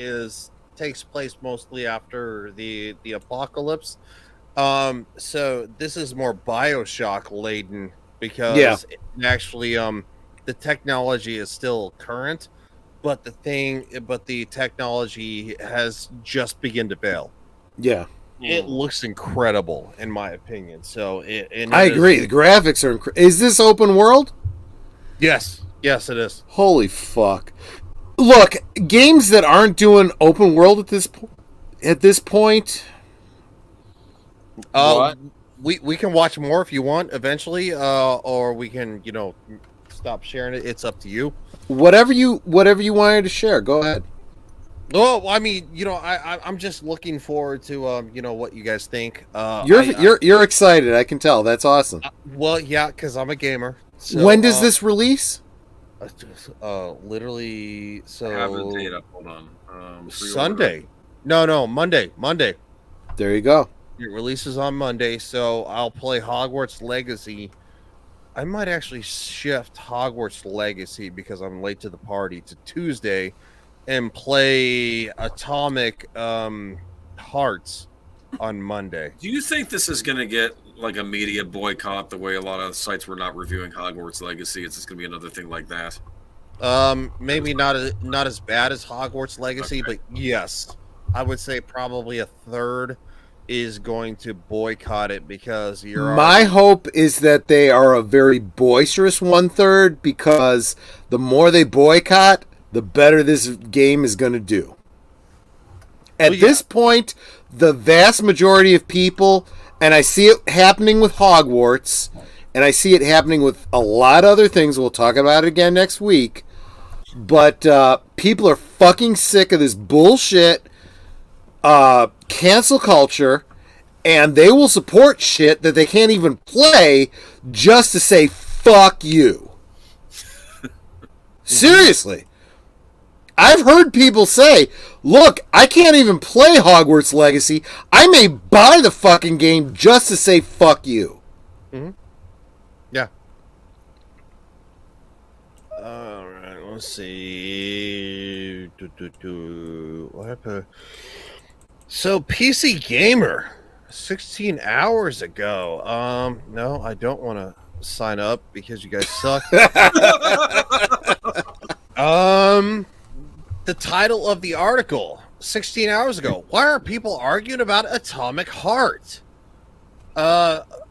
S5: takes place mostly after the apocalypse. So this is more Bioshock laden because actually the technology is still current, but the technology has just begun to fail.
S1: Yeah.
S5: It looks incredible in my opinion. So
S1: I agree. The graphics are Is this open world?
S5: Yes, it is.
S1: Holy fuck. Look, games that aren't doing open world at this point.
S5: We can watch more if you want eventually, or we can stop sharing it. It's up to you.
S1: Whatever you wanted to share, go ahead.
S5: Well, I mean, I'm just looking forward to what you guys think.
S1: You're excited. I can tell. That's awesome.
S5: Well, yeah, because I'm a gamer. So,
S1: when does this release?
S5: Literally. So
S2: I have the date up. Hold on.
S5: Sunday. No, Monday.
S1: There you go.
S5: It releases on Monday, so I'll play Hogwarts Legacy. I might actually shift Hogwarts Legacy because I'm late to the party to Tuesday, and play Atomic Hearts on Monday.
S2: Do you think this is going to get like a media boycott the way a lot of sites were not reviewing Hogwarts Legacy? It's just going to be another thing like that.
S5: Maybe not as bad as Hogwarts Legacy, but yes, I would say probably a third is going to boycott it because
S1: my hope is that they are a very boisterous 1/3, because the more they boycott, the better this game is going to do. At this point, the vast majority of people, and I see it happening with Hogwarts, and I see it happening with a lot of other things, we'll talk about it again next week, but people are fucking sick of this bullshit cancel culture, and they will support shit that they can't even play just to say fuck you. Seriously. I've heard people say, look, I can't even play Hogwarts Legacy. I may buy the fucking game just to say fuck you.
S5: Mm-hmm. Yeah. Alright, let's see. What happened? So, PC Gamer, 16 hours ago. No, I don't want to sign up because you guys suck. The title of the article, 16 hours ago. Why are people arguing about Atomic Heart?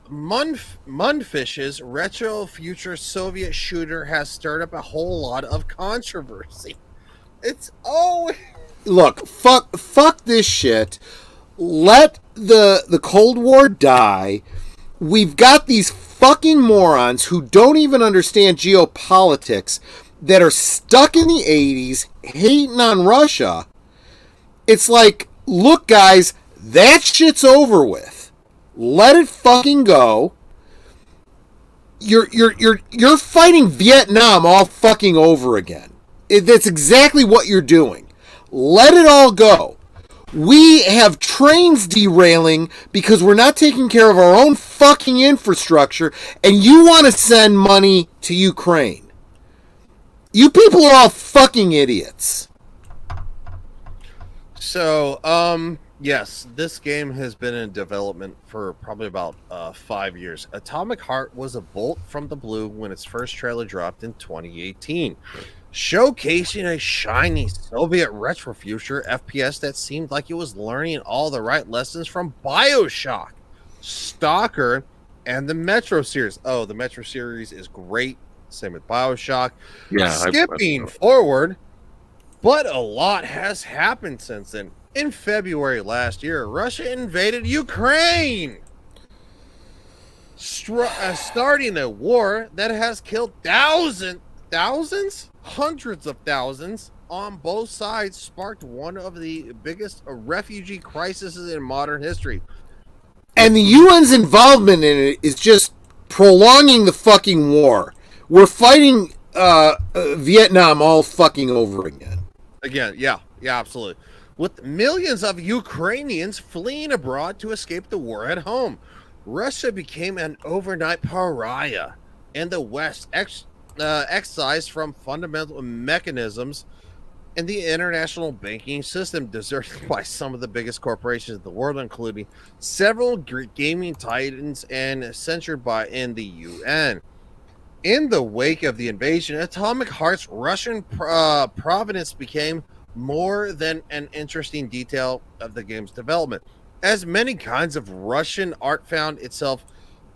S5: Mundfish's retro future Soviet shooter has stirred up a whole lot of controversy.
S1: Look, fuck this shit. Let the Cold War die. We've got these fucking morons who don't even understand geopolitics that are stuck in the 80s hating on Russia. It's like, look guys, that shit's over with. Let it fucking go. You're fighting Vietnam all fucking over again. That's exactly what you're doing. Let it all go. We have trains derailing because we're not taking care of our own fucking infrastructure, and you want to send money to Ukraine. You people are all fucking idiots.
S5: So, yes, this game has been in development for probably about 5 years. Atomic Heart was a bolt from the blue when its first trailer dropped in 2018. showcasing a shiny Soviet retro future FPS that seemed like it was learning all the right lessons from BioShock, Stalker, and the Metro series. Oh, the Metro series is great. Same with BioShock.
S2: Yeah,
S5: Skipping forward, but a lot has happened since then. In February last year, Russia invaded Ukraine, starting a war that has killed hundreds of thousands on both sides, sparked one of the biggest refugee crises in modern history.
S1: And the UN's involvement in it is just prolonging the fucking war. We're fighting Vietnam all fucking over again.
S5: Again, yeah, absolutely. With millions of Ukrainians fleeing abroad to escape the war at home, Russia became an overnight pariah, and the West excised from fundamental mechanisms in the international banking system, deserted by some of the biggest corporations in the world, including several gaming titans, and censured in the UN. In the wake of the invasion, Atomic Heart's Russian provenance became more than an interesting detail of the game's development, as many kinds of Russian art found itself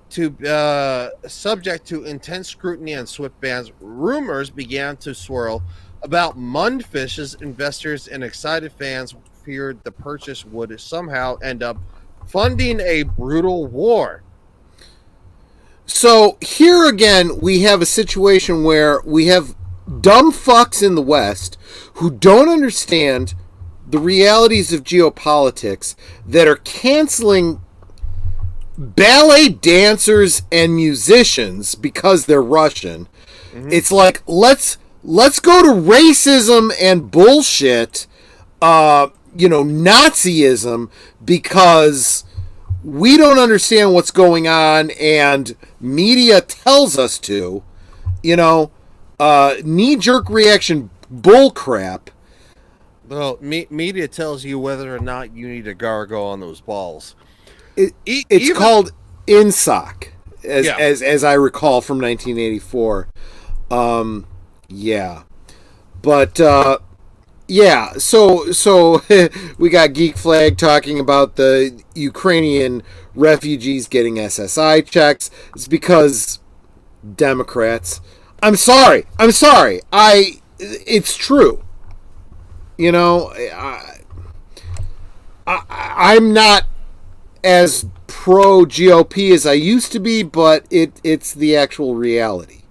S5: to subject to intense scrutiny and swift bans. Rumors began to swirl about Mundfish's investors, and excited fans feared the purchase would somehow end up funding a brutal war.
S1: So here again, we have a situation where we have dumb fucks in the West who don't understand the realities of geopolitics that are canceling ballet dancers and musicians because they're Russian. Mm-hmm. It's like, let's go to racism and bullshit, Nazism, because we don't understand what's going on and media tells us to, knee-jerk reaction bullcrap.
S5: Well, media tells you whether or not you need a gargle on those balls.
S1: It's called INSOC, as I recall from 1984. Yeah. But, so we got Geek Flag talking about the Ukrainian refugees getting SSI checks. It's because Democrats. I'm sorry. It's true. I'm not as pro GOP as I used to be, but it's the actual reality.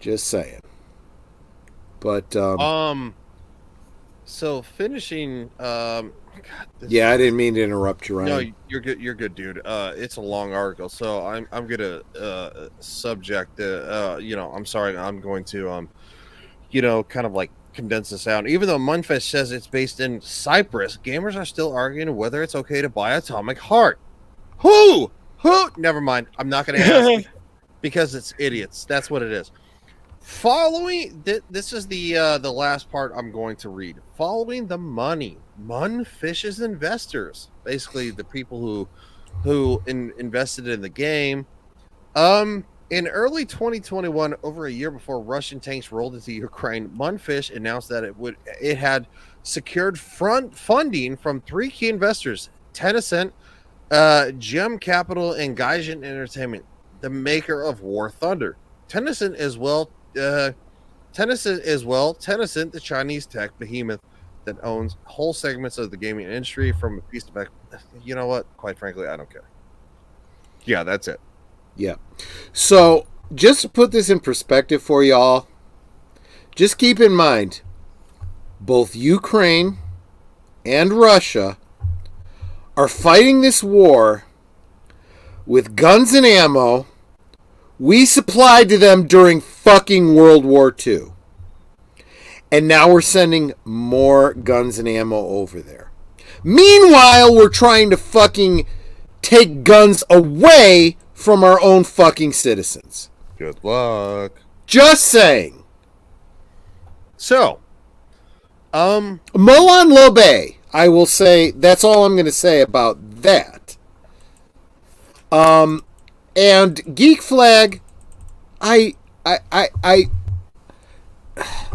S1: Just saying. But
S5: so finishing
S1: I didn't mean to interrupt you, Ryan.
S5: No, you're good, dude. It's a long article, so I'm gonna subject I'm sorry, I'm going to kind of like condense this out. Even though Mundfish says it's based in Cyprus, gamers are still arguing whether it's okay to buy Atomic Heart. Who? Never mind. I'm not gonna ask because it's idiots. That's what it is. Following this is the last part I'm going to read. Following the money, Mundfish's investors, basically the people who invested in the game, in early 2021, over a year before Russian tanks rolled into Ukraine, Mundfish announced that it had secured funding from three key investors: Tencent, Gem Capital, and Gaijin Entertainment, the maker of War Thunder. Tencent, the Chinese tech behemoth that owns whole segments of the gaming industry, from a piece of, you know what? Quite frankly, I don't care. Yeah, that's it.
S1: Yeah. So, just to put this in perspective for y'all, just keep in mind, both Ukraine and Russia are fighting this war with guns and ammo we supplied to them during fucking World War II. And now we're sending more guns and ammo over there. Meanwhile, we're trying to fucking take guns away from our own fucking citizens.
S5: Good luck.
S1: Just saying.
S5: So,
S1: Molan Lobe, I will say, that's all I'm going to say about that. And Geek Flag,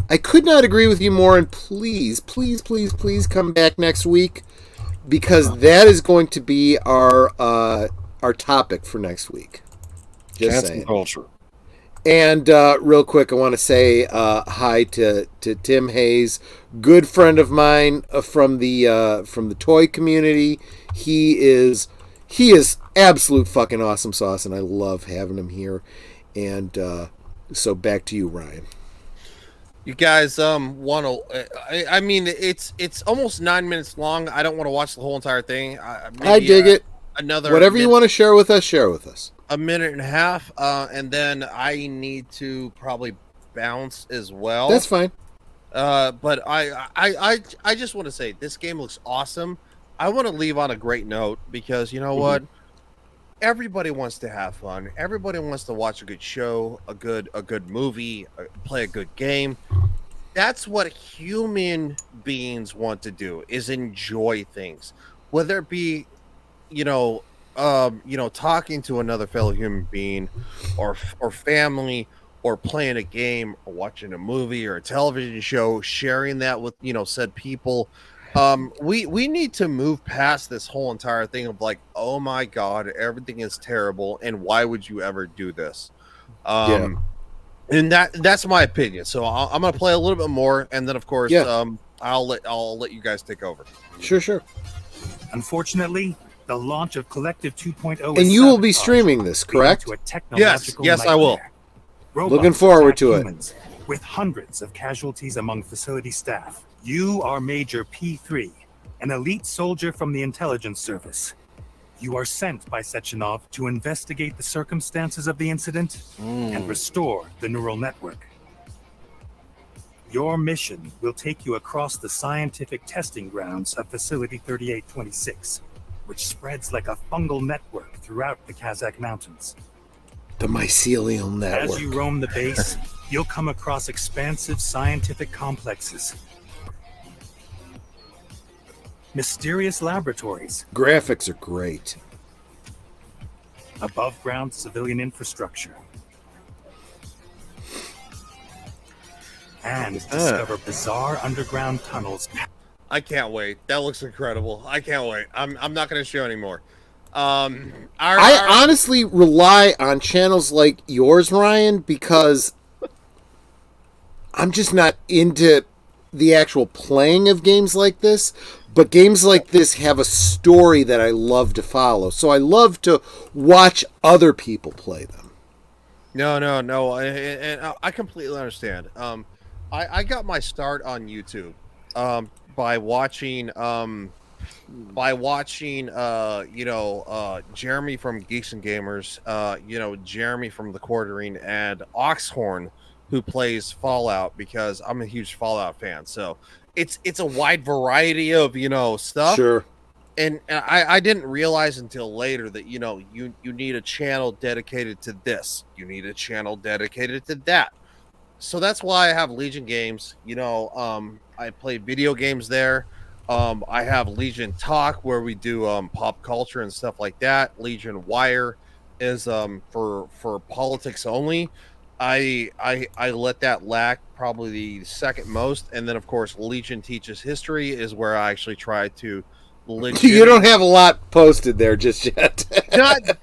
S1: I could not agree with you more, and please, please, please, please come back next week, because that is going to be our topic for next week. Just
S2: Cancel
S1: saying.
S2: culture.
S1: And real quick, I want to say hi to Tim Hayes, good friend of mine from the toy community. He is absolute fucking awesome sauce, and I love having him here. And so back to you, Ryan.
S5: You guys want to? I mean, it's almost 9 minutes long. I don't want to watch the whole entire thing.
S1: I dig it. Whatever you want to share with us, share with us.
S5: A minute and a half, and then I need to probably bounce as well.
S1: That's fine.
S5: But I just want to say this game looks awesome. I want to leave on a great note because you know what? Everybody wants to have fun. Everybody wants to watch a good show, a good movie, play a good game. That's what human beings want to do, is enjoy things, whether it be, talking to another fellow human being, or family, or playing a game, or watching a movie or a television show, sharing that with said people. We need to move past this whole entire thing of like, oh my god, everything is terrible, and why would you ever do this? And that's my opinion. So I'm gonna play a little bit more, and then of course, I'll let you guys take over.
S1: Sure.
S6: Unfortunately, the launch of Collective 2.0
S1: and you will be streaming this, correct?
S5: Yes, I will.
S6: Robots
S1: looking forward
S6: attack
S1: to it.
S6: humans, with hundreds of casualties among facility staff. You are Major P3, an elite soldier from the intelligence service. You are sent by Sechenov to investigate the circumstances of the incident and restore the neural network. Your mission will take you across the scientific testing grounds of Facility 3826, which spreads like a fungal network throughout the Kazakh mountains.
S1: The mycelial network.
S6: As you roam the base, you'll come across expansive scientific complexes, mysterious laboratories,
S1: Graphics are great.
S6: above-ground civilian infrastructure, and discover bizarre underground tunnels.
S5: I can't wait. That looks incredible. I can't wait. I'm not going to show anymore. I
S1: honestly rely on channels like yours, Ryan, because I'm just not into the actual playing of games like this. But games like this have a story that I love to follow. So I love to watch other people play them.
S5: No. And I completely understand. I got my start on YouTube by watching Jeremy from Geeks and Gamers, Jeremy from The Quartering, and Oxhorn, who plays Fallout, because I'm a huge Fallout fan. So it's a wide variety of stuff.
S1: Sure.
S5: And I didn't realize until later that you need a channel dedicated to this, you need a channel dedicated to that. So that's why I have Legion Games. I play video games there. I have Legion Talk, where we do pop culture and stuff like that. Legion Wire is for politics only. I let that lack probably the second most, and then of course Legion Teaches History is where I actually try to.
S1: You don't have a lot posted there just yet.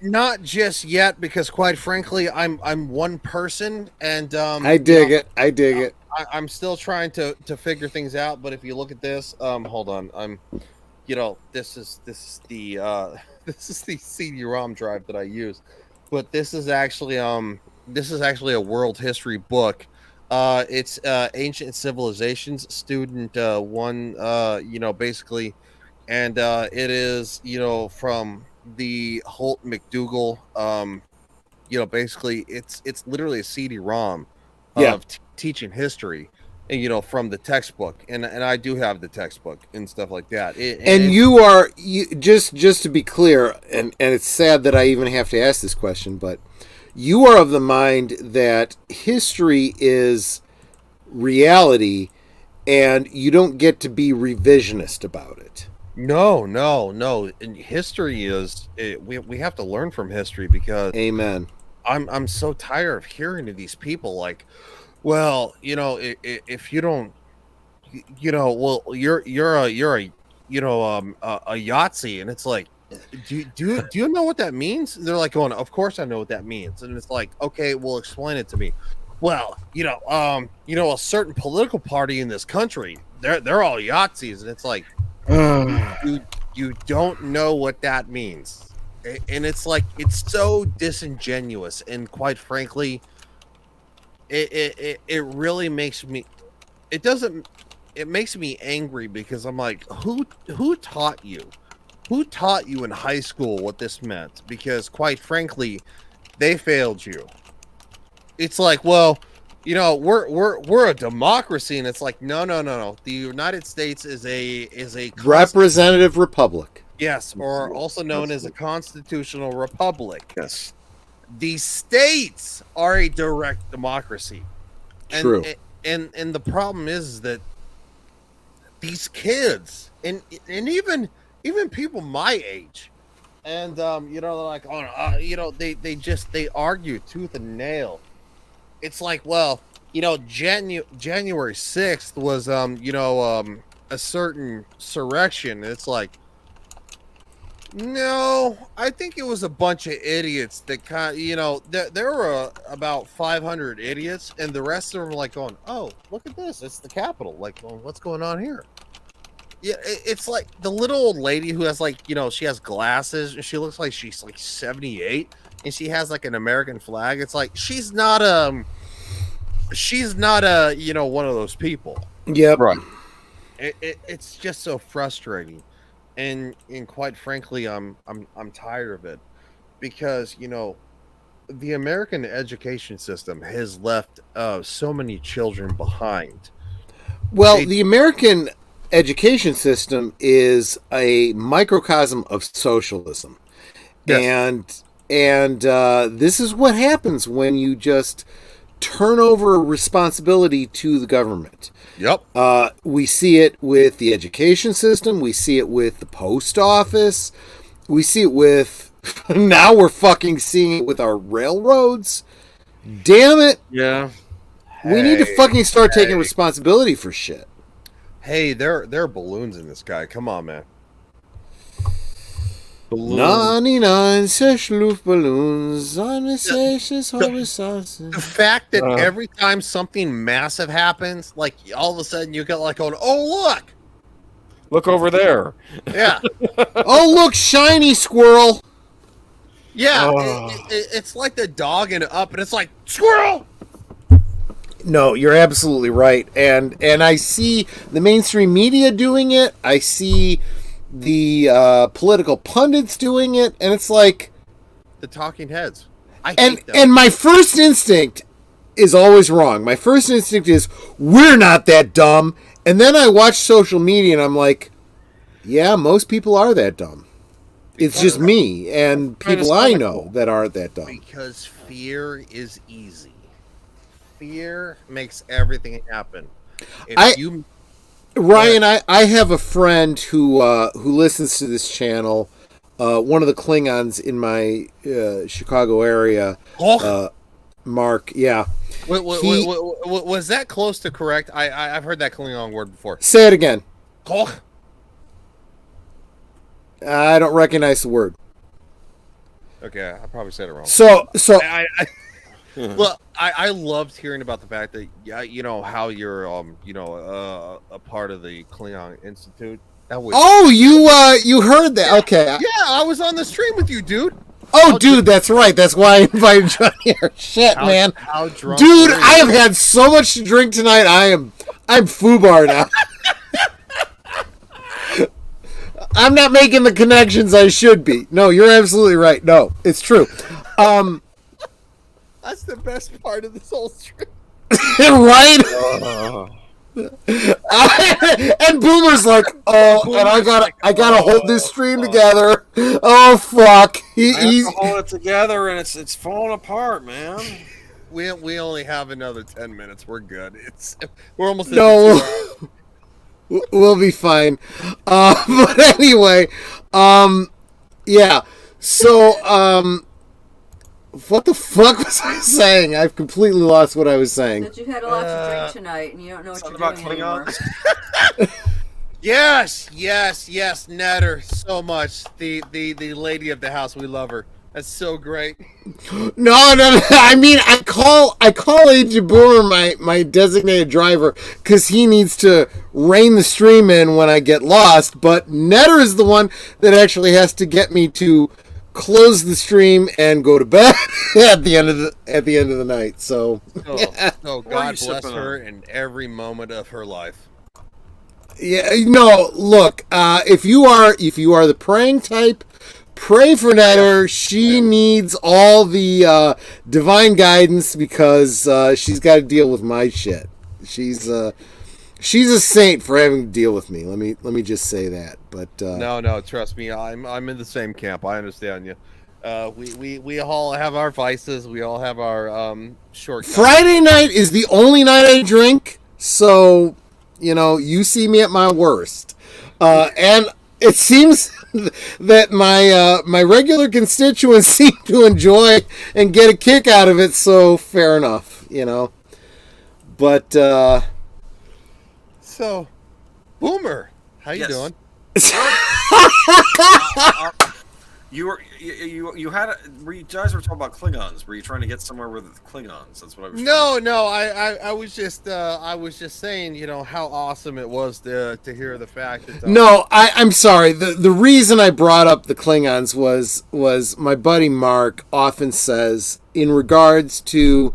S5: not just yet, because quite frankly, I'm one person, and
S1: I dig it.
S5: I'm still trying to figure things out. But if you look at this, hold on, this is the this is the CD-ROM drive that I use, but this is actually a world history book. It's Ancient Civilizations, student one, basically. And it is, from the Holt McDougall, basically it's literally a CD-ROM of teaching history, and, from the textbook. And I do have the textbook and stuff like that. Just
S1: to be clear, and it's sad that I even have to ask this question, but you are of the mind that history is reality, and you don't get to be revisionist about it.
S5: No. And history is we have to learn from history, because
S1: Amen.
S5: I'm so tired of hearing to these people like, Well, if you don't, well, you're a Yahtzee, and it's like, do you know what that means? And they're like going, of course I know what that means, and it's like, okay, well, explain it to me. Well, a certain political party in this country, they're all Yahtzees, and it's like, you don't know what that means, and it's like, it's so disingenuous, and quite frankly, it really makes me, it makes me angry, because I'm like, who taught you in high school what this meant? Because quite frankly, they failed you. It's like, well, we're a democracy, and it's like, no. The United States is a
S1: representative republic.
S5: Yes, or also known as a constitutional republic.
S2: Yes.
S5: The states are a direct democracy.
S1: True.
S5: And the problem is that these kids and even people my age, and they're like, they argue tooth and nail. It's like, well, January 6th was a certain surrection. It's like, no, I think it was a bunch of idiots that there were about 500 idiots, and the rest of them were like going, oh, look at this, it's the Capitol. Like, well, what's going on here? Yeah, it's like the little old lady who has she has glasses, and she looks like she's like 78, and she has like an American flag. It's like, she's not one of those people.
S1: Yep.
S2: Right.
S5: It's just so frustrating. And quite frankly, I'm tired of it, because the American education system has left so many children behind.
S1: Well, the American education system is a microcosm of socialism, yes. and this is what happens when you just turn over responsibility to the government.
S5: Yep.
S1: We see it with the education system. We see it with the post office. We see it with... now we're fucking seeing it with our railroads. Damn it.
S2: Yeah.
S1: We need to fucking start taking responsibility for shit.
S5: Hey, there are balloons in the sky. Come on, man.
S1: 99 such Luftballons on the
S5: The fact that every time something massive happens, like all of a sudden you get like going, oh,
S2: look over there.
S5: Yeah.
S1: Oh, look, shiny squirrel.
S5: Yeah. It's like the dog in Up, and it's like, squirrel.
S1: No, you're absolutely right. And I see the mainstream media doing it. I see the political pundits doing it, and it's like
S5: the talking heads. I hate them.
S1: And my first instinct is always wrong. My first instinct is, we're not that dumb. And then I watch social media, and I'm like, yeah, most people are that dumb. It's just me and people I know that aren't that dumb.
S5: Because fear is easy. Fear makes everything happen.
S1: Ryan, I have a friend who listens to this channel. One of the Klingons in my Chicago area. Mark, yeah.
S5: Was that close to correct? I've heard that Klingon word before.
S1: Say it again. I don't recognize the word.
S5: Okay, I probably said it wrong.
S1: So
S5: well, I loved hearing about the fact that how you're a part of the Klingon Institute. That was
S1: you heard that? Okay.
S5: Yeah, I was on the stream with you, dude.
S1: Oh, dude, that's right. That's why I invited you here. Shit, man.
S5: How drunk
S1: dude, I have had so much to drink tonight. I'm FUBAR now. I'm not making the connections I should be. No, you're absolutely right. No, it's true.
S5: That's the best part of this whole stream.
S1: Right? And Boomer's like, and I gotta hold this stream together. Oh fuck!
S2: He's hold it together, and it's falling apart, man.
S5: We only have another 10 minutes. We're good. We're almost
S1: we'll be fine. But anyway, yeah. So What the fuck was I saying? I've completely lost what I was saying.
S4: That you had a lot to drink tonight, and you don't know what you're
S2: Something
S4: doing
S2: about
S4: anymore.
S2: Klingons?
S5: Yes, Netter, so much. The lady of the house, we love her. That's so great.
S1: No. I mean, I call Agent Boomer my designated driver because he needs to rein the stream in when I get lost. But Netter is the one that actually has to get me to close the stream and go to bed at the end of the night. So,
S5: So God bless her in every moment of her life.
S1: Yeah, no. Look, if you are the praying type, pray for Netter. She needs all the divine guidance because she's got to deal with my shit. She's a saint for having to deal with me. Let me just say that. But
S5: no, trust me, I'm in the same camp. I understand you. We all have our vices. We all have our shortcuts.
S1: Friday night is the only night I drink, so you see me at my worst, and it seems that my regular constituents seem to enjoy and get a kick out of it. So fair enough, But
S5: so, Boomer, how you doing?
S2: You guys were talking about Klingons. Were you trying to get somewhere with Klingons? That's what I was.
S5: No. I was just saying, how awesome it was to hear the fact that.
S1: No, I'm sorry. The reason I brought up the Klingons was my buddy Mark often says in regards to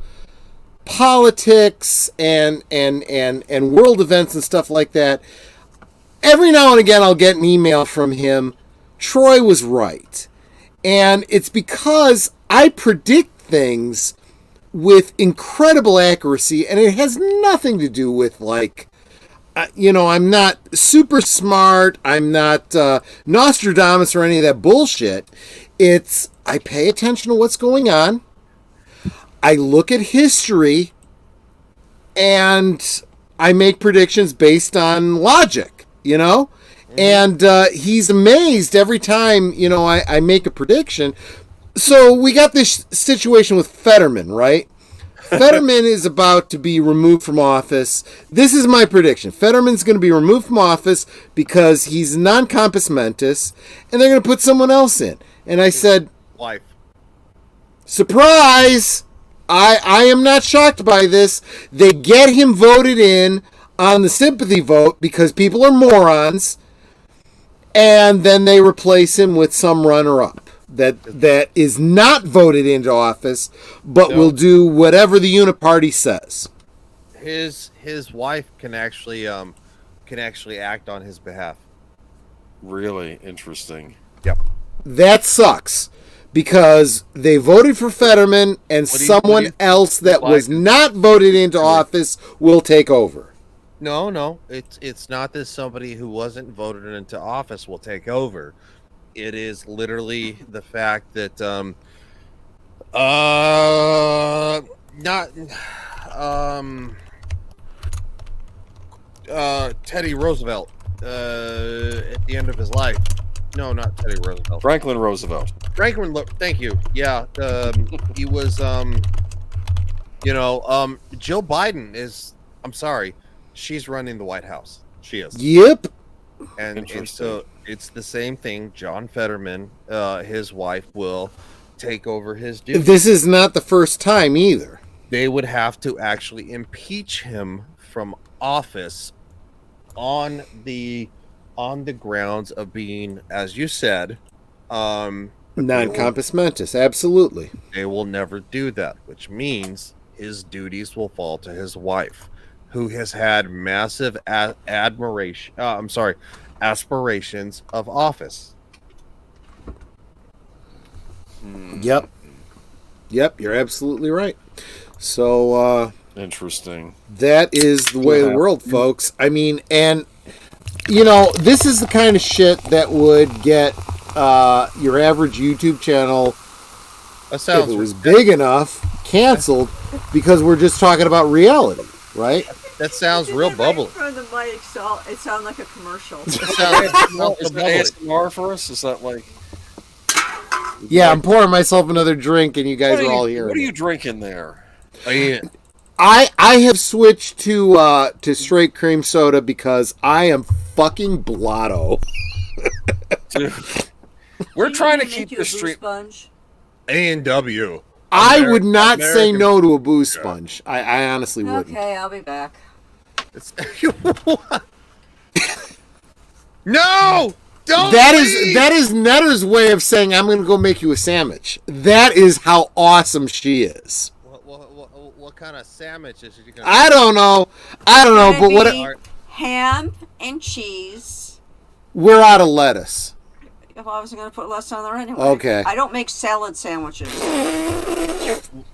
S1: politics and world events and stuff like that. Every now and again, I'll get an email from him. Troy was right. And it's because I predict things with incredible accuracy, and it has nothing to do with, I'm not super smart, I'm not Nostradamus or any of that bullshit. It's, I pay attention to what's going on, I look at history, and I make predictions based on logic, And he's amazed every time, I make a prediction. So we got this situation with Fetterman, right? Fetterman is about to be removed from office. This is my prediction. Fetterman's going to be removed from office because he's non-compos mentis, and they're going to put someone else in. And I said,
S5: wife.
S1: Surprise! I am not shocked by this. They get him voted in on the sympathy vote because people are morons, and then they replace him with some runner-up that is not voted into office, but will do whatever the uniparty says.
S5: His wife can actually act on his behalf.
S2: Really interesting.
S5: Yep.
S1: That sucks. Because they voted for Fetterman, and someone else that was not voted into office will take over.
S5: No, it's not that somebody who wasn't voted into office will take over. It is literally the fact that Teddy Roosevelt at the end of his life. No, not Teddy Roosevelt.
S2: Franklin Roosevelt.
S5: Thank you. Yeah, he was. Jill Biden is. I'm sorry, she's running the White House. She is.
S1: Yep.
S5: And so it's the same thing. John Fetterman, his wife, will take over his duties.
S1: This is not the first time either.
S5: They would have to actually impeach him from office on the grounds of being, as you said,
S1: non-compos mentis. Absolutely.
S5: They will never do that, which means his duties will fall to his wife, who has had massive aspirations of office.
S1: Yep, you're absolutely right. So
S2: interesting.
S1: That is the way of the world, folks. I mean, and this is the kind of shit that would get your average YouTube channel, if it was big enough, canceled because we're just talking about reality, right?
S5: That sounds real bubbly.
S4: From the mic, it sounds like a commercial.
S2: Is that ASMR for us? Is that like?
S1: Yeah, I'm pouring myself another drink, and you guys are all here.
S2: What are you drinking there?
S1: I have switched to straight cream soda because I am fucking blotto.
S2: Dude, we're trying to keep the stream.
S4: Sponge?
S5: A&W.
S1: I would not say no to a booze sponge. I honestly wouldn't.
S4: Okay, I'll be back.
S5: No! Don't
S1: That
S5: leave!
S1: is Netter's way of saying I'm going to go make you a sandwich. That is how awesome she is.
S5: What kind of sandwich is she gonna
S1: I don't know, but what?
S4: Ham and cheese.
S1: We're out of lettuce.
S4: If I was going to put less on there anyway.
S1: Okay.
S4: I don't make salad sandwiches.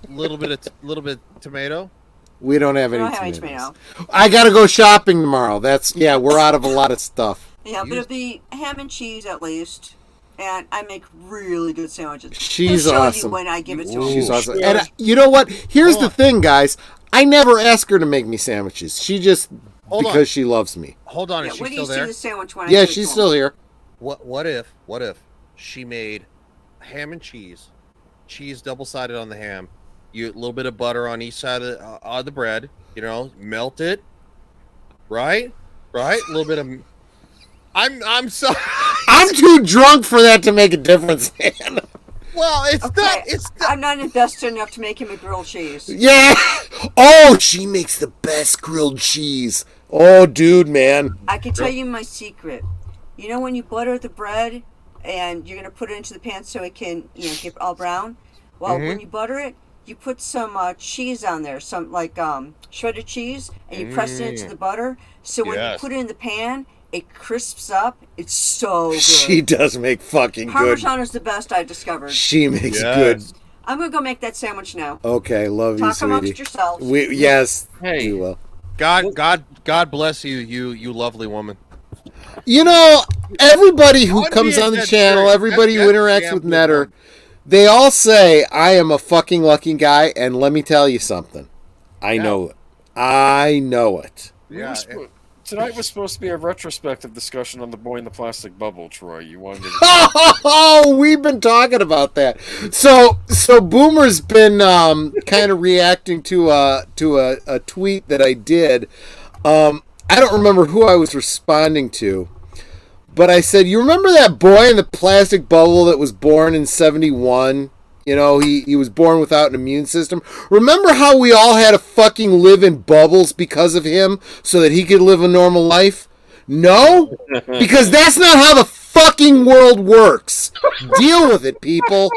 S5: little bit of tomato.
S1: We don't have
S4: I
S1: any
S4: don't have any
S1: tomatoes.
S4: tomato.
S1: I got to go shopping tomorrow. We're out of a lot of stuff.
S4: Yeah, but it'll be ham and cheese at least. And I make really good sandwiches.
S1: She's
S4: I'll show
S1: awesome.
S4: you when I give it to her.
S1: She's awesome. And you know what? Here's the thing, guys. I never ask her to make me sandwiches. She just because she loves me.
S5: Hold on,
S4: Yeah,
S5: is she
S4: when do you
S5: still
S4: see
S5: there?
S4: the sandwich when I
S1: Yeah,
S4: give it
S1: she's
S4: to
S1: still
S4: him?
S1: here.
S5: What if she made ham and cheese double-sided on the ham, a little bit of butter on each side of the bread, melt it, right? A little bit of. I'm sorry.
S1: I'm too drunk for that to make a difference, man.
S5: Well, it's
S4: Okay,
S5: not. It's not.
S4: I'm not invested enough to make him a grilled cheese.
S1: Yeah. Oh, she makes the best grilled cheese. Oh, dude, man.
S4: I can tell you my secret. You know when you butter the bread and you're going to put it into the pan so it can, get all brown? Well, when you butter it, you put some cheese on there, some like shredded cheese, and you press it into the butter. So when you put it in the pan, it crisps up. It's so good.
S1: She does make fucking good.
S4: Parmesan is the best I discovered.
S1: She makes good.
S4: I'm going to go make that sandwich now.
S1: Okay, love you,
S4: Talk amongst
S1: sweetie.
S4: yourselves.
S1: Yes,
S2: Hey.
S1: we will.
S5: God bless you, you lovely woman.
S1: Everybody who
S5: I'm
S1: comes
S5: being
S1: on the
S5: dead
S1: channel,
S5: serious.
S1: everybody who
S5: That's
S1: interacts
S5: damn
S1: with
S5: good
S1: Netter,
S5: one.
S1: they all say I am a fucking lucky guy, and let me tell you something. I know it. I know it.
S5: Yeah.
S2: Tonight was supposed to be a retrospective discussion on the boy in the plastic bubble, Troy. You wanted to...
S1: Oh, we've been talking about that. So Boomer's been kind of reacting to a tweet that I did. I don't remember who I was responding to, but I said, "You remember that boy in the plastic bubble that was born in '71? He was born without an immune system. Remember how we all had to fucking live in bubbles because of him so that he could live a normal life? No? Because that's not how the fucking world works. Deal with it, people."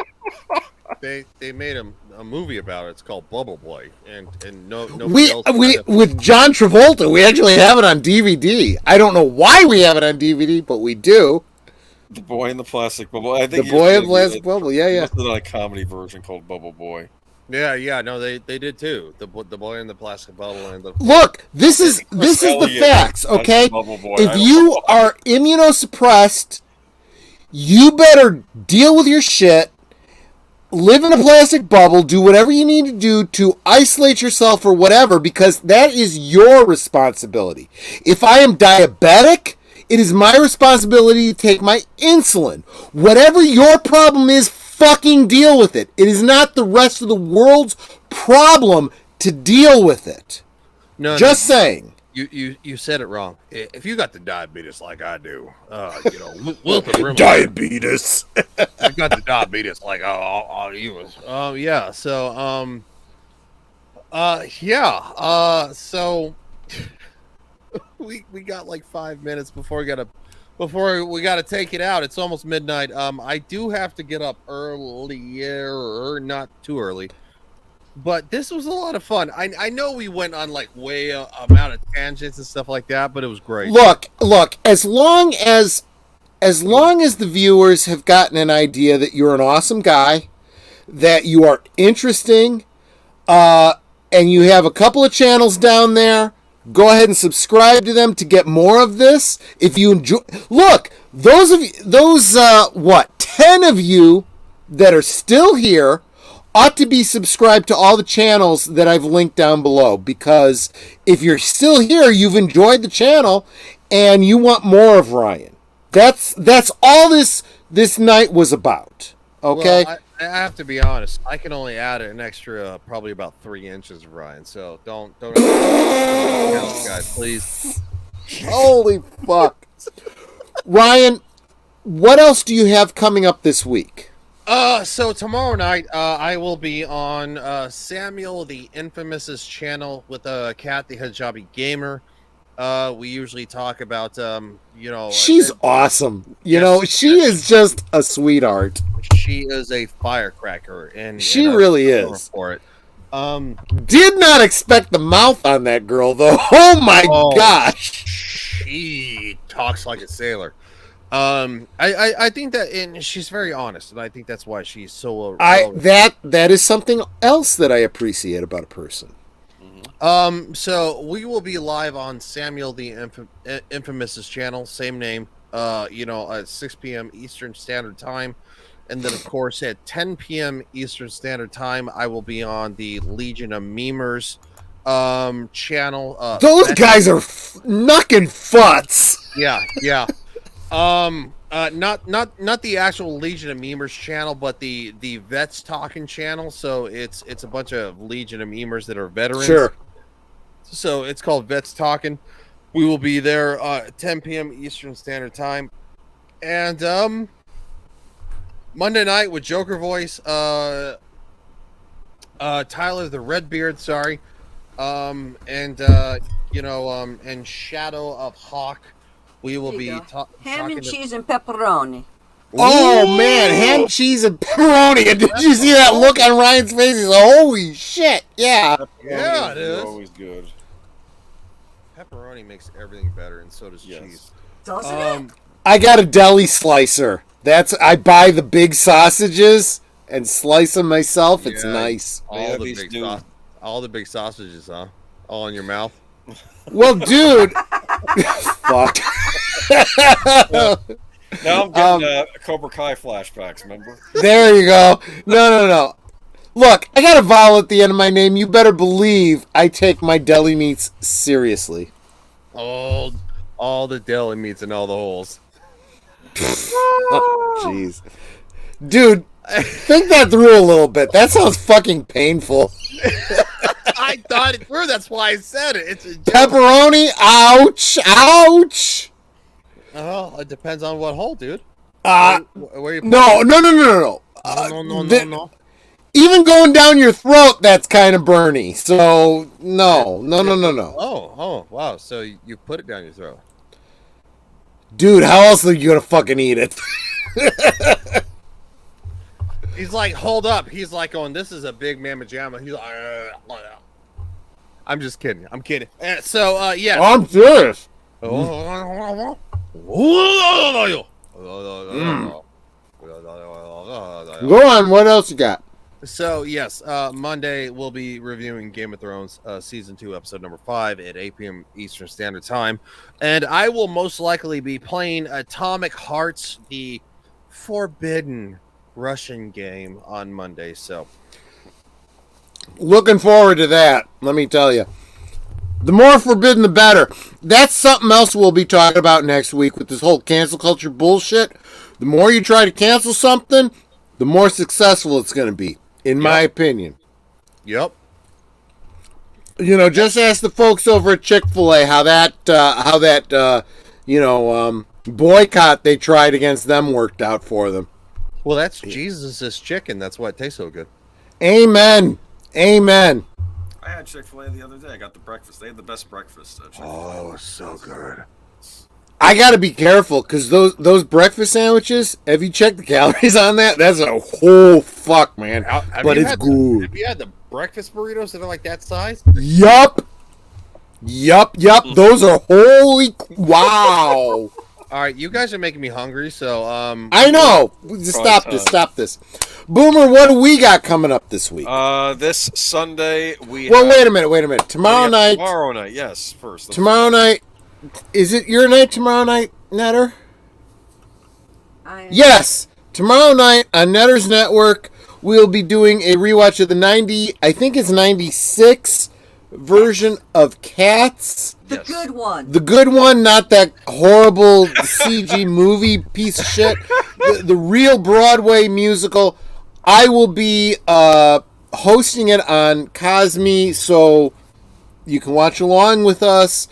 S5: They made a movie about it. It's called Bubble Boy, and nobody
S1: We
S5: else
S1: with John Travolta, we actually have it on DVD. I don't know why we have it on DVD, but we do.
S2: The boy in the plastic bubble. I think
S1: The boy in the plastic bubble. Yeah.
S2: Must have done a comedy version called Bubble Boy.
S5: Yeah, no, they did too. The boy in the plastic bubble and the
S1: Look, this is the facts, okay?
S2: Bubble Boy.
S1: If you are immunosuppressed, you better deal with your shit. Live in a plastic bubble, do whatever you need to do to isolate yourself or whatever, because that is your responsibility. If I am diabetic, it is my responsibility to take my insulin. Whatever your problem is, fucking deal with it. It is not the rest of the world's problem to deal with it.
S5: No,
S1: Just saying.
S5: You said it wrong. If you got the diabetes like I do, welcome.
S1: Diabetes.
S5: I got the diabetes like you was. Yeah. So so we got like 5 minutes before we gotta take it out. It's almost midnight. I do have to get up earlier, not too early. But this was a lot of fun. I know we went on like way amount of tangents and stuff like that, but it was great.
S1: Look. As long as the viewers have gotten an idea that you're an awesome guy, that you are interesting, and you have a couple of channels down there, go ahead and subscribe to them to get more of this. If you enjoy, look, those 10 of you that are still here ought to be subscribed to all the channels that I've linked down below, because if you're still here, you've enjoyed the channel and you want more of Ryan. That's all this night was about. Okay.
S5: Well, I have to be honest. I can only add an extra probably about 3 inches, Ryan. So don't guys, please.
S1: Holy fuck. Ryan, what else do you have coming up this week?
S5: So tomorrow night, I will be on Samuel the Infamous's channel with Kat the Hijabi Gamer. We usually talk about,
S1: She's awesome. You know, she is just a sweetheart.
S5: She is a firecracker, and
S1: she really is.
S5: For it.
S1: Did not expect the mouth on that girl, though. Oh my gosh.
S5: She talks like a sailor. I think that, and she's very honest, and I think that's why she's so.
S1: That is something else that I appreciate about a person.
S5: So we will be live on Samuel the Infamous's channel, same name. At 6 p.m. Eastern Standard Time, and then of course at 10 p.m. Eastern Standard Time, I will be on the Legion of Memers channel.
S1: Those guys are knucking futz.
S5: Yeah. Not the actual Legion of Memers channel, but the Vets Talking channel. So it's a bunch of Legion of Memers that are veterans.
S1: Sure.
S5: So it's called Vets Talking. We will be there 10 p.m. Eastern Standard Time, and Monday night with Joker Voice, Tyler the Redbeard, sorry, and Shadow of Hawk. We will be
S4: ham and cheese and pepperoni.
S1: Oh man, ham, cheese, and pepperoni! And did you see that look on Ryan's face? He's like, "Holy shit!" Yeah,
S5: yeah, it is
S2: always good.
S5: Pepperoni makes everything better, and so does cheese.
S4: Doesn't it?
S1: I got a deli slicer. I buy the big sausages and slice them myself. It's nice.
S5: All the big sausages, huh? All in your mouth.
S1: Well, dude, fuck.
S2: Now I'm getting Cobra Kai flashbacks, remember?
S1: There you go. No. Look, I got a vowel at the end of my name. You better believe I take my deli meats seriously.
S5: All the deli meats and all the holes.
S1: Oh, jeez. Dude, think that through a little bit. That sounds fucking painful.
S5: I thought it through. That's why I said it. It's a
S1: pepperoni. Ouch.
S5: Oh, it depends on what hole, dude.
S1: No.
S5: No.
S1: Even going down your throat, that's kind of burny. So, no.
S5: Oh, wow. So you put it down your throat.
S1: Dude, how else are you going to fucking eat it?
S5: He's like, hold up. He's like going, this is a big mamma jamma. He's like, I'm just kidding. I'm kidding. So, yeah.
S1: I'm serious.
S5: Go
S1: on, what else you got?
S5: So, yes, Monday we'll be reviewing Game of Thrones Season 2, Episode number 5 at 8 p.m. Eastern Standard Time. And I will most likely be playing Atomic Hearts, the forbidden Russian game, on Monday. So,
S1: looking forward to that, let me tell you. The more forbidden, the better. That's something else we'll be talking about next week with this whole cancel culture bullshit. The more you try to cancel something, the more successful it's going to be, in my opinion.
S5: Yep.
S1: Just ask the folks over at Chick-fil-A how that boycott they tried against them worked out for them.
S5: Well, that's Jesus' chicken. That's why it tastes so good.
S1: Amen.
S2: I had Chick-fil-A the other day. I got the breakfast. They had the best breakfast at Chick-fil-A.
S5: Oh, so good.
S1: I got to be careful because those breakfast sandwiches, have you checked the calories on that? That's a whole fuck, man. But it's good.
S5: Have you had the breakfast burritos that are like that size?
S1: Yup. Those are holy... Wow.
S5: All right, you guys are making me hungry, so...
S1: I know. Stop this. Boomer, what do we got coming up this week?
S2: This Sunday we
S1: wait a minute. Tomorrow night,
S2: yes, first.
S1: Tomorrow night... Is it your night tomorrow night, Netter? Yes! Tomorrow night on Netter's Network, we'll be doing a rewatch of the 96 version of Cats.
S4: The good one.
S1: The good one, not that horrible CG movie piece of shit. the real Broadway musical. I will be hosting it on Cosme, so you can watch along with us.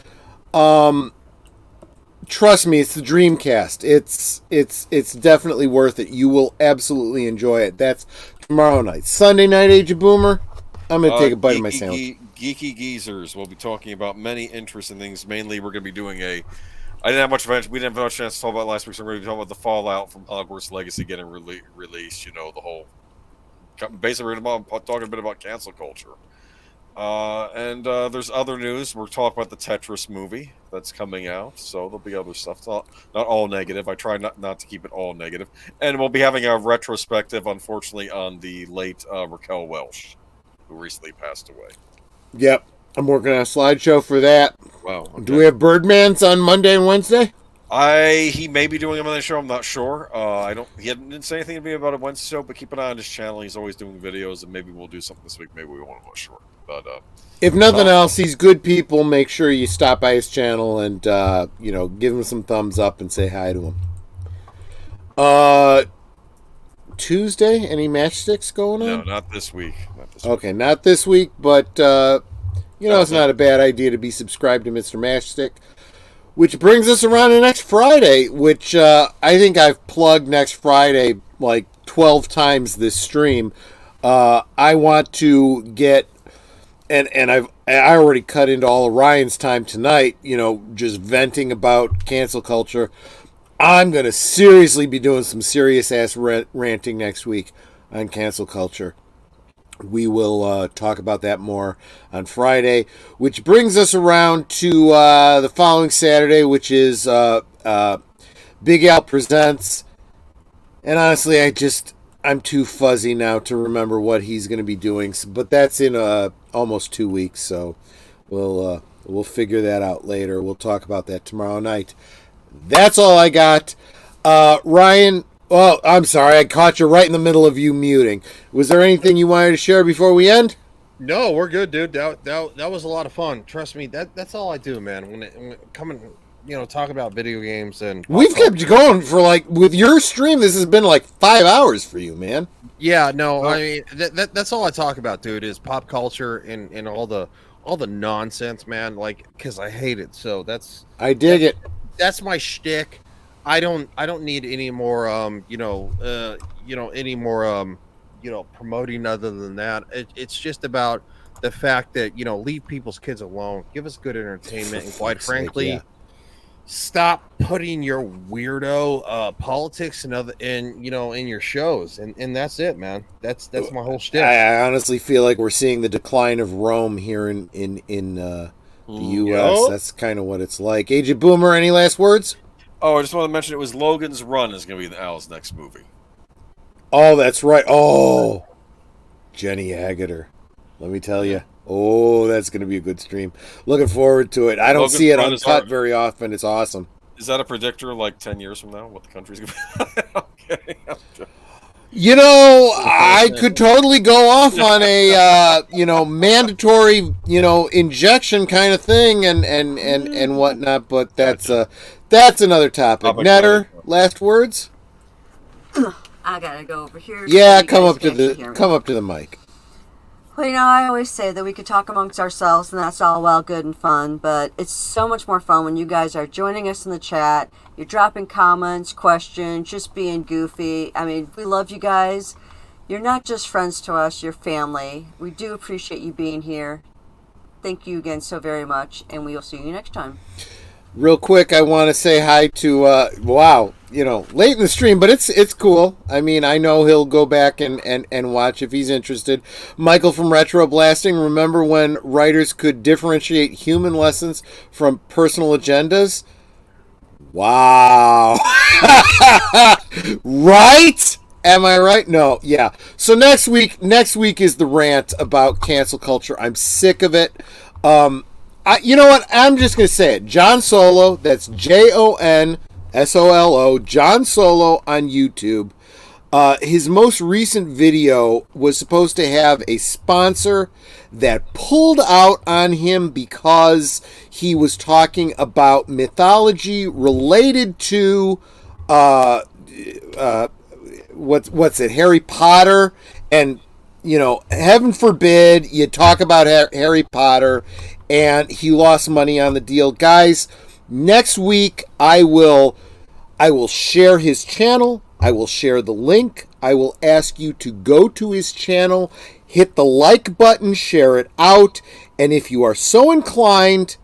S1: Trust me, it's the Dreamcast. It's definitely worth it. You will absolutely enjoy it. That's tomorrow night. Sunday night, Age of Boomer. I'm going to take a bite of my sandwich.
S2: Geeky Geezers. We'll be talking about many interesting things. Mainly, we're going to be doing a. We didn't have much chance to talk about last week, so we're going to be talking about the fallout from Hogwarts Legacy getting released. You know, the whole. Basically, we're going to be talking a bit about cancel culture. And there's other news. We're talking about the Tetris movie that's coming out, so there'll be other stuff. It's not all negative. I try not to keep it all negative. And we'll be having a retrospective, unfortunately, on the late Raquel Welch, who recently passed away. Yep.
S1: I'm working on a slideshow for that.
S2: Wow. Okay.
S1: Do we have Birdman's on Monday and Wednesday?
S2: He may be doing him on the show. I'm not sure. He didn't say anything to me about a Wednesday show, but keep an eye on his channel. He's always doing videos, and maybe we'll do something this week. Maybe we won't. I'm not sure. But
S1: if nothing else, he's good people. Make sure you stop by his channel and give him some thumbs up and say hi to him. Tuesday, any matchsticks going on?
S2: No, not this week.
S1: Okay, not this week, but it's not a bad idea to be subscribed to Mr. Matchstick. Which brings us around to next Friday, which I think I've plugged next Friday like 12 times this stream. I want to get, and I already cut into all of Ryan's time tonight, just venting about cancel culture. I'm going to seriously be doing some serious-ass ranting next week on cancel culture. We will talk about that more on Friday, which brings us around to the following Saturday, which is Big Al Presents. And honestly, I'm too fuzzy now to remember what he's going to be doing. But that's in almost 2 weeks, so we'll figure that out later. We'll talk about that tomorrow night. That's all I got. Ryan... Well, I'm sorry, I caught you right in the middle of you muting. Was there anything you wanted to share before we end?
S5: No, we're good, dude. That was a lot of fun. Trust me, that's all I do, man. When it coming, talk about video games and
S1: we've kept you going for with your stream. This has been 5 hours for you, man.
S5: Yeah, no, I mean that's all I talk about, dude. Is pop culture and all the nonsense, man. Because I hate it. So
S1: I dig it.
S5: That's my shtick. I don't need any more promoting other than that. It's just about the fact that leave people's kids alone, give us good entertainment, and quite frankly, stop putting your weirdo politics in your shows, and that's it, man. That's my whole shtick.
S1: I honestly feel like we're seeing the decline of Rome here in the U.S. That's kind of what it's like. Age of Boomer, any last words?
S2: Oh, I just want to mention it was Logan's Run is going to be Al's next movie.
S1: Oh, that's right. Oh, Jenny Agutter. Let me tell you. Oh, that's going to be a good stream. Looking forward to it. I don't see it uncut very often. It's awesome.
S2: Is that a predictor 10 years from now, what the country's going to be? Okay.
S1: I could totally go off on a, mandatory, injection kind of thing and whatnot, but that's another topic. Netter, last words?
S4: I gotta go over here.
S1: Yeah, come up to the mic.
S4: Well, I always say that we could talk amongst ourselves, and that's all well, good, and fun, but it's so much more fun when you guys are joining us in the chat. You're dropping comments, questions, just being goofy. I mean, we love you guys. You're not just friends to us, you're family. We do appreciate you being here. Thank you again so very much, and we will see you next time.
S1: Real quick, I want to say hi to, late in the stream, but it's cool. I mean, I know he'll go back and watch if he's interested. Michael from Retro Blasting, remember when writers could differentiate human lessons from personal agendas? Wow. Right? Am I right? No, yeah. So next week is the rant about cancel culture. I'm sick of it. You know what? I'm just going to say it. John Solo, that's JONSOLO, John Solo on YouTube. His most recent video was supposed to have a sponsor that pulled out on him because he was talking about mythology related to what's it, Harry Potter, and heaven forbid you talk about Harry Potter and he lost money on the deal. Guys, next week I will share his channel. I will share the link. I will ask you to go to his channel, hit the like button, share it out, and if you are so inclined,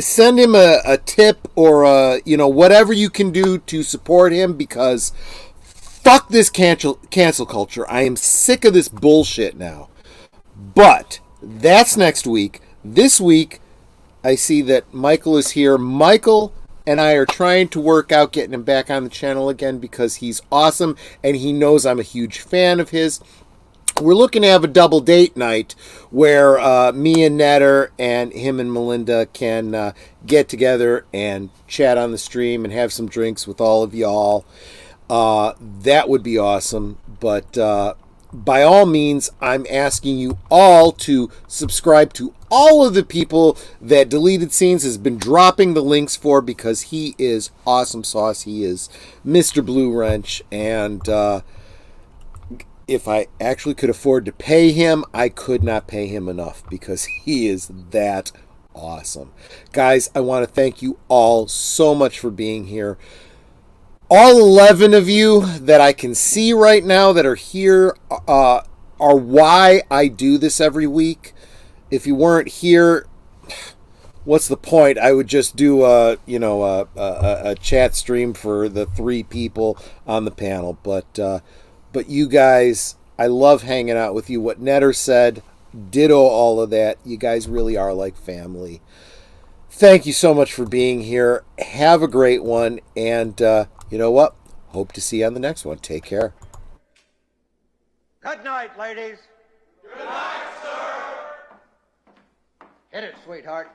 S1: send him a tip or whatever you can do to support him, because fuck this cancel culture. I am sick of this bullshit now. But that's next week. This week, I see that Michael is here. Michael and I are trying to work out getting him back on the channel again because he's awesome and he knows I'm a huge fan of his. We're looking to have a double date night where me and Netter and him and Melinda can get together and chat on the stream and have some drinks with all of y'all. That would be awesome. But by all means, I'm asking you all to subscribe to all of the people that Deleted Scenes has been dropping the links for, because he is awesome sauce. He is Mr. Blue Wrench, and if I actually could afford to pay him, I could not pay him enough because he is that awesome. Guys, I want to thank you all so much for being here. All 11 of you that I can see right now that are here are why I do this every week. If you weren't here, what's the point? I would just do a chat stream for the 3 people on the panel. But you guys, I love hanging out with you. What Netter said, ditto all of that. You guys really are like family. Thank you so much for being here. Have a great one. And you know what? Hope to see you on the next one. Take care.
S7: Good night, ladies.
S8: Good night, sir.
S7: Hit it, sweetheart.